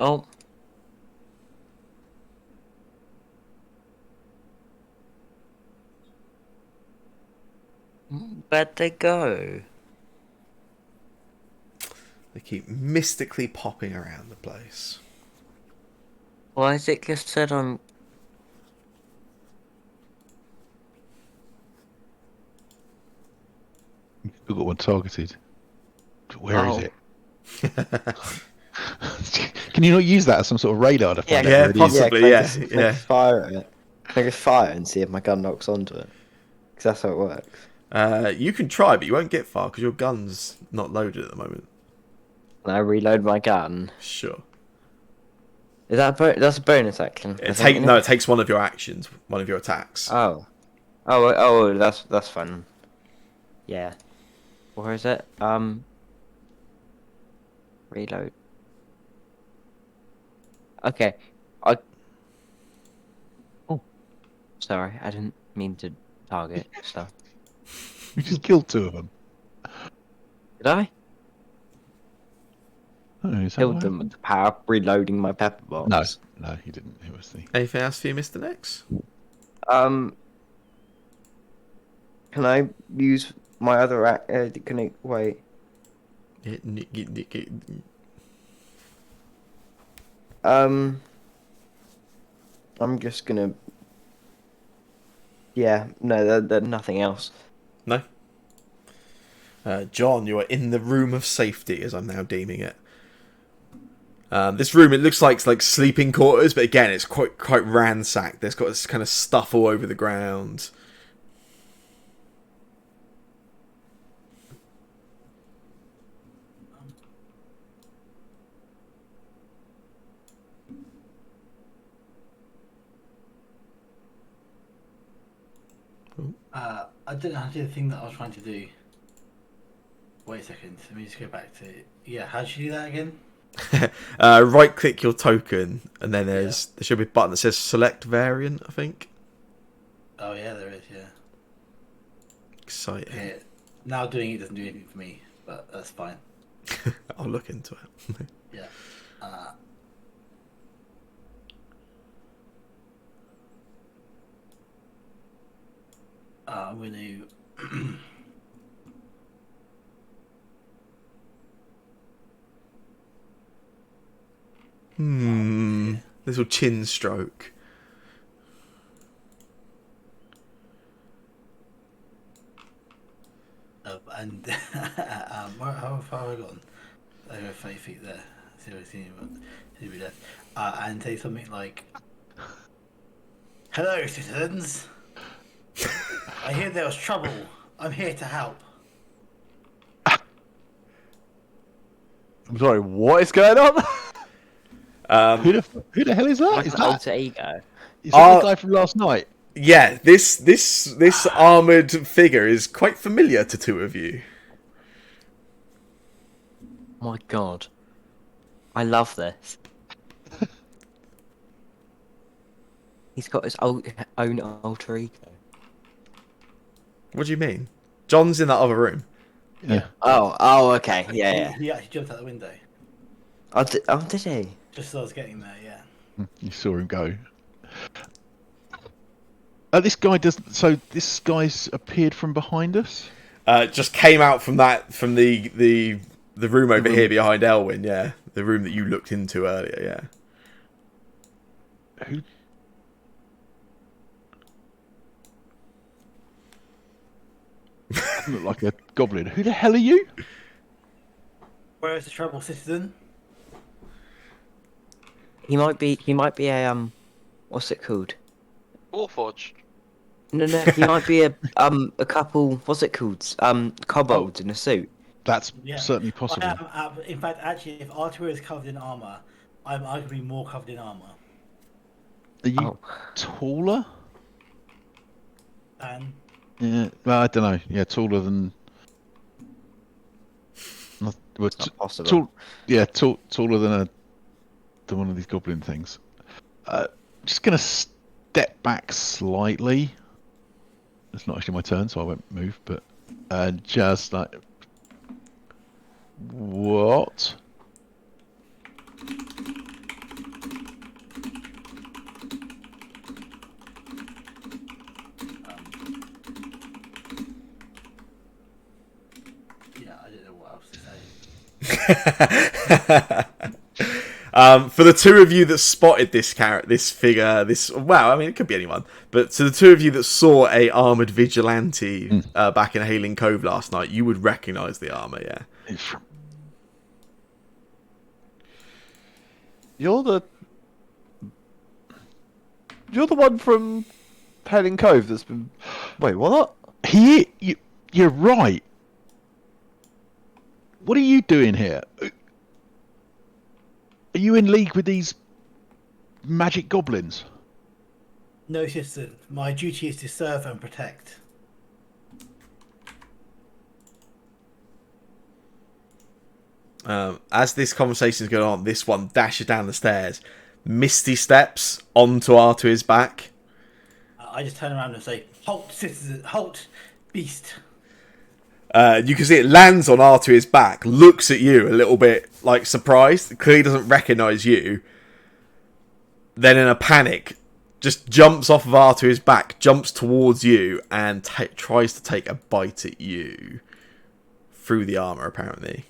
Oh. Where'd they go? They keep mystically popping around the place. Why is it just said I'm... You've still got one targeted. Where is Oh. it? Can you not use that as some sort of radar to find out Yeah, where it is? possibly. can I yeah, just- can I yeah. just fire at it? Can I just fire and see if my gun knocks onto it? Because that's how it works. You can try, but you won't get far because your gun's not loaded at the moment. And I reload my gun. Sure. Is that that's a bonus action? I think, No, innit? it takes one of your actions, one of your attacks. Oh, that's fun. Yeah. Where is it? Reload. Okay. I. Oh, sorry. I didn't mean to target stuff. You just killed 2 of them. Did I? Oh, is that Killed what them happened? with the power of reloading my pepper No, box. no, he didn't. It was the. Anything else for you, Mr. Nix? Can I use my other can I wait? I'm just gonna. Yeah, no, nothing else. No. John, you are in the room of safety, as I'm now deeming it. This room, it looks like sleeping quarters, but again, it's quite ransacked. There's got this kind of stuff all over the ground. I don't know how to do the thing that I was trying to do. Wait a second. Let me just go back to. Yeah, how did you do that again? Right click your token, and then there should be a button that says select variant, I think. Oh yeah, there is. Yeah. Exciting. Okay. Now doing it doesn't do anything for me, but that's fine. I'll look into it. Yeah. I'm going to. Little chin stroke. And how far have I gone? I go 5 feet there. See what left. And say something like, "Hello, citizens. I hear there was trouble. I'm here to help." I'm sorry, what is going on? Who the hell is that? Like Is an that alter ego. the guy from last night? Yeah, this armoured figure is quite familiar to 2 of you. Oh my god. I love this. He's got his own alter ego. What do you mean? John's in that other room. Yeah. Oh, okay. Yeah. He actually jumped out the window Oh, did he? just as I was getting there. Yeah. You saw him go. This guy does. So this guy's appeared from behind us. Just came out from the room over here behind Elwyn. Yeah, the room that you looked into earlier. Yeah. Who? Look like a goblin. Who the hell are you? Where is the trouble, citizen? He might be a what's it called? Warforged. No, he might be a couple. What's it called? Kobolds in a suit. That's Yeah. certainly possible. In fact, actually, if Arturo is covered in armor, I'm arguably more covered in armor. Are you Oh. taller? And Yeah. Well, I don't know. Yeah, taller than. Well, Not possible. taller than one of these goblin things. Just gonna step back slightly. It's not actually my turn, so I won't move. But just like what? yeah, I don't know what else to say. For the 2 of you that spotted this figure, I mean, it could be anyone, but to the 2 of you that saw a armoured vigilante back in Hailing Cove last night, you would recognise the armour, yeah. You're the one from Hailing Cove that's been. Wait, what? You're right. What are you doing here? Are you in league with these magic goblins? No, citizen. My duty is to serve and protect. As this conversation is going on, this one dashes down the stairs, misty steps onto Artui's back. I just turn around and say, "Halt, citizen! Halt, beast!" You can see it lands on Artui's back, looks at you a little bit like surprised, clearly doesn't recognise you. Then in a panic, just jumps off of Artui's back, jumps towards you, and tries to take a bite at you. Through the armour, apparently.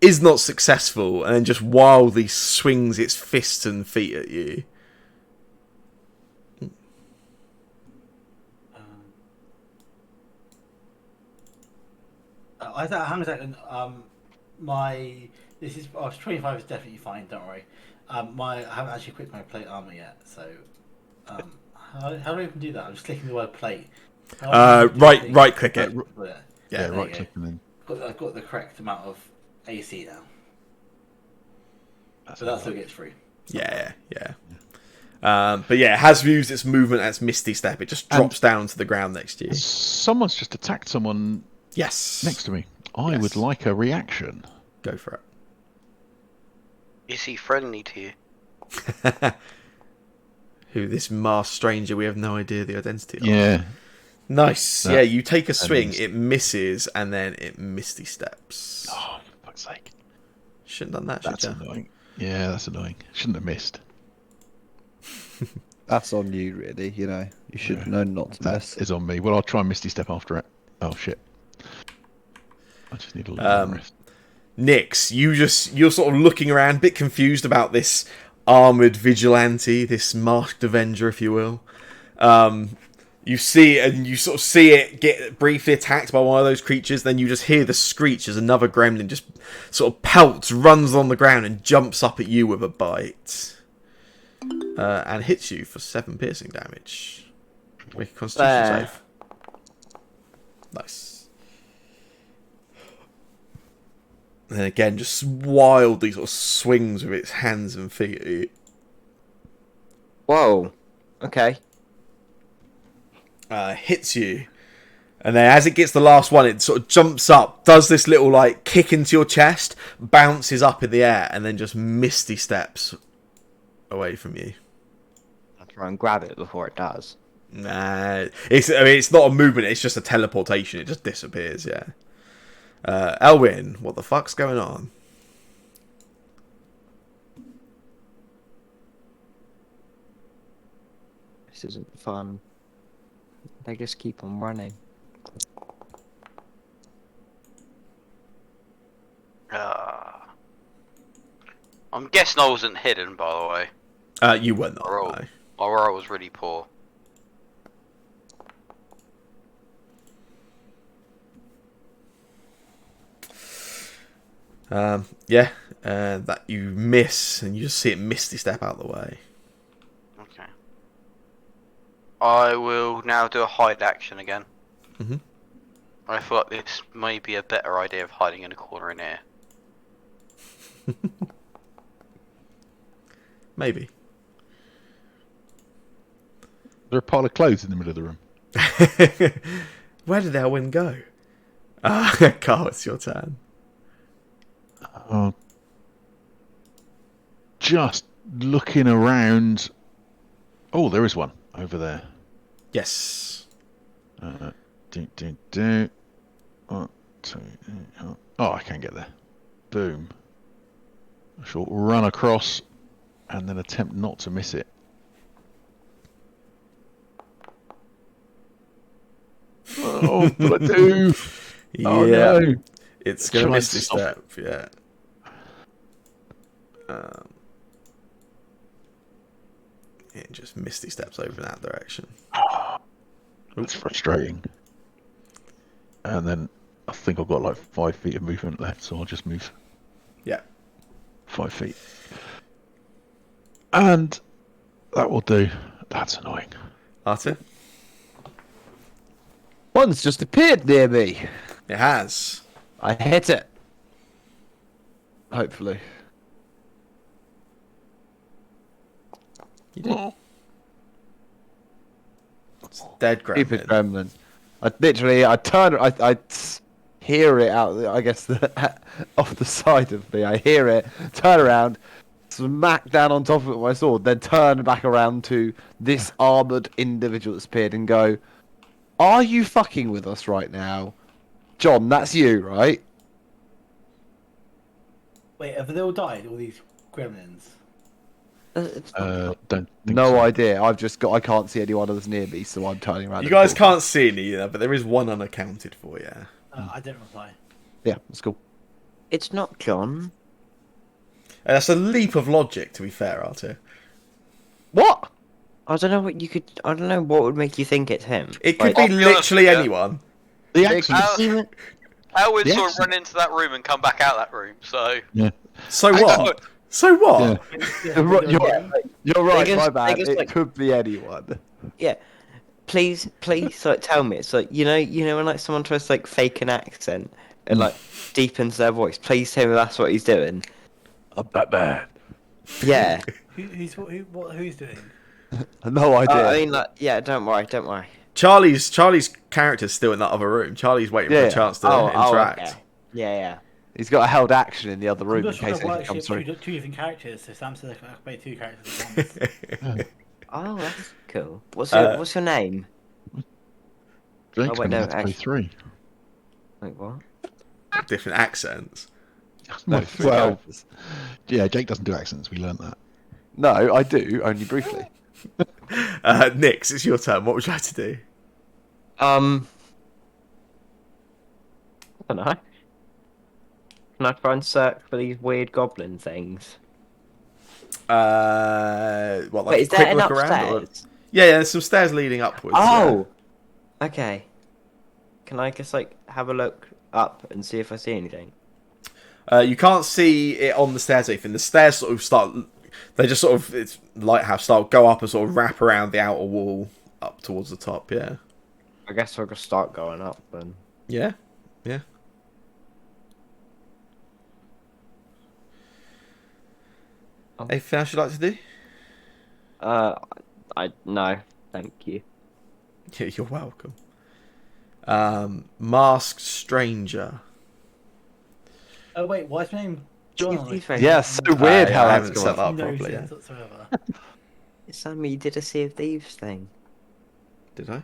Is not successful, and then just wildly swings its fists and feet at you. Hang on a second. This is 25 is definitely fine. Don't worry. I haven't actually equipped my plate armor yet, so how do I even do that? I'm just clicking the word plate. Right click it. Yeah, right click and then. I've got the correct amount of AC now, so that still gets through. Yeah. But yeah, it has used its movement as Misty Step. It just drops down to the ground next to you. Someone's just attacked someone. Yes. Next to me. I would like a reaction. Go for it. Is he friendly to you? Who, this masked stranger we have no idea the identity of. Yeah. Nice. Yeah, you take a swing, it misses, and then it Misty Steps. Oh, for fuck's sake. Shouldn't have done that, That's should you? annoying. Yeah, that's annoying. Shouldn't have missed. That's on you, really. You know, you should know not to That miss. is on me. Well, I'll try and Misty Step after it. Oh, shit. I just need a little rest. Nyx, you're sort of looking around, a bit confused about this armoured vigilante, this masked avenger, if you will. You see it, and you sort of see it get briefly attacked by one of those creatures, then you just hear the screech as another gremlin just sort of pelts, runs on the ground, and jumps up at you with a bite. And hits you for 7 piercing damage. Make a constitution save. Nice. And then again, just wildly sort of swings with its hands and feet at you. Whoa. Okay. Hits you. And then as it gets the last one, it sort of jumps up, does this little like kick into your chest, bounces up in the air, and then just Misty Steps away from you. I'll try and grab it before it does. Nah, it's not a movement, it's just a teleportation. It just disappears, yeah. Elwyn, what the fuck's going on? This isn't fun. They just keep on running. I'm guessing I wasn't hidden, by the way. You were not. My roll was really poor. That you miss, and you just see it Misty Step out of the way. Okay. I will now do a hide action again. Mhm. I feel like this may be a better idea of hiding in a corner in here. Maybe. Is there a pile of clothes in the middle of the room? Where did Elwyn go? Carl, it's your turn. Just looking around. Oh, there is one over there. Yes. Oh, I can get there. Boom. I shall run across and then attempt not to miss it. Oh, but I do. Oh, Yeah. no. It's going to Try Misty and stop Step, yeah. It just Misty Steps over in that direction. That's frustrating. And then I think I've got like 5 feet of movement left, so I'll just move Yeah. 5 feet. And that will do. That's annoying. Artie? One's just appeared near me. It has. I hit it. Hopefully. You did. It's dead Stupid gremlin. gremlin. I turn. I hear it out. I guess off the side of me. I hear it. Turn around. smack down on top of it with my sword, then turn back around to this armoured individual that's appeared and go, "Are you fucking with us right now? John, that's you, right?" Wait, have they all died? All these gremlins? Don't think No so. idea. I can't see anyone that's near me, so I'm turning around. You and guys talking. can't see any either, but there is one unaccounted for, yeah. I didn't reply. Yeah, that's cool. It's not John. And that's a leap of logic, to be fair, Arthur. What? I don't know what you could. I don't know what would make you think it's him. It could Like, be I'll be honest literally with you. anyone. The Big- accent. even Elwin The sort of accent. run into that room and come back out that room, so... Yeah. So I- what? So what? Yeah. You're right, Biggest- my bad. biggest, It like- could be anyone. yeah. Please, like, tell me. It's like you know when like someone tries to like fake an accent and like deepens their voice. Please tell me that's what he's doing. I'm Batman. Yeah. Who's doing? No idea. I mean, like, yeah. Don't worry. Charlie's character's still in that other room. Charlie's waiting for Yeah. a chance to Oh, interact. okay. Yeah. He's got a held action in the other I'm room in not sure case if I anything actually comes have through. two different characters, so Sam said I can play two characters at once. Oh, that's cool. What's your name? Jake's Oh, wait, going no, to play actually- 3. Like what? Different accents. No, My three 12. characters. Yeah, Jake doesn't do accents. We learnt that. No, I do, only briefly. Nix, it's your turn. What would you like to do? I don't know. Can I try and search for these weird goblin things? What, like Wait, is a there quick an look around? Or... upstairs? Yeah, there's some stairs leading upwards. Oh! Okay. Can I just, like, have a look up and see if I see anything? You can't see it on the stairs or anything. The stairs sort of start... They just sort of... It's lighthouse style. Go up and sort of wrap around the outer wall up towards the top, yeah. I guess I'll just start going up then. Yeah? Yeah. Anything else you'd like to do? No, thank you. Yeah, you're welcome. Masked Stranger. Oh wait, why is my name John? He's very- Yeah, so weird how I that's haven't going. set that up No properly, yeah. sense whatsoever. Sammy, you did a Sea of Thieves thing. Did I?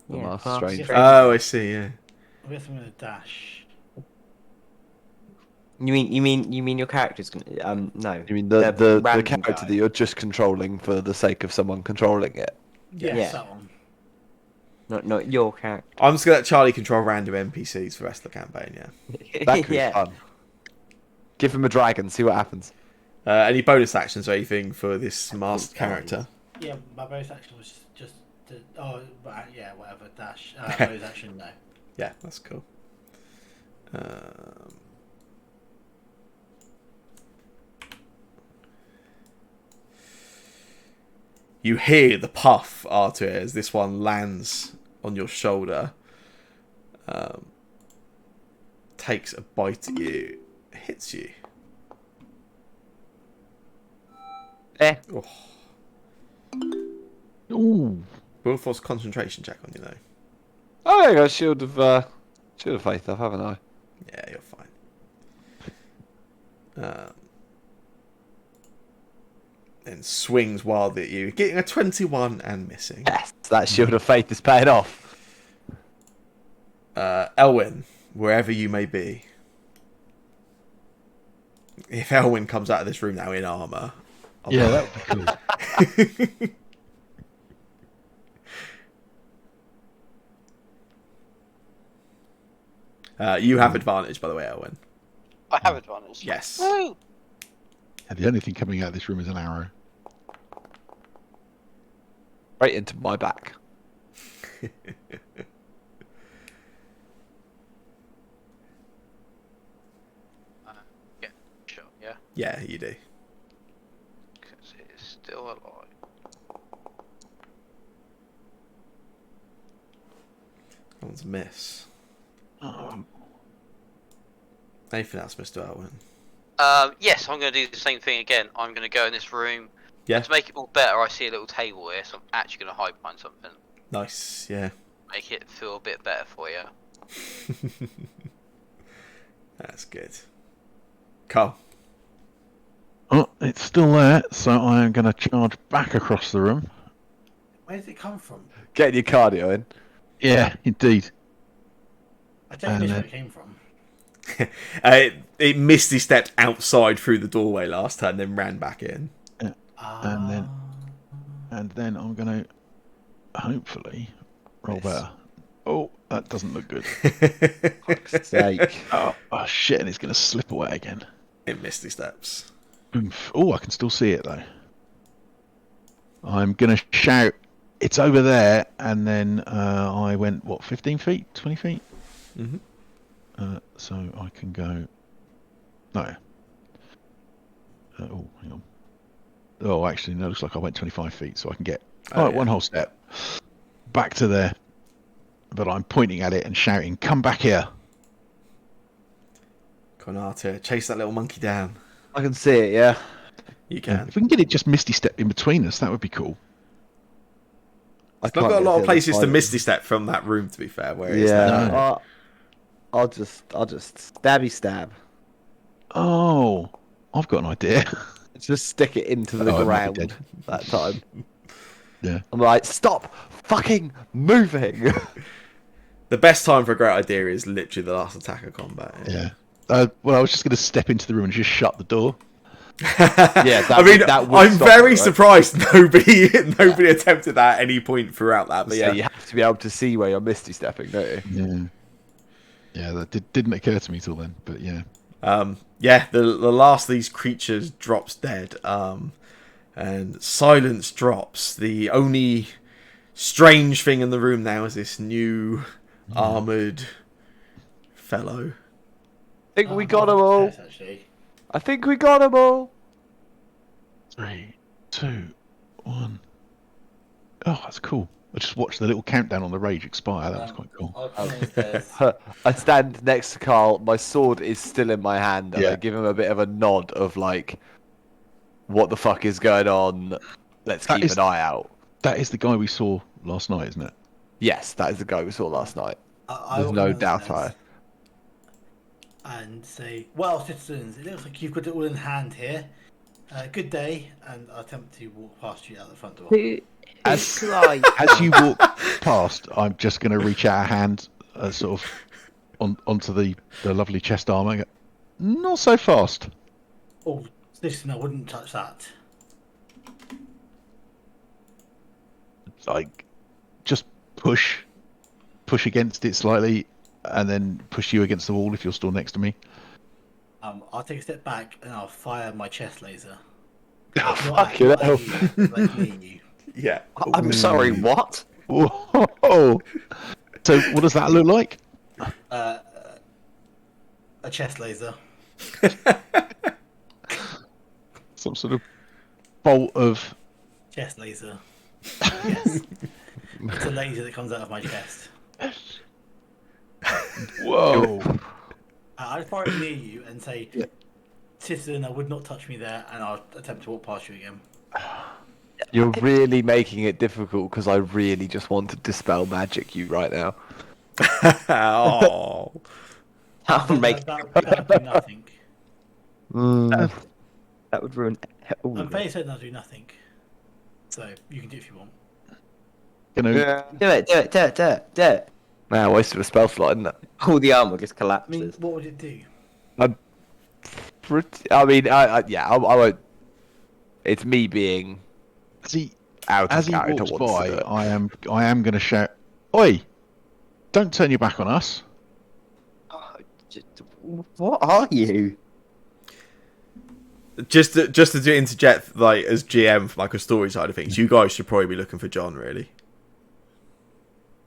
The Yeah, Masked Masked Stranger. Stranger. Oh, I see, yeah. I guess I'm gonna dash. You mean your character's gonna no. You mean the random character guy. that you're just controlling for the sake of someone controlling it? Yes, Yeah. that one. Not your character. I'm just going to let Charlie control random NPCs for the rest of the campaign, yeah. That could be yeah. fun. Give him a dragon, see what happens. Any bonus actions or anything for this masked character? Yeah, my bonus action was just to, yeah, whatever, dash. Bonus action, no. Yeah, that's cool. You hear the puff, Arthur, as this one lands on your shoulder. Takes a bite at you. Hits you. Eh. Oh. Ooh. Will force concentration check on you, though. Oh, I got Shield of Faith up, haven't I? Yeah, you're fine. Then swings wildly at you, getting a 21 and missing. Yes, that Shield of Faith is paying off. Elwyn, wherever you may be. If Elwyn comes out of this room now in armour. Yeah, that would be cool. You have advantage, by the way, Elwyn. I have advantage. Yes. Woo! And the only thing coming out of this room is an arrow. Right into my back. Yeah, sure, yeah. Yeah, you do. Because it is still alive. That one's a miss. Anything else, Mr. Elwyn? Yes, I'm going to do the same thing again. I'm going to go in this room. Yeah. To make it more better, I see a little table here, so I'm actually going to hide behind something. Nice, yeah. Make it feel a bit better for you. That's good. Carl. It's still there, so I am going to charge back across the room. Where did it come from? Getting your cardio in. Yeah, indeed. I don't And know where then- it came from. It misty stepped outside through the doorway last turn, then ran back in. And then- And then I'm going to hopefully roll Miss. better. Oh, that doesn't look good. Fuck's sake. Oh shit, and it's going to slip away again. It misty steps. Oomph. Oh, I can still see it though. I'm going to shout, it's over there, and then I went, what, 15 feet, 20 feet? Mm-hmm. So I can go... No. Oh, hang on. Oh, actually, no, looks like I went 25 feet, so I can get Oh, yeah. one whole step back to there. But I'm pointing at it and shouting, come back here. Konata, chase that little monkey down. I can see it, yeah. You can. If we can get it just misty step in between us, that would be cool. I've not got a lot of places to misty step from that room, to be fair. Where it is Yeah, now. No. I'll just stabby stab. Oh, I've got an idea. Just stick it into the Oh, it might be ground dead. that time. Yeah. I'm like, stop fucking moving. The best time for a great idea is literally the last attack of combat. Yeah. Well, I was just going to step into the room and just shut the door. Yeah, I mean, that would I'm stop very it, right? surprised nobody attempted that at any point throughout that. But So yeah, you have to be able to see where you're misty stepping, don't you? Yeah. Yeah, that didn't occur to me till then, but yeah. yeah. The last of these creatures drops dead, and silence drops. The only strange thing in the room now is this new armored fellow. I think we got them all. Yes, actually. I think we got them all. 3, 2, 1. Oh, that's cool. I just watched the little countdown on the rage expire. That was quite cool. I'll come downstairs. I stand next to Carl. My sword is still in my hand, and I Yeah. give him a bit of a nod of like, "What the fuck is going on? Let's That keep is- an eye out." That is the guy we saw last night, isn't it? Yes, that is the guy we saw last night. I There's will no come doubt downstairs I. and say, well, citizens, it looks like you've got it all in hand here. Good day, and I attempt to walk past you out the front door. As- Like, As you walk past, I'm just going to reach out a hand, sort of, onto the lovely chest armor. And go, not so fast. Oh, listen, I wouldn't touch that. Like, just push against it slightly, and then push you against the wall if you're still next to me. I'll take a step back and I'll fire my chest laser. Oh, Not fucking at hell. you, like near you. Yeah. I'm sorry, what? Whoa. So, what does that look like? A chest laser. Some sort of bolt of. Chest laser. Yes. It's a laser that comes out of my chest. Whoa. I'd fire it near you and say, citizen, I would not touch me there, and I'll attempt to walk past you again. You're really making it difficult because I really just want to dispel magic you right now. Oh. That would make That'll do nothing. that would ruin. Ooh, I'm fairly certain that'll do nothing. So, you can do it if you want. Gonna, Yeah. do it. Man, wasted a spell slot, isn't it? All the armor just I mean, collapses. what would it do? I mean, I won't. It's me being As he out of as he character. walks wants to do by, it. I am going to shout, "Oi! Don't turn your back on us." What are you? Just to interject, like as GM for like a story side of things, you guys should probably be looking for John. Really,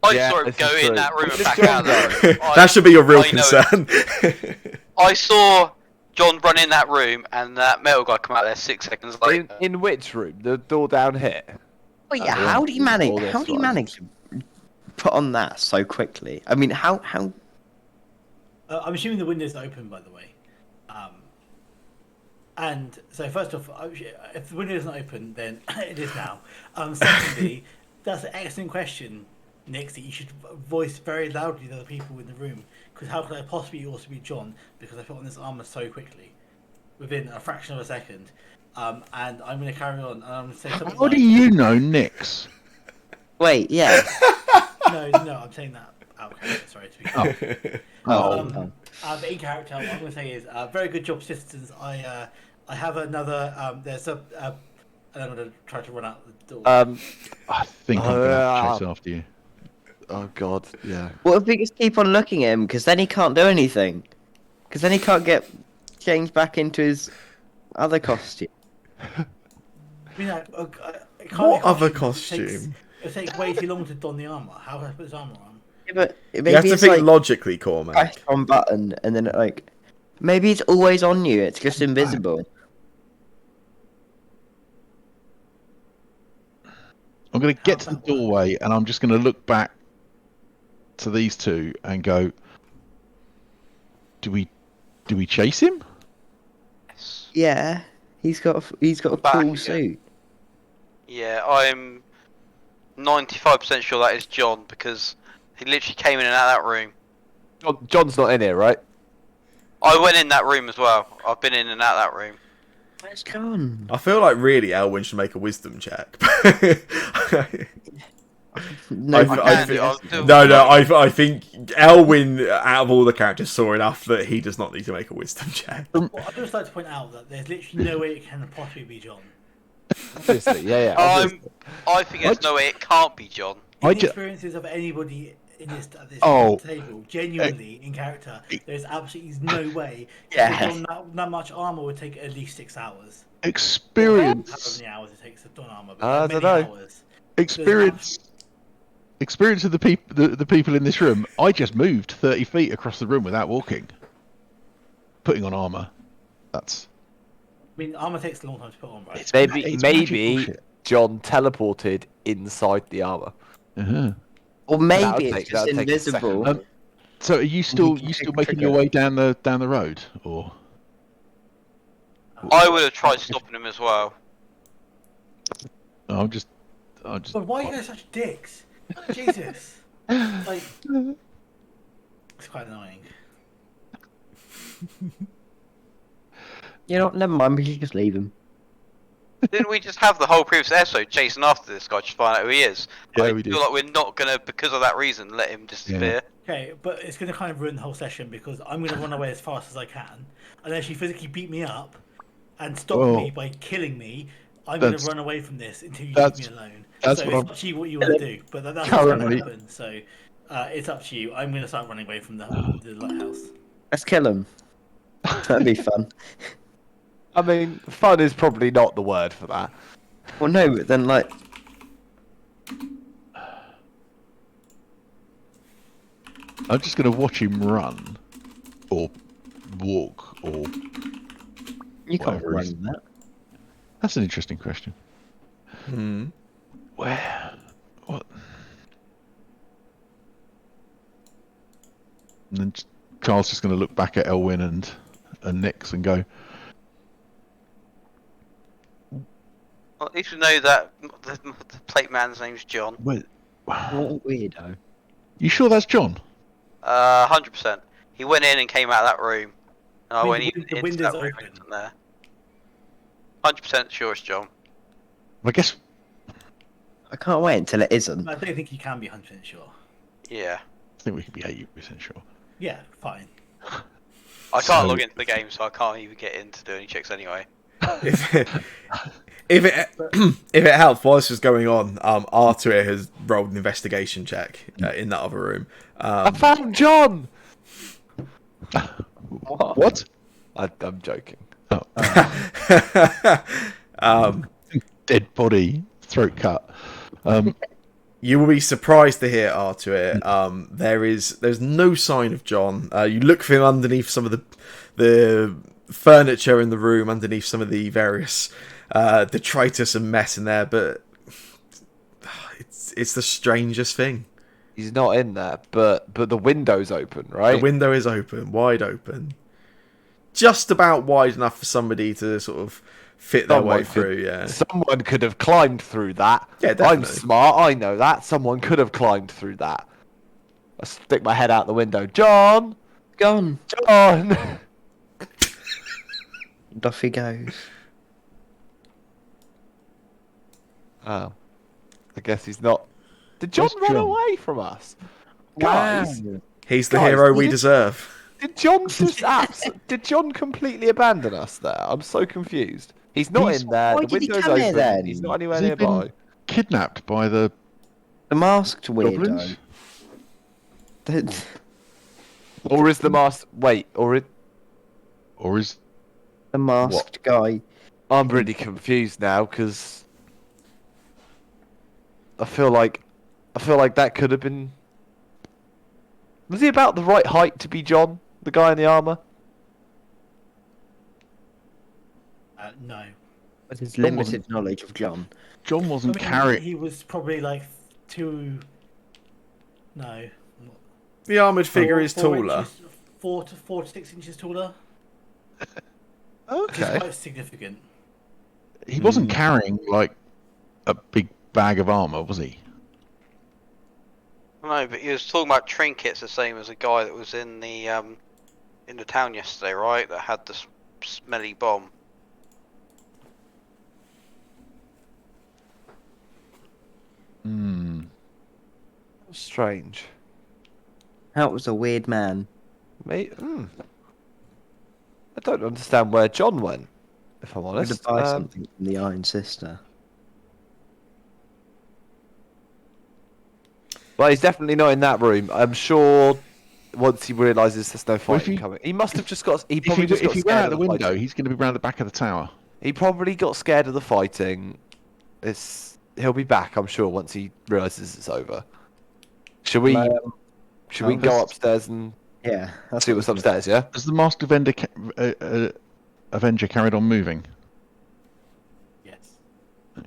I Yeah, saw him this go is in true. that room Where and did back John out. go? There. that should be your real I know concern. I saw John run in that room and that metal guy come out there 6 seconds later. In which room? The door down here. Oh yeah, the how one do you all manage? this How do you one. manage to put on that so quickly? I mean, how? I'm assuming the window's open, by the way. And so, first off, if the window isn't open, then it is now. Secondly, that's an excellent question, Nick, that you should voice very loudly to the other people in the room. Because how could I possibly also be John? Because I put on this armor so quickly. within a fraction of a second. And I'm going to carry on, and I'm going to say something How like, do you know Nix? Wait, yeah. no, I'm saying that out of character, sorry, to be clear. Oh, But in character, what I'm going to say is, very good job, citizens. I have another, there's a, and I'm going to try to run out the door. I think I'm gonna have to chase after you. Oh God, yeah. What if we just keep on looking at him? Because then he can't do anything. Because then he can't get changed back into his other costume. I mean, it can't What be a other costume. costume? It'll take way too long to don the armor. How can I put his armor on? Yeah, but maybe You have to it's think like logically, Cormac. press on button and then like maybe it's always on you. It's just invisible. I'm gonna get How's to the that work? doorway and I'm just gonna look back to these two and go, do we chase him? Yes. Yeah, he's got a Back cool again. suit. Yeah, I'm 95% sure that is John because he literally came in and out of that room. John's not in here, right? I went in that room as well. I've been in and out of that room. Where's John? I feel like really Elwyn should make a wisdom check. No, I can thi- do, I'll do- I think Elwyn, out of all the characters, saw enough that he does not need to make a wisdom check. Well, I'd just like to point out that there's literally no way it can possibly be John. Obviously, yeah. Obviously. I think there's no way it can't be John. In I the ju- experiences of anybody in this Oh. table, genuinely in character, there's absolutely no way. Yes. To don that much armor would take at least 6 hours. Experience, However many hours it takes to don armor, I but don't many know. hours. experience of the people in this room. I just moved 30 feet across the room without walking, putting on armor. That's I mean, armor takes a long time to put on, right? it's Maybe magic bullshit. John teleported inside the armor. Uh-huh. or That'll maybe take- it's just that'll take a second. invisible. So are you still can still take making trigger. your way down the road, or I would have tried stopping him as well. I'm just But why are you guys such dicks? Jesus. Like, it's quite annoying. You know, never mind. We should just leave him. Didn't we just have the whole previous episode chasing after this guy to find out who he is? Yeah, I we feel did. like we're not gonna, because of that reason, let him disappear. Okay, but it's going to kind of ruin the whole session because I'm going to run away as fast as I can. Unless you physically beat me up and stop Well, me by killing me, I'm going to that's- run away from this until you leave that's- me alone. that's So what it's I'm- up to you what you want to do. But that's what's going to Currently- happen. So it's up to you. I'm going to start running away from the lighthouse. Let's kill him. That'd be fun. I mean, fun is probably not the word for that. Well, no, but then like I'm just gonna watch him run, or walk, or you can't Whatever it is. run that. that's an interesting question. Hmm. Where? What? And then Charles just going to look back at Elwyn and Nix and go, Well, at least we know that the plate man's name's John. "Wait, What a weirdo. you sure that's John?" 100%. He went in and came out of that room. And I mean, went the even win- the into window's that room open. and wasn't there. 100% sure it's John. I guess I can't wait until it isn't. I don't think you can be 100% sure. Yeah. I think we could be 80% sure. Yeah, fine. I can't So- log into the game, so I can't even get in to do any checks anyway. If it if it helps, while this was going on, Arthur has rolled an investigation check in that other room. I found John. What? I'm joking. Dead body, throat cut. You will be surprised to hear, Arthur. There's no sign of John. You look for him underneath some of the furniture in the room, underneath some of the various detritus and mess in there, but it's the strangest thing. He's not in there, but the window's open, right? The window is open, wide open, just about wide enough for somebody to sort of fit their way through. Yeah. Someone could have climbed through that. Yeah, I'm definitely. smart. I know that. Someone could have climbed through that. I stick my head out the window. John. Gone. John. and off he goes. Oh, I guess he's not. Did John Where's run John? away from us? Guys, He's the Guys, hero we did- deserve. did John just did John completely abandon us there? I'm so confused. He's not He's- in there. Why The did he window's come here open. then? He's not anywhere Has he been nearby. kidnapped by the The masked goblins? weirdo. Or is the mask? Wait, Or is The masked guy. I'm really confused now because I feel like that could have been. Was he about the right height to be John, the guy in the armor? No. With his John limited wasn't- knowledge of John. John wasn't I mean, carrying? He was probably like 2. No. The armoured figure is 4 taller. Inches, 4 to 6 inches taller. Which is Okay. quite significant. He wasn't carrying like a big bag of armor, was he? No, but he was talking about trinkets, the same as a guy that was in the town yesterday, right? That had the smelly bomb. Hmm. Strange. That was a weird man. Mate, I don't understand where John went, if I'm I'm going to honest. buy something from the Iron Sister. Well, he's definitely not in that room. I'm sure once he realises there's no Well, if fighting he- coming. He must have just got. He If probably he, just if got he scared ran out of the the window, fighting. he's going to be round the back of the tower. He probably got scared of the fighting. He'll be back, I'm sure, once he realises it's over. Should we? Should we oh, go this- upstairs and Yeah. That's see what's upstairs? Yeah. Has the masked Avenger carried on moving? Yes.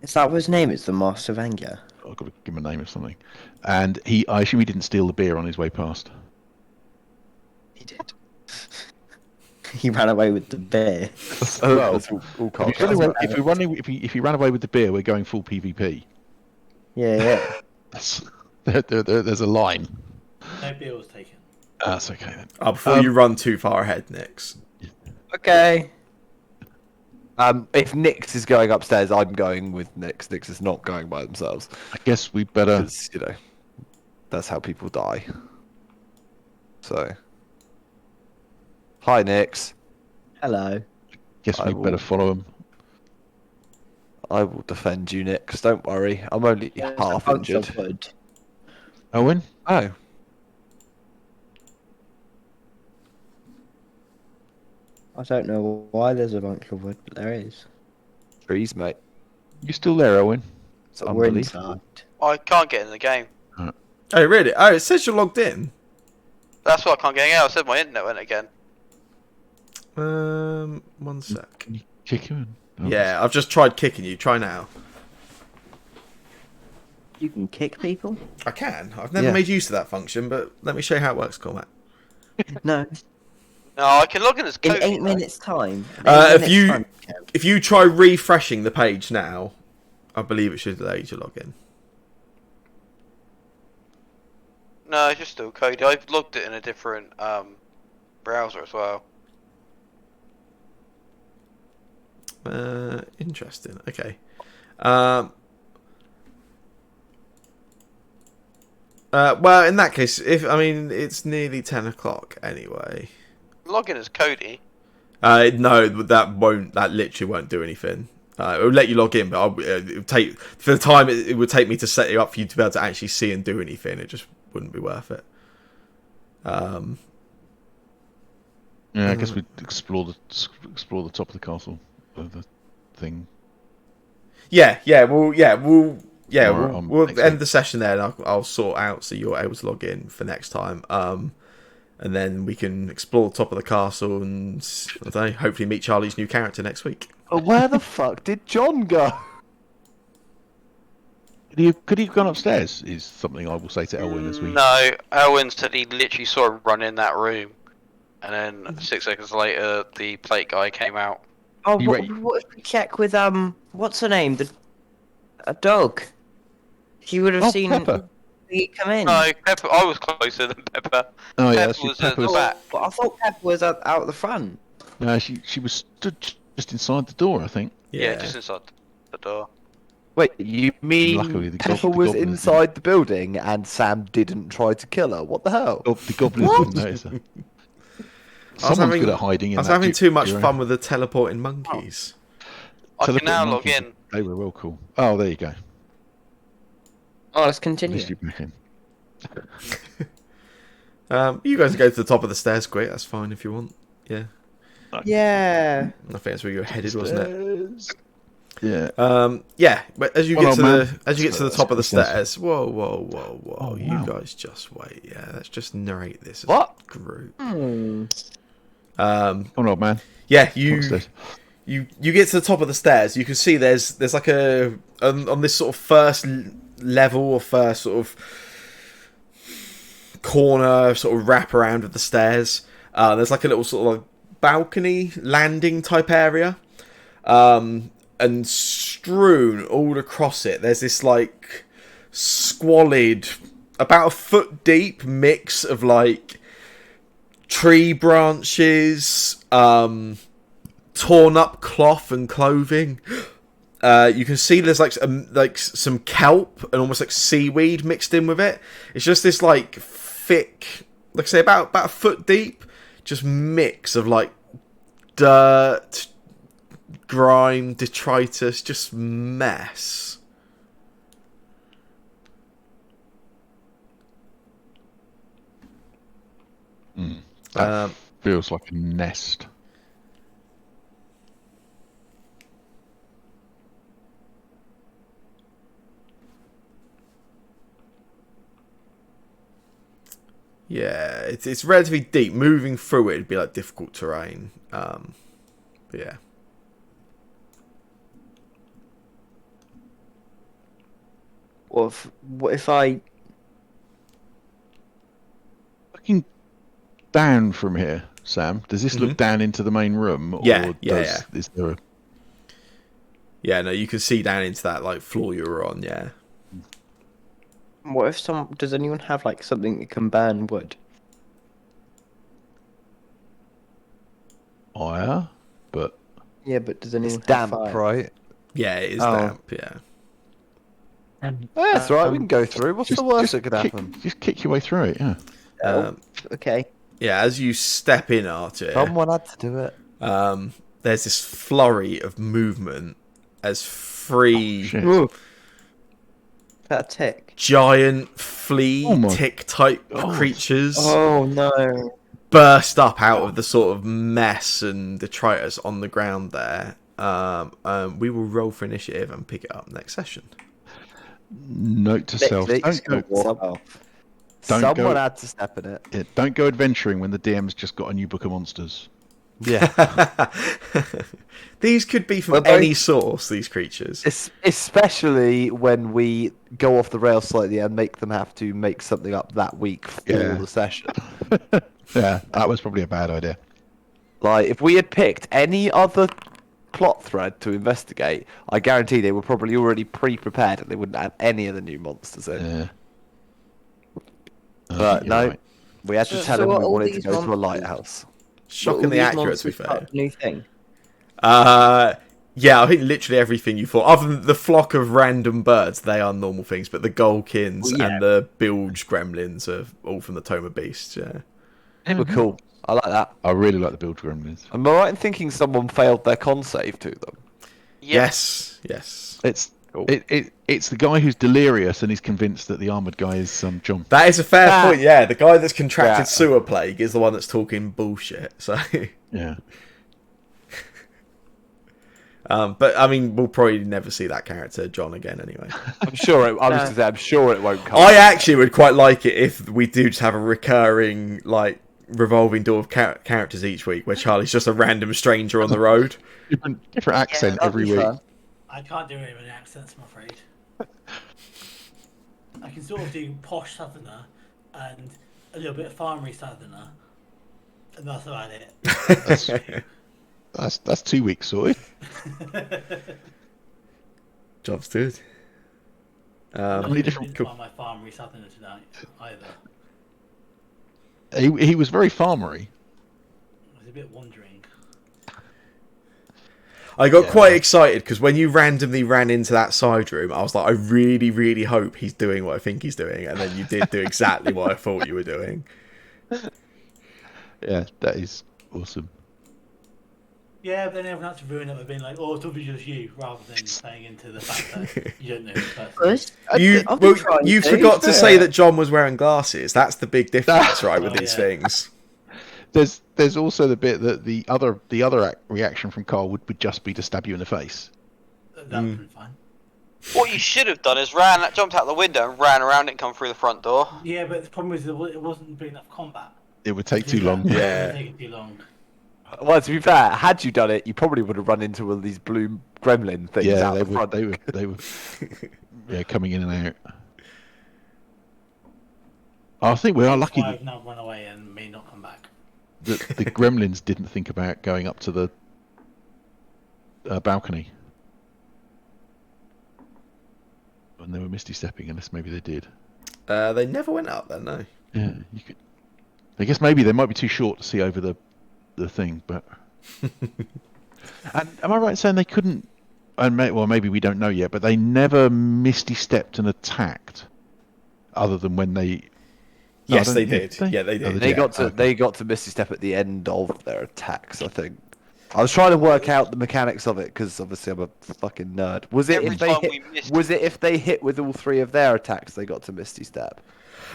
Is that what his name is? The Master of Anger? I've got to give him a name or something. And I assume he didn't steal the beer on his way past. He did. He ran away with the bear. Well, That's all If he ran away with the beer, we're going full PvP. Yeah, yeah. There's a line. No beer was taken. That's okay then. Oh, before you run too far ahead, Nix. Okay. If Nix is going upstairs, I'm going with Nix. Nix is not going by themselves. I guess we better. Because, that's how people die. So. Hi, Nix. Hello. Guess I we better will- follow him. I will defend you, Nix. Don't worry. I'm only half Bunch of injured. wood. Owen, Oh. I don't know why there's a bunch of wood, but there is. Trees, mate. you still there, Owen? It's But we're unbelievable. inside. I can't get in the game. Oh, really? Oh, it says you're logged in. That's why I can't get in. I said my internet went again. 1 sec. Can you kick him in? Oh, Yeah, I've just tried kicking you. Try now. You can kick people? I can. I've never Yeah. made use of that function, but let me show you how it works, Cormac. No. No, I can log in as In Cody. 8 though. minutes' time. If you try refreshing the page now, I believe it should allow you to log in. No, it's just still Cody. I've logged it in a different browser as well. Interesting. Okay. Well, in that case, it's nearly 10 o'clock anyway. Log in as Cody. No, that literally won't do anything. It will let you log in, but it would take for the time it would take me to set it up for you to be able to actually see and do anything. It just wouldn't be worth it. Yeah, I guess we'd explore the top of the castle, the thing. We'll Tomorrow, next end week. the session there, and I'll sort out so you're able to log in for next time. And then we can explore the top of the castle and I don't know, hopefully meet Charlie's new character next week. But where the fuck did John go? Could he have gone upstairs? Is something I will say to Elwyn as we. No, Owen said he literally saw him run in that room, and then 6 seconds later, the plate guy came out. Oh, You what, ready? what if we check with, what's her name? A dog. He would have Oh, seen Pepper. he come in. No, Pepper. I was closer than Pepper. Oh yeah, Pepper that's was Pepper at the was. back. But I thought Pepper was out the front. No, she was stood Just inside the door, I think. Yeah, just inside the door. Wait, you mean Luckily, the Pepper the was goblins inside the building and Sam didn't try to kill her? What the hell? The goblins didn't notice her. Someone's good at hiding in I was that having too much duo. fun with the teleporting monkeys. I can Teleporting now log monkeys, in. They were real cool. Oh, there you go. Oh, let's At continue. least you're back in. You guys can go to the top of the stairs quick. That's fine if you want. Yeah, Yeah. I think that's where you were headed, wasn't it? Yeah. Yeah. But as you Well, get to man. the top of the Let's go. stairs, whoa! Oh, You wow. guys just wait. Yeah, let's just narrate this as What? a group. Hmm. Come on, old man. Yeah, Upstairs. you get to the top of the stairs. You can see there's like a on this sort of first level or first sort of corner sort of wrap around of the stairs. There's like a little sort of like balcony landing type area, and strewn all across it there's this like squalid, about a foot deep mix of like tree branches, torn up cloth and clothing. You can see there's like some kelp and almost like seaweed mixed in with it. It's just this like thick, like I say, about a foot deep, just mix of like dirt, grime, detritus, just mess. That feels like a nest. Yeah, it's relatively deep. Moving through it would be like difficult terrain. But yeah. What if I? Looking down from here, Sam, does this look down into the main room? Or Yeah. Is there a... Yeah, no, you can see down into that like floor you were on. Yeah. What if does anyone have like something that can burn wood? fire? But Yeah, but does anyone It's have damp, fire? right? Yeah, it is Oh. damp. Yeah. Yeah, that's right. We can go through. What's the worst that could happen? Just kick your way through it, yeah. Um, Okay. yeah, as you step in, Archer, Someone had to do it. there's this flurry of movement as three Shit. Ooh. That tick. giant flea Oh my tick type God. creatures Oh no. burst up out of the sort of mess and detritus on the ground there. We will roll for initiative and pick it up next session. Note to self: Next don't week, go, Don't Don't Someone go- had to step in it. yeah, don't go adventuring when the DM's just got a new book of monsters. Yeah. These could be from Well, they- any source, these creatures. Especially when we go off the rails slightly and make them have to make something up that week for Yeah. the session. Yeah, that was probably a bad idea. Like, if we had picked any other plot thread to investigate, I guarantee they were probably already pre-prepared and they wouldn't have any of the new monsters in. Yeah. But you're no, right. we had to So- tell so them what we all wanted to these go to a monsters- lighthouse. Shockingly accurate, to be fair. New thing. Yeah, I think literally everything you thought, other than the flock of random birds, they are normal things, but the Golkins Well, yeah. and the bilge gremlins are all from the Tome of Beasts, yeah. They were cool. I like that. I really like the build gremlins. Am I right in thinking someone failed their con save to them? Yes. It's Cool. it's the guy who's delirious and he's convinced that the armored guy is John. That is a fair point, yeah. The guy that's contracted Yeah. sewer plague is the one that's talking bullshit, so... Yeah. but, I mean, we'll probably never see that character, John, again, anyway. I'm sure. I was going to say, I'm sure it won't come. I actually would quite like it if we do just have a recurring, like, revolving door of characters each week, where Charlie's just a random stranger on the road. Different accent that'd every be week. fun. I can't do it with accents, I'm afraid. I can sort of do posh southerner and a little bit of farmery southerner, and that's about it. That's 2 weeks sorted. Job's good. How many different- Didn't find my farmery southerner tonight either. He was very farmery. I was a bit wandering. I got Yeah. quite excited because when you randomly ran into that side room, I was like, I really, really hope he's doing what I think he's doing, and then you did do exactly what I thought you were doing. Yeah, that is awesome. Yeah, but then everyone had to ruin it by being like, "Oh, it's obviously just you," rather than playing into the fact that you don't know this person. You forgot to say that John was wearing glasses. That's the big difference, right, with Oh, these yeah. things. There's also the bit that the other reaction from Carl would just be to stab you in the face. That would have been fine. What you should have done is jumped out the window and ran around it and come through the front door. Yeah, but the problem is it wasn't big enough combat. It would take To do too that. long. It would Yeah. take too long. Well, to be fair, had you done it, you probably would have run into one of these blue gremlin things Yeah, out they the front. they were yeah, coming in and out. I think we are That's lucky why that I've now run away and may not come back. the gremlins didn't think about going up to the balcony when they were misty stepping, unless maybe they did. They never went up then, no. Yeah, you could. I guess maybe they might be too short to see over the thing, but. And am I right in saying they couldn't? And well, maybe we don't know yet, but they never misty stepped and attacked, other than when they. No, I Yes, don't they think- did. Yeah, they did. Oh, They did. got to Okay. they got to Misty Step at the end of their attacks, I think. I was trying to work out the mechanics of it because obviously I'm a fucking nerd. Was it Every if they time hit? we missed- Was it if they hit with all three of their attacks they got to Misty Step?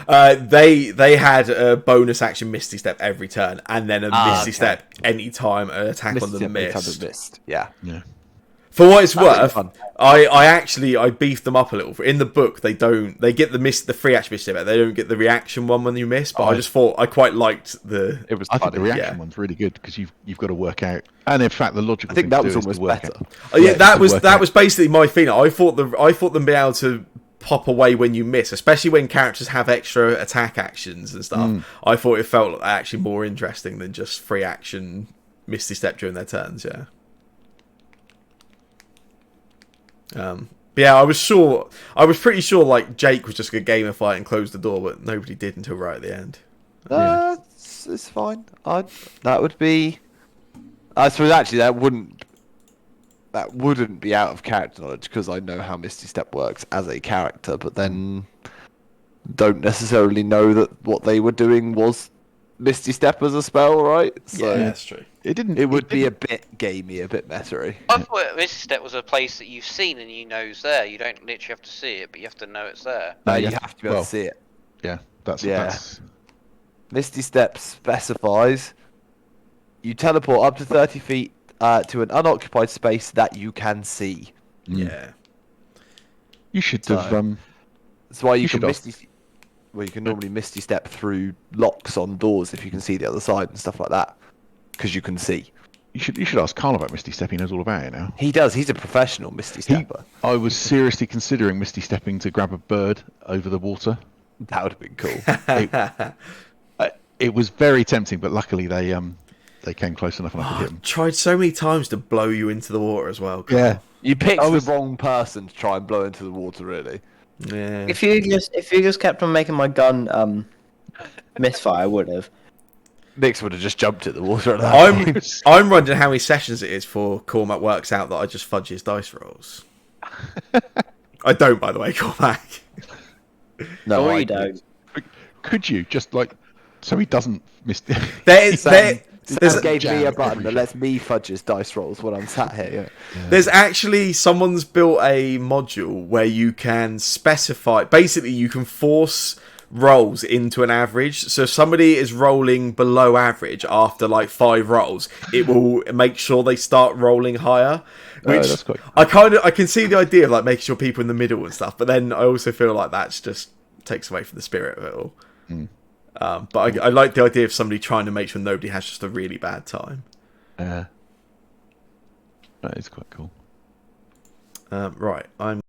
They had a bonus action Misty Step every turn, and then a Misty okay. Step any time an attack Misty on them Step every time missed. it missed. Yeah. Yeah. For what it's That was worth, fun. I beefed them up a little. In the book, they get the free action Misty Step. They don't get the reaction one when you miss. But I just thought I quite liked the. It was I think the funny. reaction yeah. one's really good because you've got to work out, and in fact, the logical I think thing that to was do is to almost work better. out. Oh, yeah, Yeah, that to was work that out. was basically my feeling. I thought them being able to pop away when you miss, especially when characters have extra attack actions and stuff. I thought it felt actually more interesting than just free action Misty Step during their turns. Yeah. But yeah, I was pretty sure like Jake was just gonna gamify it and close the door, but nobody did until right at the end. Yeah. It's fine. That would be. I suppose actually that wouldn't be out of character knowledge because I know how Misty Step works as a character, but then don't necessarily know that what they were doing was Misty Step as a spell, right? So Yeah, that's true. It didn't. it would be a didn't- bit gamey, a bit mettery. I thought Misty Step was a place that you've seen and you know is there. You don't literally have to see it, but you have to know it's there. No, You have to be able well, to see it. Yeah, that's Yeah. Misty Step specifies you teleport up to 30 feet to an unoccupied space that you can see. Yeah. You should So- have. That's why you You can should ask- Misty. Well, you can normally Misty Step through locks on doors if you can see the other side and stuff like that, because you can see. You should ask Carl about Misty Step. He knows all about it now. He does. He's a professional Misty Stepper. I was seriously considering Misty Stepping to grab a bird over the water. That would have been cool. It was very tempting, but luckily they came close enough and I could hit them. Tried so many times to blow you into the water as well. Yeah. You picked I was- the wrong person to try and blow into the water, really. Yeah. If you just kept on making my gun misfire, I would have. Nix would have just jumped at the water at that I'm point. I'm wondering how many sessions it is for Cormac works out that I just fudge his dice rolls. I don't, by the way, Cormac. No, Or I you don't. Could you just so he doesn't miss? There's Sam there's gave me jam a button every that shot. lets me fudge his dice rolls when I'm sat here. there's actually someone's built a module where you can specify. Basically, you can force rolls into an average. So if somebody is rolling below average after like 5 rolls, it will make sure they start rolling higher. Which that's quite cool. I can see the idea of like making sure people in the middle and stuff, but then I also feel like that's just takes away from the spirit of it all. But I like the idea of somebody trying to make sure nobody has just a really bad time. That is quite cool. Right, I'm